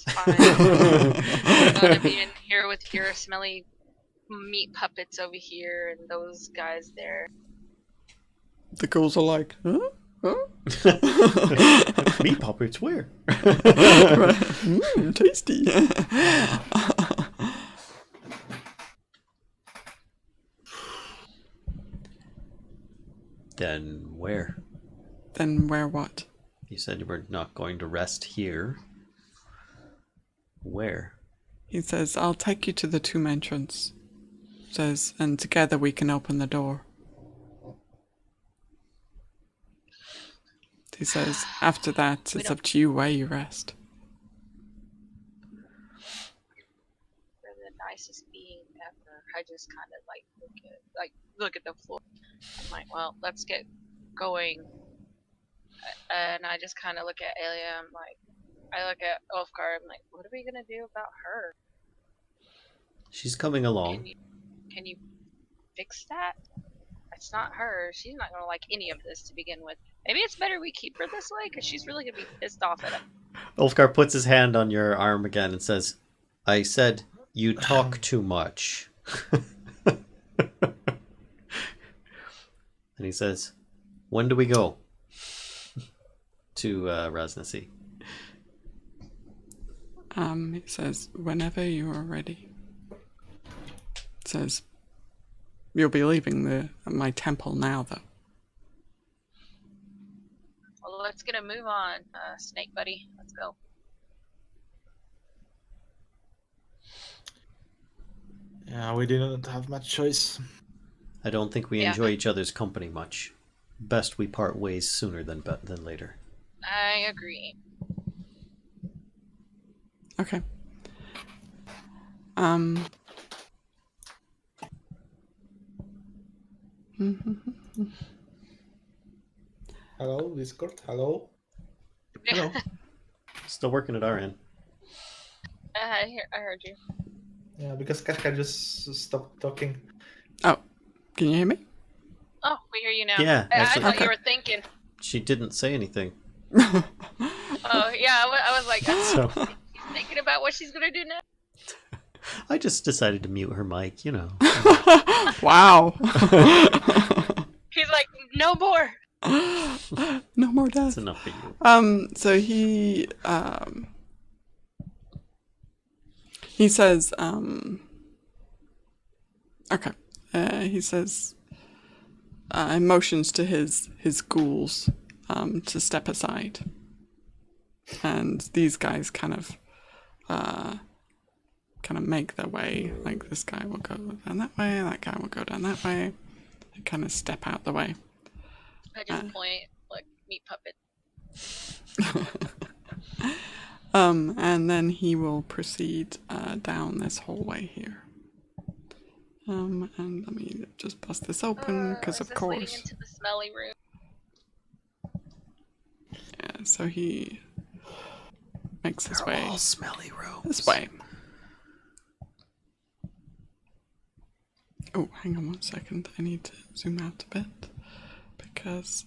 Fine. I'm gonna be in here with your smelly meat puppets over here and those guys there. The ghouls are like, huh? Huh? Meat puppets, where? Tasty. Then where? Then where what? You said you were not going to rest here. Where? He says, I'll take you to the tomb entrance. Says, and together we can open the door. He says, after that, it's up to you where you rest. You're the nicest being ever. I just kind of look at the floor. I'm like, well, let's get going. And I just kind of look at Aelia. I'm like, I look at Ulfgar. I'm like, what are we gonna do about her? She's coming along. Can you fix that? It's not her. She's not gonna like any of this to begin with. Maybe it's better we keep her this way, because she's really gonna be pissed off at him. Ulfgar puts his hand on your arm again and says, I said, you talk too much. And he says, when do we go? To Ras Na See. He says, whenever you are ready. Says, you'll be leaving my temple now, though. Well, let's get a move on, snake buddy. Let's go. Yeah, we didn't have much choice. I don't think we enjoy each other's company much. Best we part ways sooner than later. I agree. Okay. Hello, Discord. Hello. Hello. Still working at our end. I heard you. Yeah, because Kashcah just stopped talking. Oh, can you hear me? Oh, we hear you now. Yeah, I actually- thought you were thinking. She didn't say anything. Oh, yeah, I was like, So she's thinking about what she's gonna do now. I just decided to mute her mic, you know. Wow. He's like, no more. No more death. That's enough for you. So he says, okay. He says, motions to his ghouls, to step aside. And these guys kind of make their way. Like, this guy will go down that way, that guy will go down that way. They kind of step out the way. I just point, like, meat puppet. And then he will proceed down this hallway here. And let me just bust this open, because of Is this leading course. into the smelly room? so he makes his They're way all smelly rooms. this way. Oh, hang on 1 second. I need to zoom out a bit because,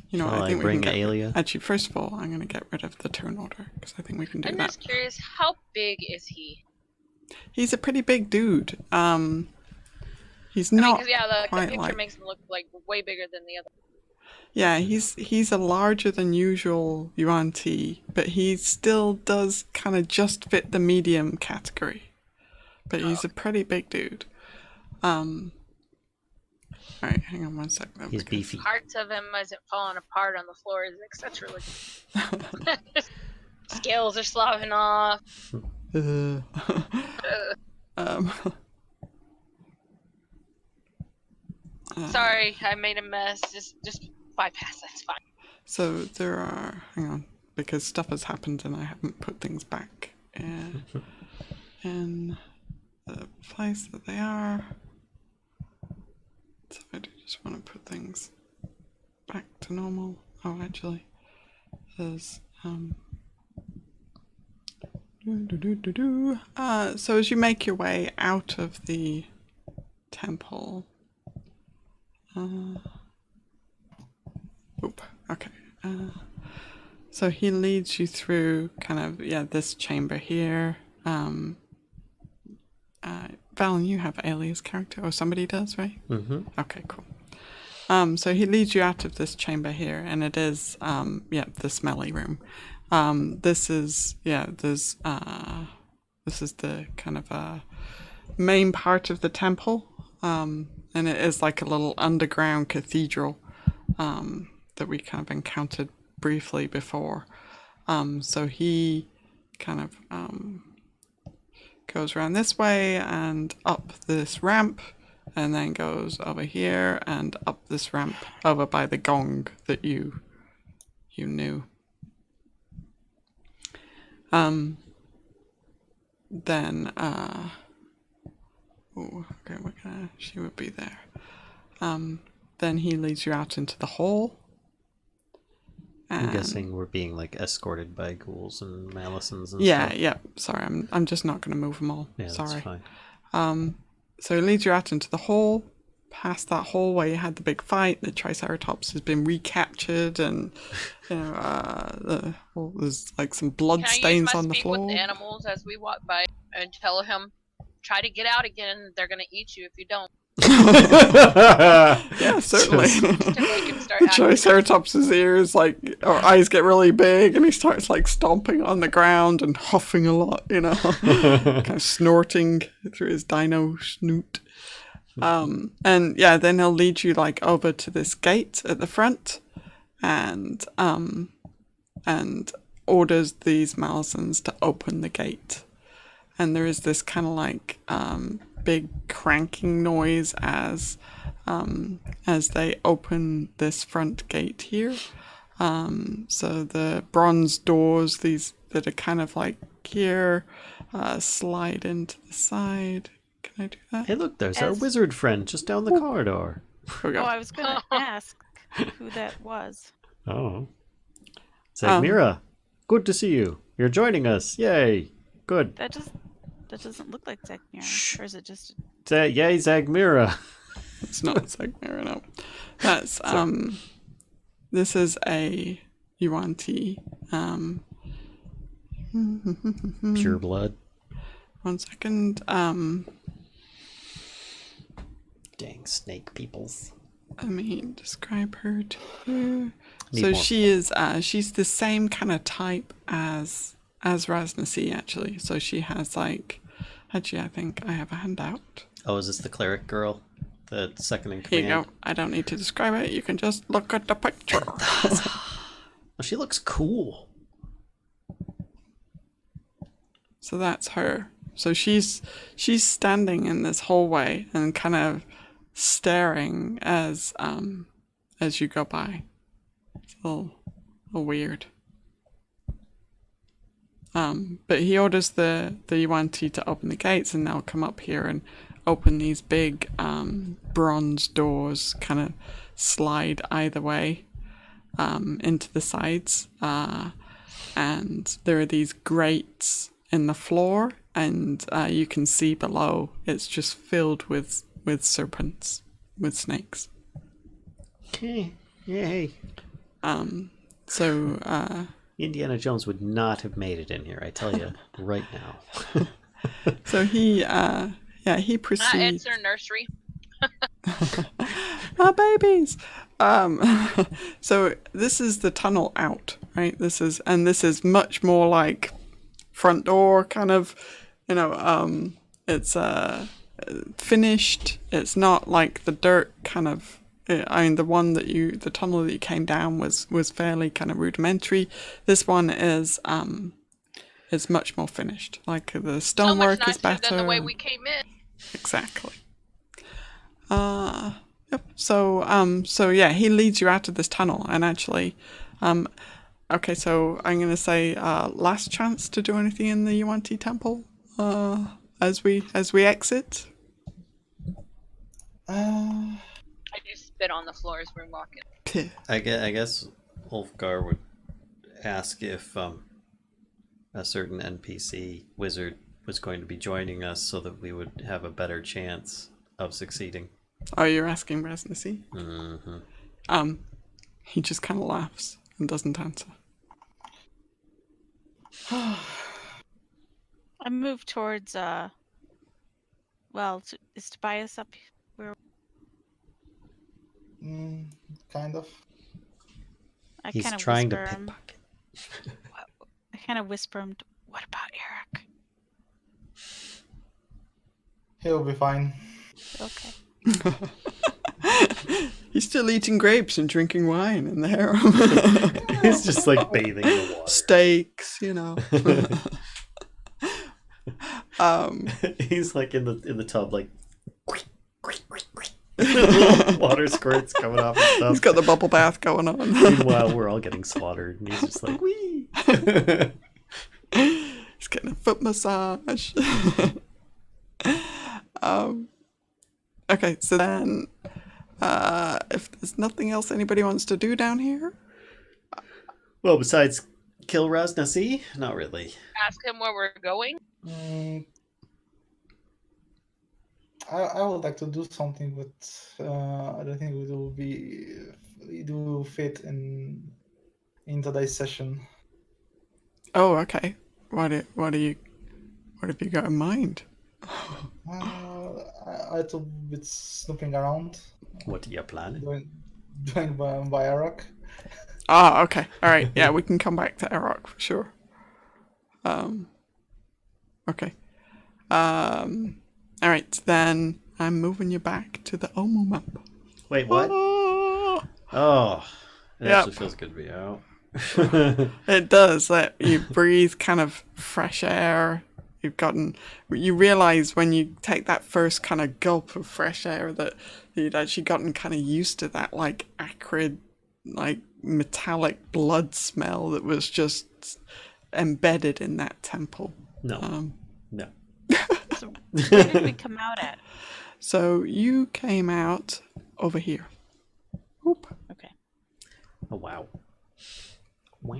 you know, Shall I think I we can bring get Aelia? Actually, first of all, I'm going to get rid of the turn order because I think we can do I'm that. just curious, how big is he? He's a pretty big dude. He's I mean, not 'cause, yeah, the quite picture like. makes him look like way bigger than the other. Yeah, he's a larger than usual Yuan-Ti, but he still does kind of just fit the medium category. But he's a pretty big dude. Alright, hang on 1 sec. Though, He's because- beefy. Parts of him isn't falling apart on the floor, etc. Scales are sloughing off. um, Sorry, I made a mess. Just bypass. That's fine. So there are, hang on, because stuff has happened and I haven't put things back in the place that they are. So I do just want to put things back to normal. Oh, actually, there's so as you make your way out of the temple, okay. So he leads you through kind of, this chamber here. Vallen, you have Aelia's character, or somebody does, right? Mm-hmm. Okay, cool. So he leads you out of this chamber here, and it is, the smelly room. This is the kind of main part of the temple, and it is like a little underground cathedral that we kind of encountered briefly before. So he kind of goes around this way and up this ramp, and then goes over here and up this ramp over by the gong that you knew. She would be there. Then he leads you out into the hall. I'm guessing we're being like escorted by ghouls and Malisons and stuff. stuff. Yeah. Sorry, I'm just not going to move them all. Yeah, Sorry. that's fine. So he leads you out into the hall. Past that hall where you had the big fight, the Triceratops has been recaptured, and there's like some blood stains on the floor. Can I use my speak with animals as we walk by and tell him, try to get out again? They're gonna eat you if you don't. Yeah, certainly. The Triceratops's ears, or eyes get really big, and he starts stomping on the ground and huffing a lot, kind of snorting through his dino snoot. And then he'll lead you over to this gate at the front, and orders these Malisons to open the gate. And there is this kind of big cranking noise as they open this front gate here. So the bronze doors, these that are kind of here, slide into the side. Can I do that? Hey, look, there's our wizard friend just down the corridor. Oh, I was going to ask who that was. Oh. Zagmira, good to see you. You're joining us. Yay. Good. That doesn't look like Zagmira. Shh. Or is it just... Yay, Zagmira. It's not Zagmira, no. That's, this is a Yuan-Ti. Pure blood. 1 second. Dang snake peoples. Let me describe her to you. Need So more. she is, she's the same kind of type as Ras Na See, actually. So she has actually, I think I have a handout. Oh, is this the cleric girl? The second in Here command? you go. I don't need to describe it. You can just look at the picture. Well, she looks cool. So that's her. So she's standing in this hallway and kind of staring as you go by. It's a little weird. But he orders the Yuan-Ti to open the gates, and they'll come up here and open these big bronze doors, kind of slide either way. into the sides, and there are these grates in the floor, and you can see below it's just filled with serpents, with snakes. Yay. So Indiana Jones would not have made it in here, I tell you right now. so he It's proceeds. their nursery. Ah, babies. So this is the tunnel out, right? This is much more like front door kind of, it's finished. It's not like the dirt kind of. I mean, the tunnel that you came down was fairly kind of rudimentary. This one is much more finished. Like the stonework so much is better. nicer than the way we came in. Exactly. Yep. So yeah, he leads you out of this tunnel, and actually, okay. So I'm gonna say, last chance to do anything in the Yuan-Ti temple, as we exit. I just spit on the floor as we're walking. I guess Ulfgar would ask if a certain NPC wizard was going to be joining us so that we would have a better chance of succeeding. Oh, you're asking Ras Na See? Mm-hmm. He just kind of laughs and doesn't answer. I move towards is Tobias up where Kind of. I He's kind of trying to whisper him. pickpocket. I kind of whisper him, what about Arokh? He'll be fine. Okay. He's still eating grapes and drinking wine in the harem. He's just like bathing in the water. Steaks, He's like in the tub, like water squirts coming off his stuff. He's got the bubble bath going on. Meanwhile, we're all getting slaughtered, and he's just like, wee. He's getting a foot massage. Okay, so then, if there's nothing else anybody wants to do down here, Well, besides kill Ras Na See? Not really. Ask him where we're going. I would like to do something, but I don't think it will fit in today's session. oh, okay. What have you got in mind? I thought with snooping around, What are you planning? doing by Arokh. Ah, okay. All right. Yeah, we can come back to Arokh for sure. Okay. All right, then I'm moving you back to the Omo map. Wait, what? Ah! Oh, it Yep. actually feels good to be out. It does. That you breathe kind of fresh air. You realize when you take that first kind of gulp of fresh air that you'd actually gotten kind of used to that like acrid, like metallic blood smell that was just embedded in that temple. No. No. So where did we come out at? So you came out over here. Oop. Okay. Oh, wow. Wow.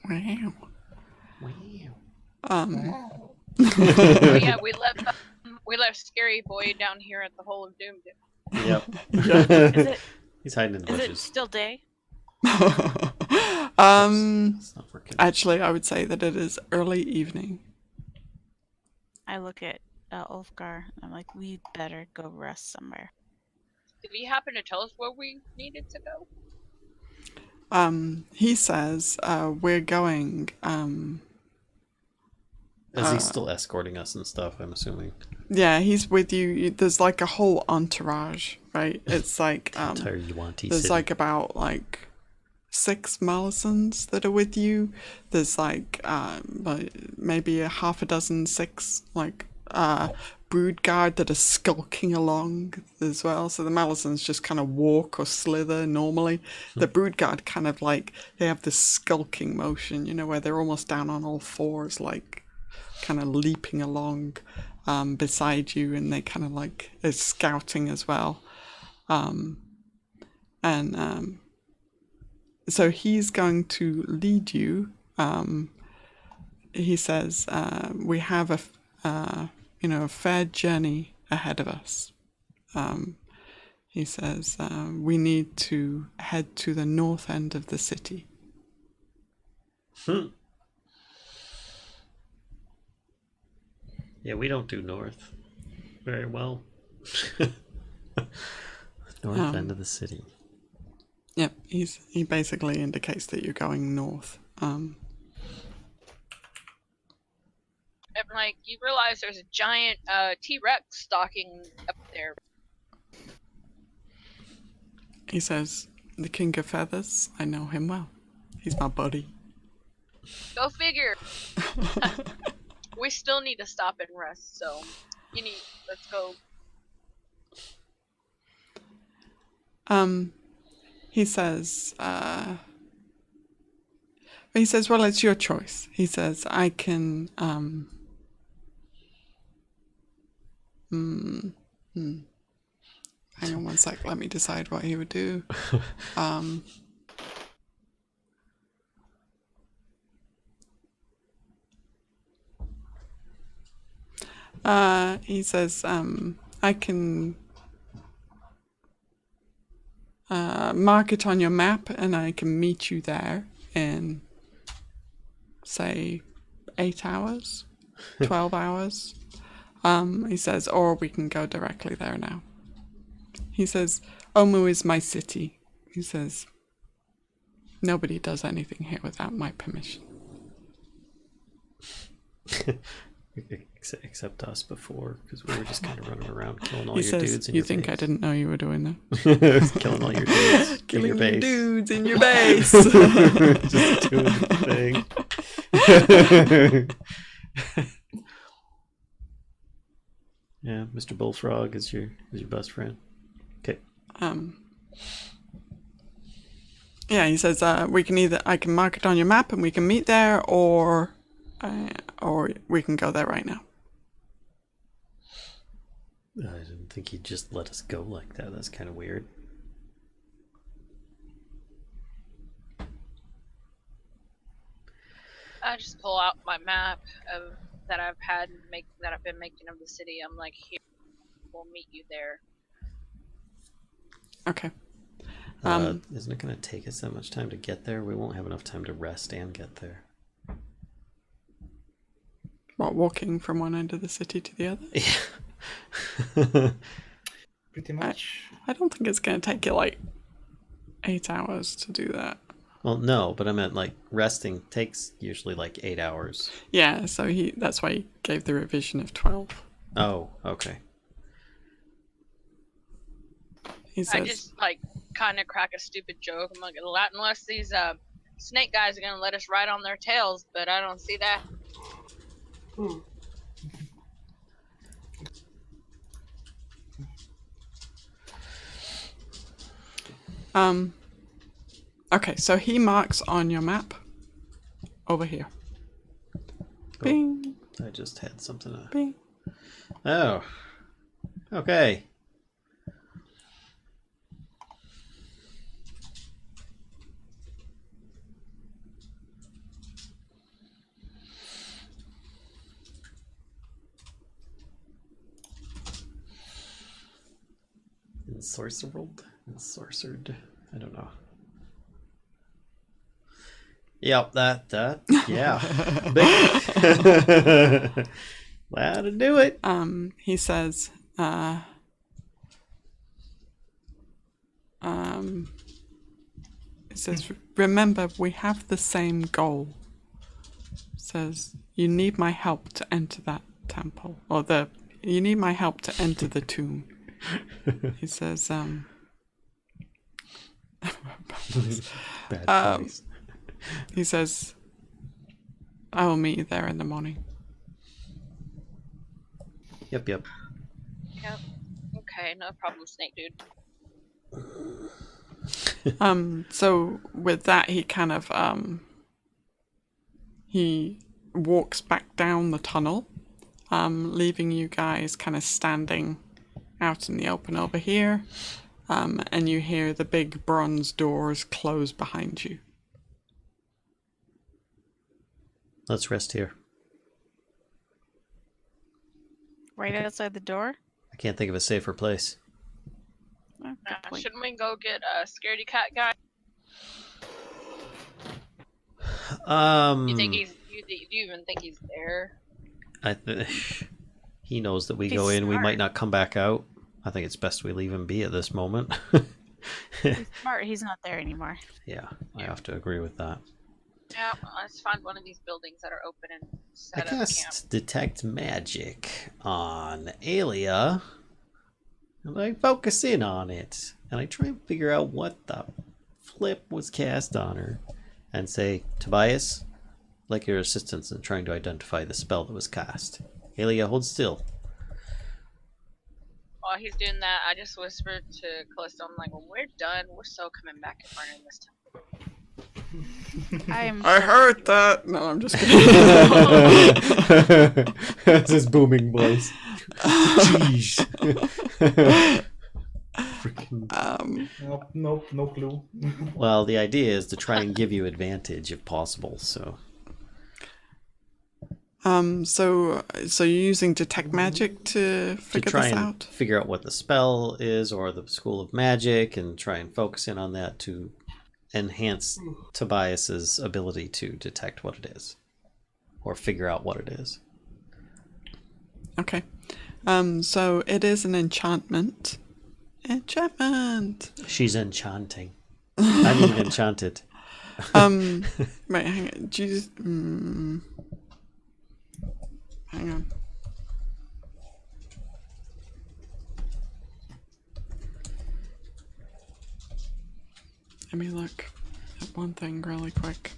Wow. Wow. Oh yeah, we left Scary Boy down here at the Hole of Doom. Yep. Is it He's hiding in the is it bushes. still day? It's not working. Actually, I would say that it is early evening. I look at Ulfgar. I'm like, we better go rest somewhere. Did he happen to tell us where we needed to go? He says, we're going, Is he still escorting us and stuff, I'm assuming? yeah, he's with you. There's like a whole entourage, right? It's like, Entire Yuan-Ti there's city. like about like 6 Malisons that are with you. There's like maybe a half a dozen, 6 like brood guard that are skulking along as well. So the Malisons just kind of walk or slither normally. The brood guard kind of like, they have this skulking motion, where they're almost down on all fours, like kind of leaping along beside you, and they kind of like is scouting as well. so he's going to lead you. He says, we have a fair journey ahead of us. He says, we need to head to the north end of the city. Yeah, we don't do north very well. North end of the city. Yep, he basically indicates that you're going north. And, like, you realize there's a giant T-Rex stalking up there. He says, the King of Feathers, I know him well. He's my buddy. Go figure. We still need to stop and rest, so let's go. He says, well, it's your choice. He says, I can, hang on one sec, let me decide what he would do. He says, I can mark it on your map and I can meet you there in, say, 8 hours, 12 hours. He says, or we can go directly there now. He says, Omu is my city. He says, nobody does anything here without my permission. Except us before, because we were just kind of running around killing all He your says, dudes in you your think base. I didn't know you were doing that? Killing all your dudes in your Killing base. dudes in your base. Just doing the thing. Yeah, Mr. Bullfrog is your best friend. Okay. Yeah, he says, we can I can mark it on your map and we can meet there, or we can go there right now. I didn't think he'd just let us go like that. That's kind of weird. I just pull out my map that I've been making of the city. I'm like, here, we'll meet you there. Okay. Isn't it going to take us that much time to get there? We won't have enough time to rest and get there. What, walking from one end of the city to the other? Yeah. Pretty much. I don't think it's going to take you like 8 hours to do that. Well, no, but I meant like resting takes usually like 8 hours. Yeah, so that's why he gave the revision of 12. Oh, okay. He says, I just like kind of crack a stupid joke. I'm like, unless these snake guys are gonna let us ride on their tails, but I don't see that. Okay, so he marks on your map over here. Oh, Bing, I just had something to... bing. Oh. Okay. Ensorcered? I don't know. Yep, that, yeah. Big. Glad to do it. He says, it says, remember, we have the same goal. It says, you need my help to enter that temple, or you need my help to enter the tomb. He says, Bad choice. he says, I will meet you there in the morning. Yep. Yep. Okay, no problem, Snake Dude. So with that, he kind of, he walks back down the tunnel, leaving you guys kind of standing out in the open over here. and you hear the big bronze doors close behind you. Let's rest here. Right outside the door? I can't think of a safer place. Oh, good point. Shouldn't we go get a scaredy cat guy? You think he's? Do you even think he's there? He knows that we He's go in, we smart. might not come back out. I think it's best we leave him be at this moment. He's smart. He's not there anymore. Yeah, I have to agree with that. Yeah, well, let's find one of these buildings that are open and I set up camp. cast Detect Magic on Aelia, and I focus in on it, and I try and figure out what the flip was cast on her, and say, Tobias, like your assistance in trying to identify the spell that was cast. Aelia, hold still. While he's doing that, I just whispered to Callisto, I'm like, when we're done, we're so coming back and burning this time. I heard that. No, I'm just kidding. That's his booming voice. Jeez. Freaking. Nope, no clue. Well, the idea is to try and give you advantage if possible. So you're using Detect Magic to to figure try this and out? figure out what the spell is or the school of magic, and try and focus in on that to enhance Tobias's ability to detect what it is or figure out what it is. Okay. So it is an enchantment. Enchantment. She's enchanting. I mean enchanted. Right, hang on. Jesus. Hang on. Let me look at one thing really quick.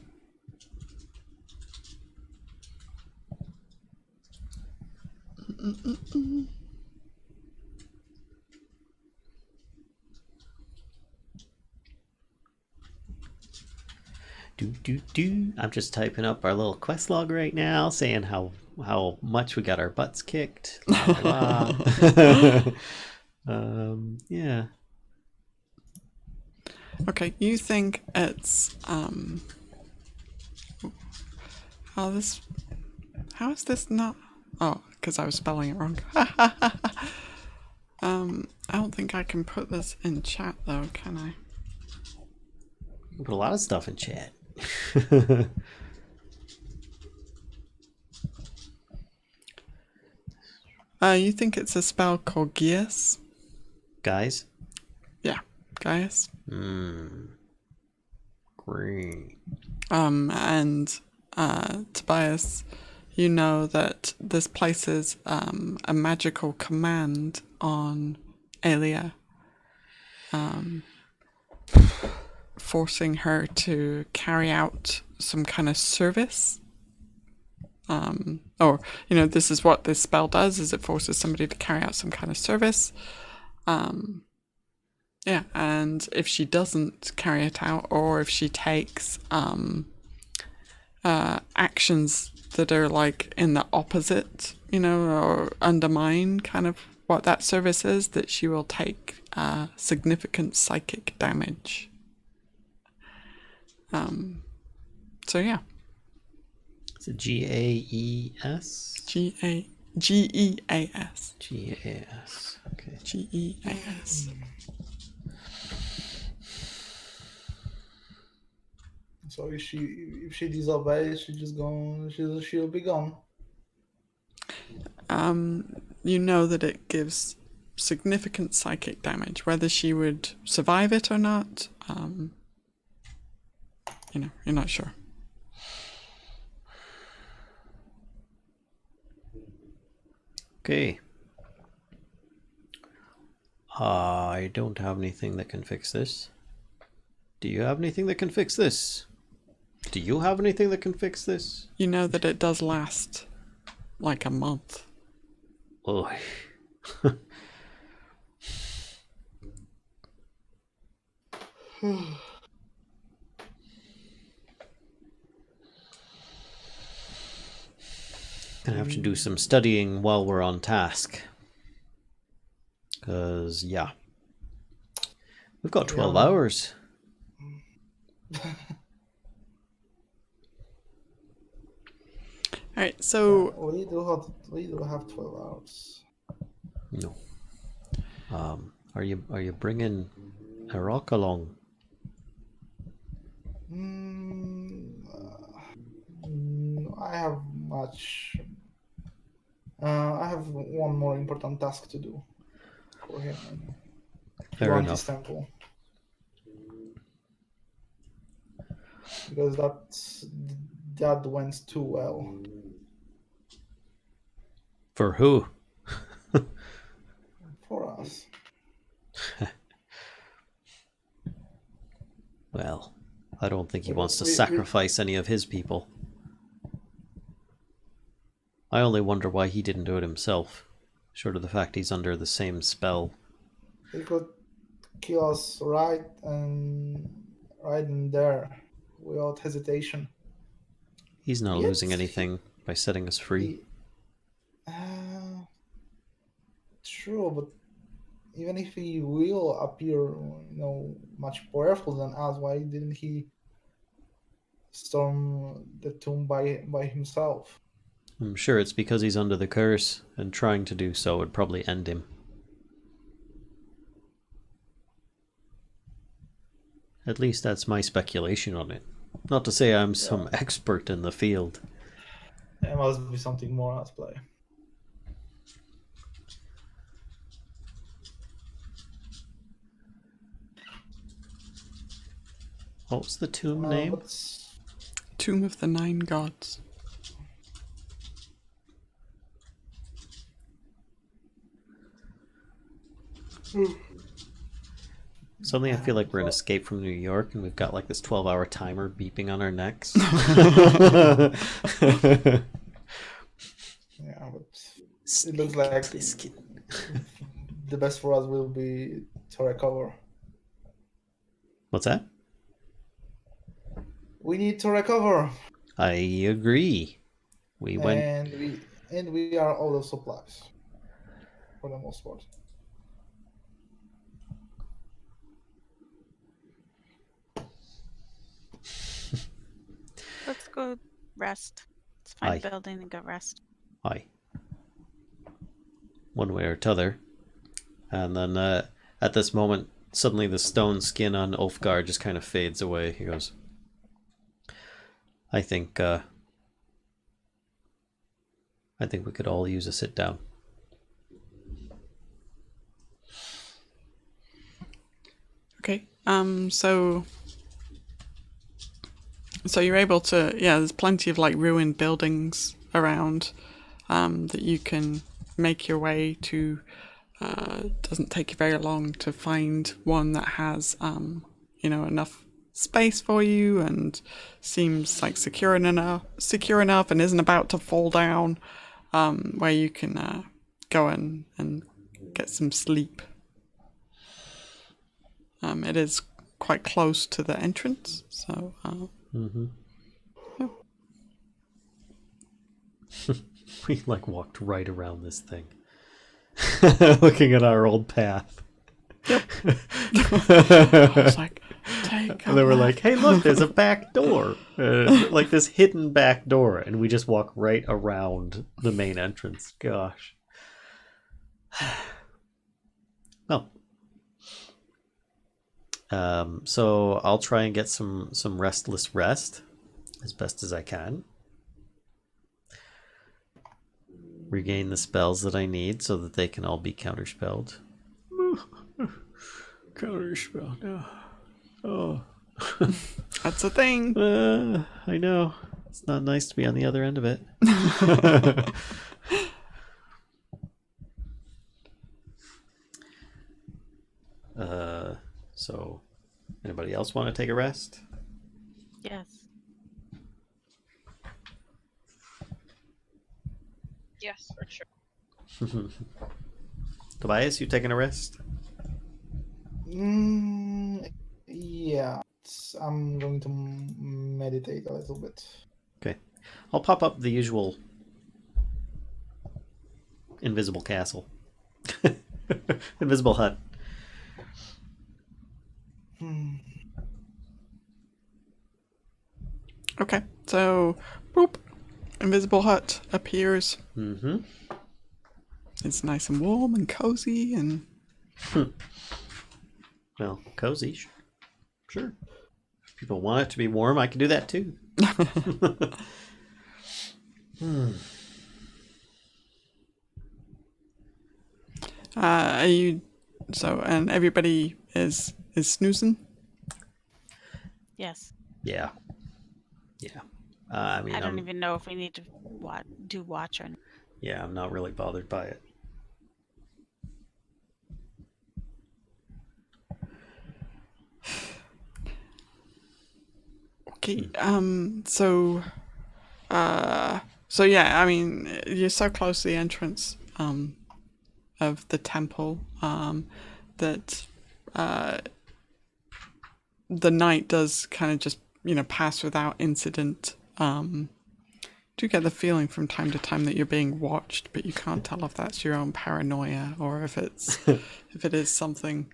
I'm just typing up our little quest log right now, saying how much we got our butts kicked. La, la, la. Yeah. Okay, you think it's how is this not? Oh, because I was spelling it wrong. I don't think I can put this in chat though, can I? We put a lot of stuff in chat. You think it's a spell called Geas? Guys? Yeah, Geas. Green. And Tobias, you know that this places a magical command on Aelia, forcing her to carry out some kind of service. Or, you know, this is what this spell does, is it forces somebody to carry out some kind of service. Yeah, and if she doesn't carry it out, or if she takes actions that are like in the opposite, you know, or undermine kind of what that service is, that she will take significant psychic damage. So yeah. Is it G-A-E-S? G-E-A-S. G-A-S. Okay. G-E-A-S. So if she disobeys, she'll be gone. You know that it gives significant psychic damage. Whether she would survive it or not, you know, you're not sure. Okay. I don't have anything that can fix this. Do you have anything that can fix this? Do you have anything that can fix this? You know that it does last like a month. Oh. Gonna have to do some studying while we're on task. 'Cause, yeah. We've got 12 Yeah. hours. All right, so we do have 12 hours. No. Are you bringing Arokh along? I have much. I have one more important task to do for him. Fair Fair enough. Temple. Because that went too well. For who? For us. Well, I don't think he wants to We- sacrifice any of his people. I only wonder why he didn't do it himself. Short of the fact he's under the same spell. He could kill us right in there without hesitation. He's not Yet losing anything by setting us free. True, but even if he will appear, much powerful than us, why didn't he storm the tomb by himself? I'm sure it's because he's under the curse, and trying to do so would probably end him. At least that's my speculation on it. Not to say I'm some expert in the field. There must be something more at play. What was the tomb name? But Tomb of the Nine Gods. Suddenly I feel like we're in Escape from New York and we've got like this 12-hour timer beeping on our necks. yeah, but it looks like the best for us will be to recover. What's that? We need to recover, I agree. We went. and we are out of supplies for the most part. Let's go rest. Let's find Aye. a building and go rest. Aye. One way or t'other. And then at this moment, suddenly the stone skin on Ulfgar just kind of fades away. He goes, I think we could all use a sit down. Okay. So you're able to, there's plenty of like ruined buildings around that you can make your way to. Doesn't take you very long to find one that has enough space for you and seems like secure enough and isn't about to fall down, where you can go in and get some sleep. It is quite close to the entrance, so yeah. We like walked right around this thing. Looking at our old path. I was like, take And then we're like, hey, look, there's a back door. Like this hidden back door. And we just walk right around the main entrance. Gosh. Well. So I'll try and get some restless rest as best as I can. Regain the spells that I need so that they can all be counterspelled. Counterspell, no. Oh. That's a thing. I know. It's not nice to be on the other end of it. So, anybody else want to take a rest? Yes. Yes, for sure. Tobias, you taking a rest? Yeah, I'm going to meditate a little bit. Okay. I'll pop up the usual invisible castle. Invisible hut. Okay, so boop, invisible hut appears. Mm-hmm. It's nice and warm and cozy and Well, cozy. Sure. If people want it to be warm, I can do that too. are you so and everybody is snoozing? Yes. Yeah. Yeah. I mean, I don't even know if we need to do watch or. Yeah, I'm not really bothered by it. Okay. So yeah, I mean, you're so close to the entrance of the temple that the night does kind of just, pass without incident. Do get the feeling from time to time that you're being watched, but you can't tell if that's your own paranoia or if it's if it is something,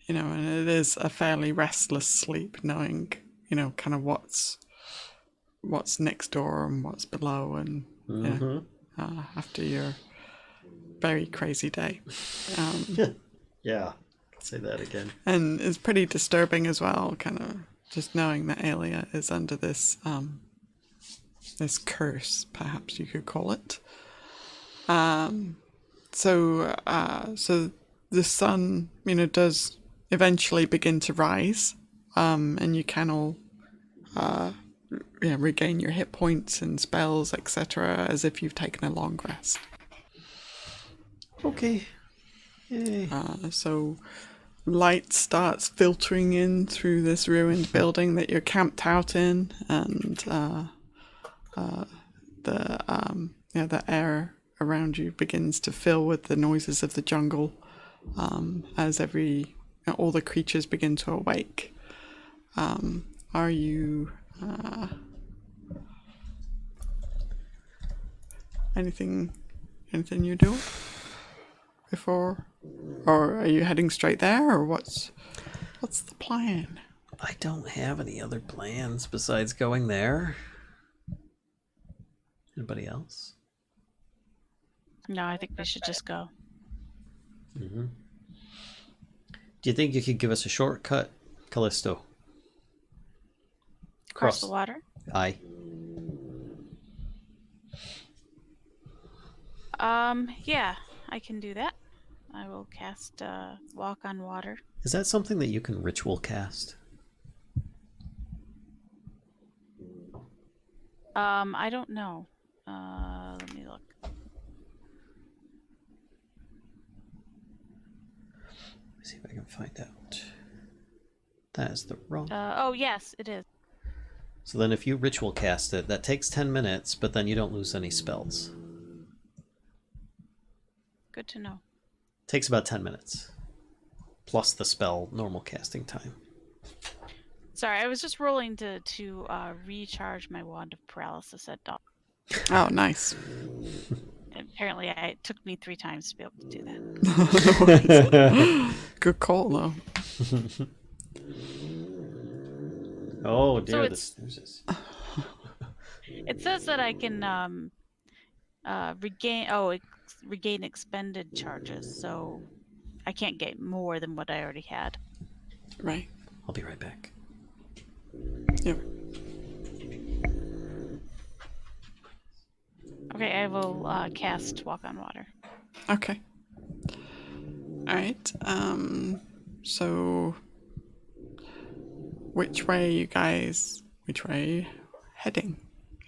and it is a fairly restless sleep, knowing, kind of what's next door and what's below, and after your very crazy day. Yeah, say that again. And it's pretty disturbing as well, kind of just knowing that Aelia is under this this curse, perhaps you could call it. So the sun, does eventually begin to rise, and you can all regain your hit points and spells, etc., as if you've taken a long rest. Okay. Yay. So light starts filtering in through this ruined building that you're camped out in, and the air around you begins to fill with the noises of the jungle, as all the creatures begin to awake. Are you anything you do before, or are you heading straight there, or what's the plan? I don't have any other plans besides going there. Anybody else? No, I think we should just go. Mm-hmm. Do you think you could give us a shortcut, Kellisto? Across the water? Aye. Yeah, I can do that. I will cast Walk on Water. Is that something that you can ritual cast? I don't know. Let me look. Let's see if I can find out. That is the wrong. Oh, yes, it is. So then if you ritual cast it, that takes 10 minutes, but then you don't lose any spells. Good to know. Takes about 10 minutes. Plus the spell normal casting time. Sorry, I was just rolling to recharge my Wand of Paralysis at dawn. Oh, nice. Apparently, it took me 3 times to be able to do that. Good call, though. Oh dear, So the snoozes. It says that I can regain expended charges, so I can't get more than what I already had. Right. I'll be right back. Yep. Okay, I will cast Walk on Water. Okay. All right. So which way are you heading?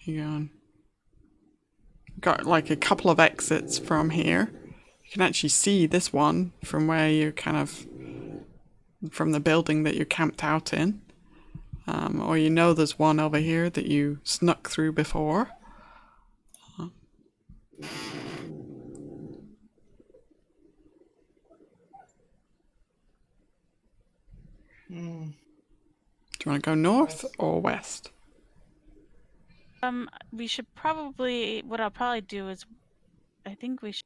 You going? Got like a couple of exits from here. You can actually see this one from where you're from the building that you're camped out in. Or there's one over here that you snuck through before. Do you want to go north or west? We should probably. What I'll probably do is, I think we should.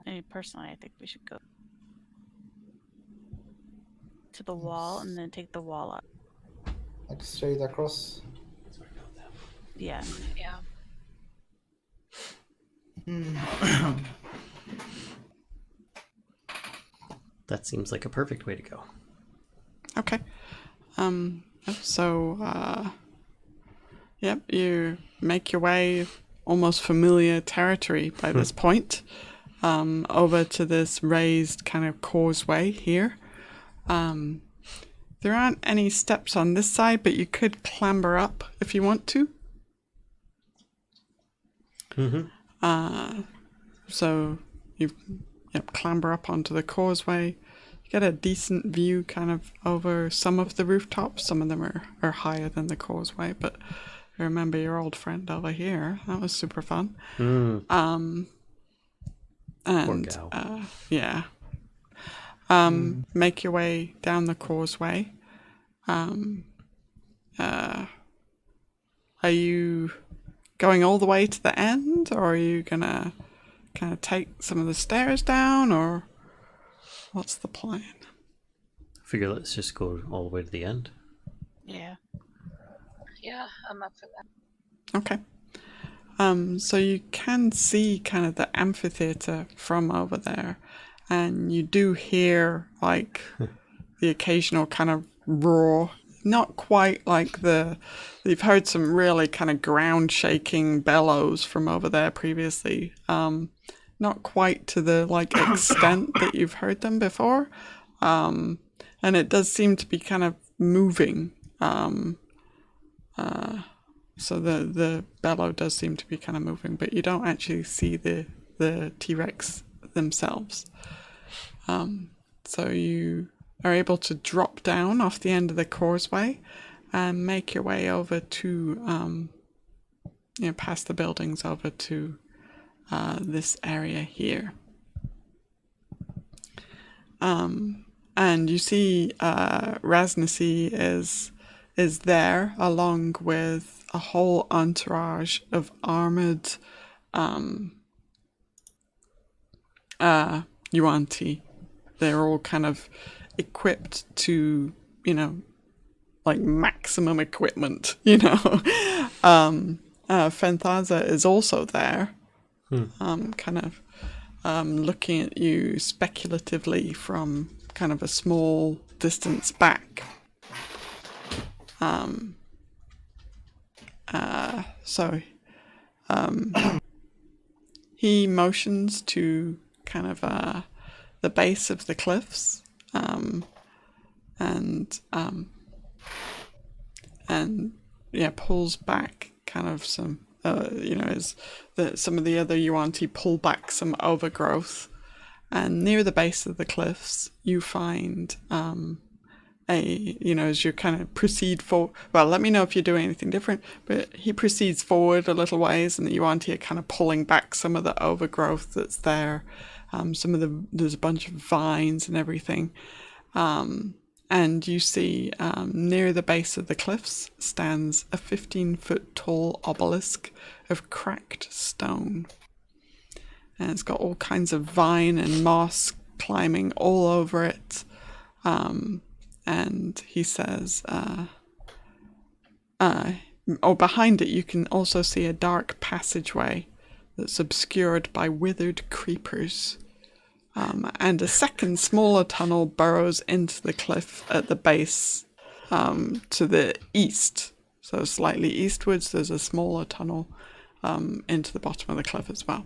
I mean, personally, I think we should go. to the wall and then take the wall up. Like straight across. Yeah. Yeah. That seems like a perfect way to go. Okay. So, yep, you make your way, almost familiar territory by this point, over to this raised kind of causeway here. There aren't any steps on this side, but you could clamber up if you want to. So you clamber up onto the causeway. You get a decent view kind of over some of the rooftops. Some of them are higher than the causeway, but I remember your old friend over here. That was super fun. And Poor gal. yeah. Make your way down the causeway. Are you going all the way to the end, or are you gonna kind of take some of the stairs down, or what's the plan? I figure let's just go all the way to the end. Yeah. Yeah, I'm up for that. Okay. So you can see kind of the amphitheater from over there, and you do hear like the occasional kind of roar. Not quite like you've heard some really kind of ground shaking bellows from over there previously. Not quite to the like extent that you've heard them before. And it does seem to be kind of moving. So the bellow does seem to be kind of moving, but you don't actually see the T-Rex themselves. So you are able to drop down off the end of the causeway and make your way over to, past the buildings over to this area here. And you see Ras Na See is there along with a whole entourage of armored Yuan-Ti. They're all kind of equipped to, like maximum equipment, Fenthaza is also there, kind of looking at you speculatively from kind of a small distance back. He motions to kind of the base of the cliffs, pulls back kind of some, some of the other Yuan-Ti pull back some overgrowth, and near the base of the cliffs you find as you kind of proceed forward. Well, let me know if you're doing anything different, but he proceeds forward a little ways, and the Yuan-Ti are kind of pulling back some of the overgrowth that's there. There's a bunch of vines and everything. And you see near the base of the cliffs stands a 15-foot tall obelisk of cracked stone. And it's got all kinds of vine and moss climbing all over it. And he says, behind it you can also see a dark passageway that's obscured by withered creepers. And a second smaller tunnel burrows into the cliff at the base to the east. So slightly eastwards there's a smaller tunnel into the bottom of the cliff as well.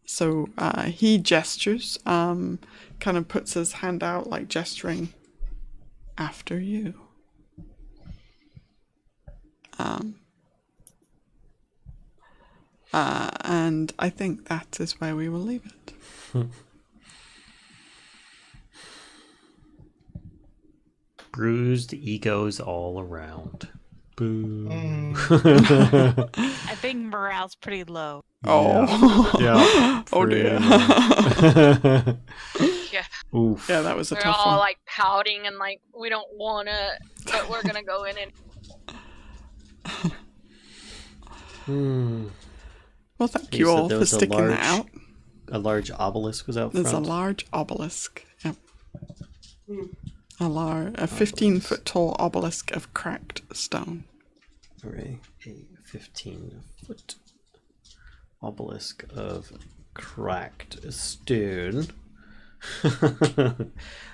So he gestures, kind of puts his hand out like gesturing after you. And I think that is where we will leave it. Bruised egos all around. Boo. I think morale's pretty low. Oh. Yeah. Oh dear. Yeah. Oof. Yeah, that was a We're tough all one. like pouting and like we don't wanna, but we're gonna go in and Well, thank You you said all there for was a sticking large that out. a large obelisk was out There's front. a large obelisk. Yep. A 15-foot tall obelisk of cracked stone. Hooray. A 15-foot obelisk of cracked stone.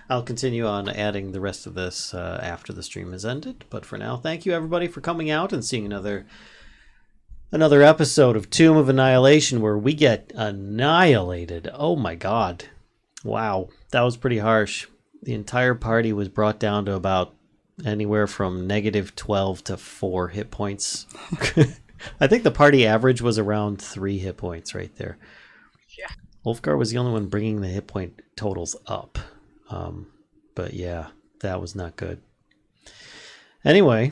I'll continue on adding the rest of this after the stream has ended. But for now, thank you everybody for coming out and seeing another episode of Tomb of Annihilation where we get annihilated. Oh my god. Wow. That was pretty harsh. The entire party was brought down to about anywhere from -12 to 4 hit points. I think the party average was around 3 hit points right there. Yeah. Ulfgar was the only one bringing the hit point totals up. But yeah, that was not good. Anyway,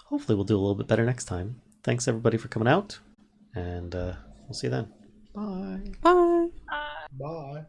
hopefully we'll do a little bit better next time. Thanks everybody for coming out, and we'll see you then. Bye. Bye. Bye.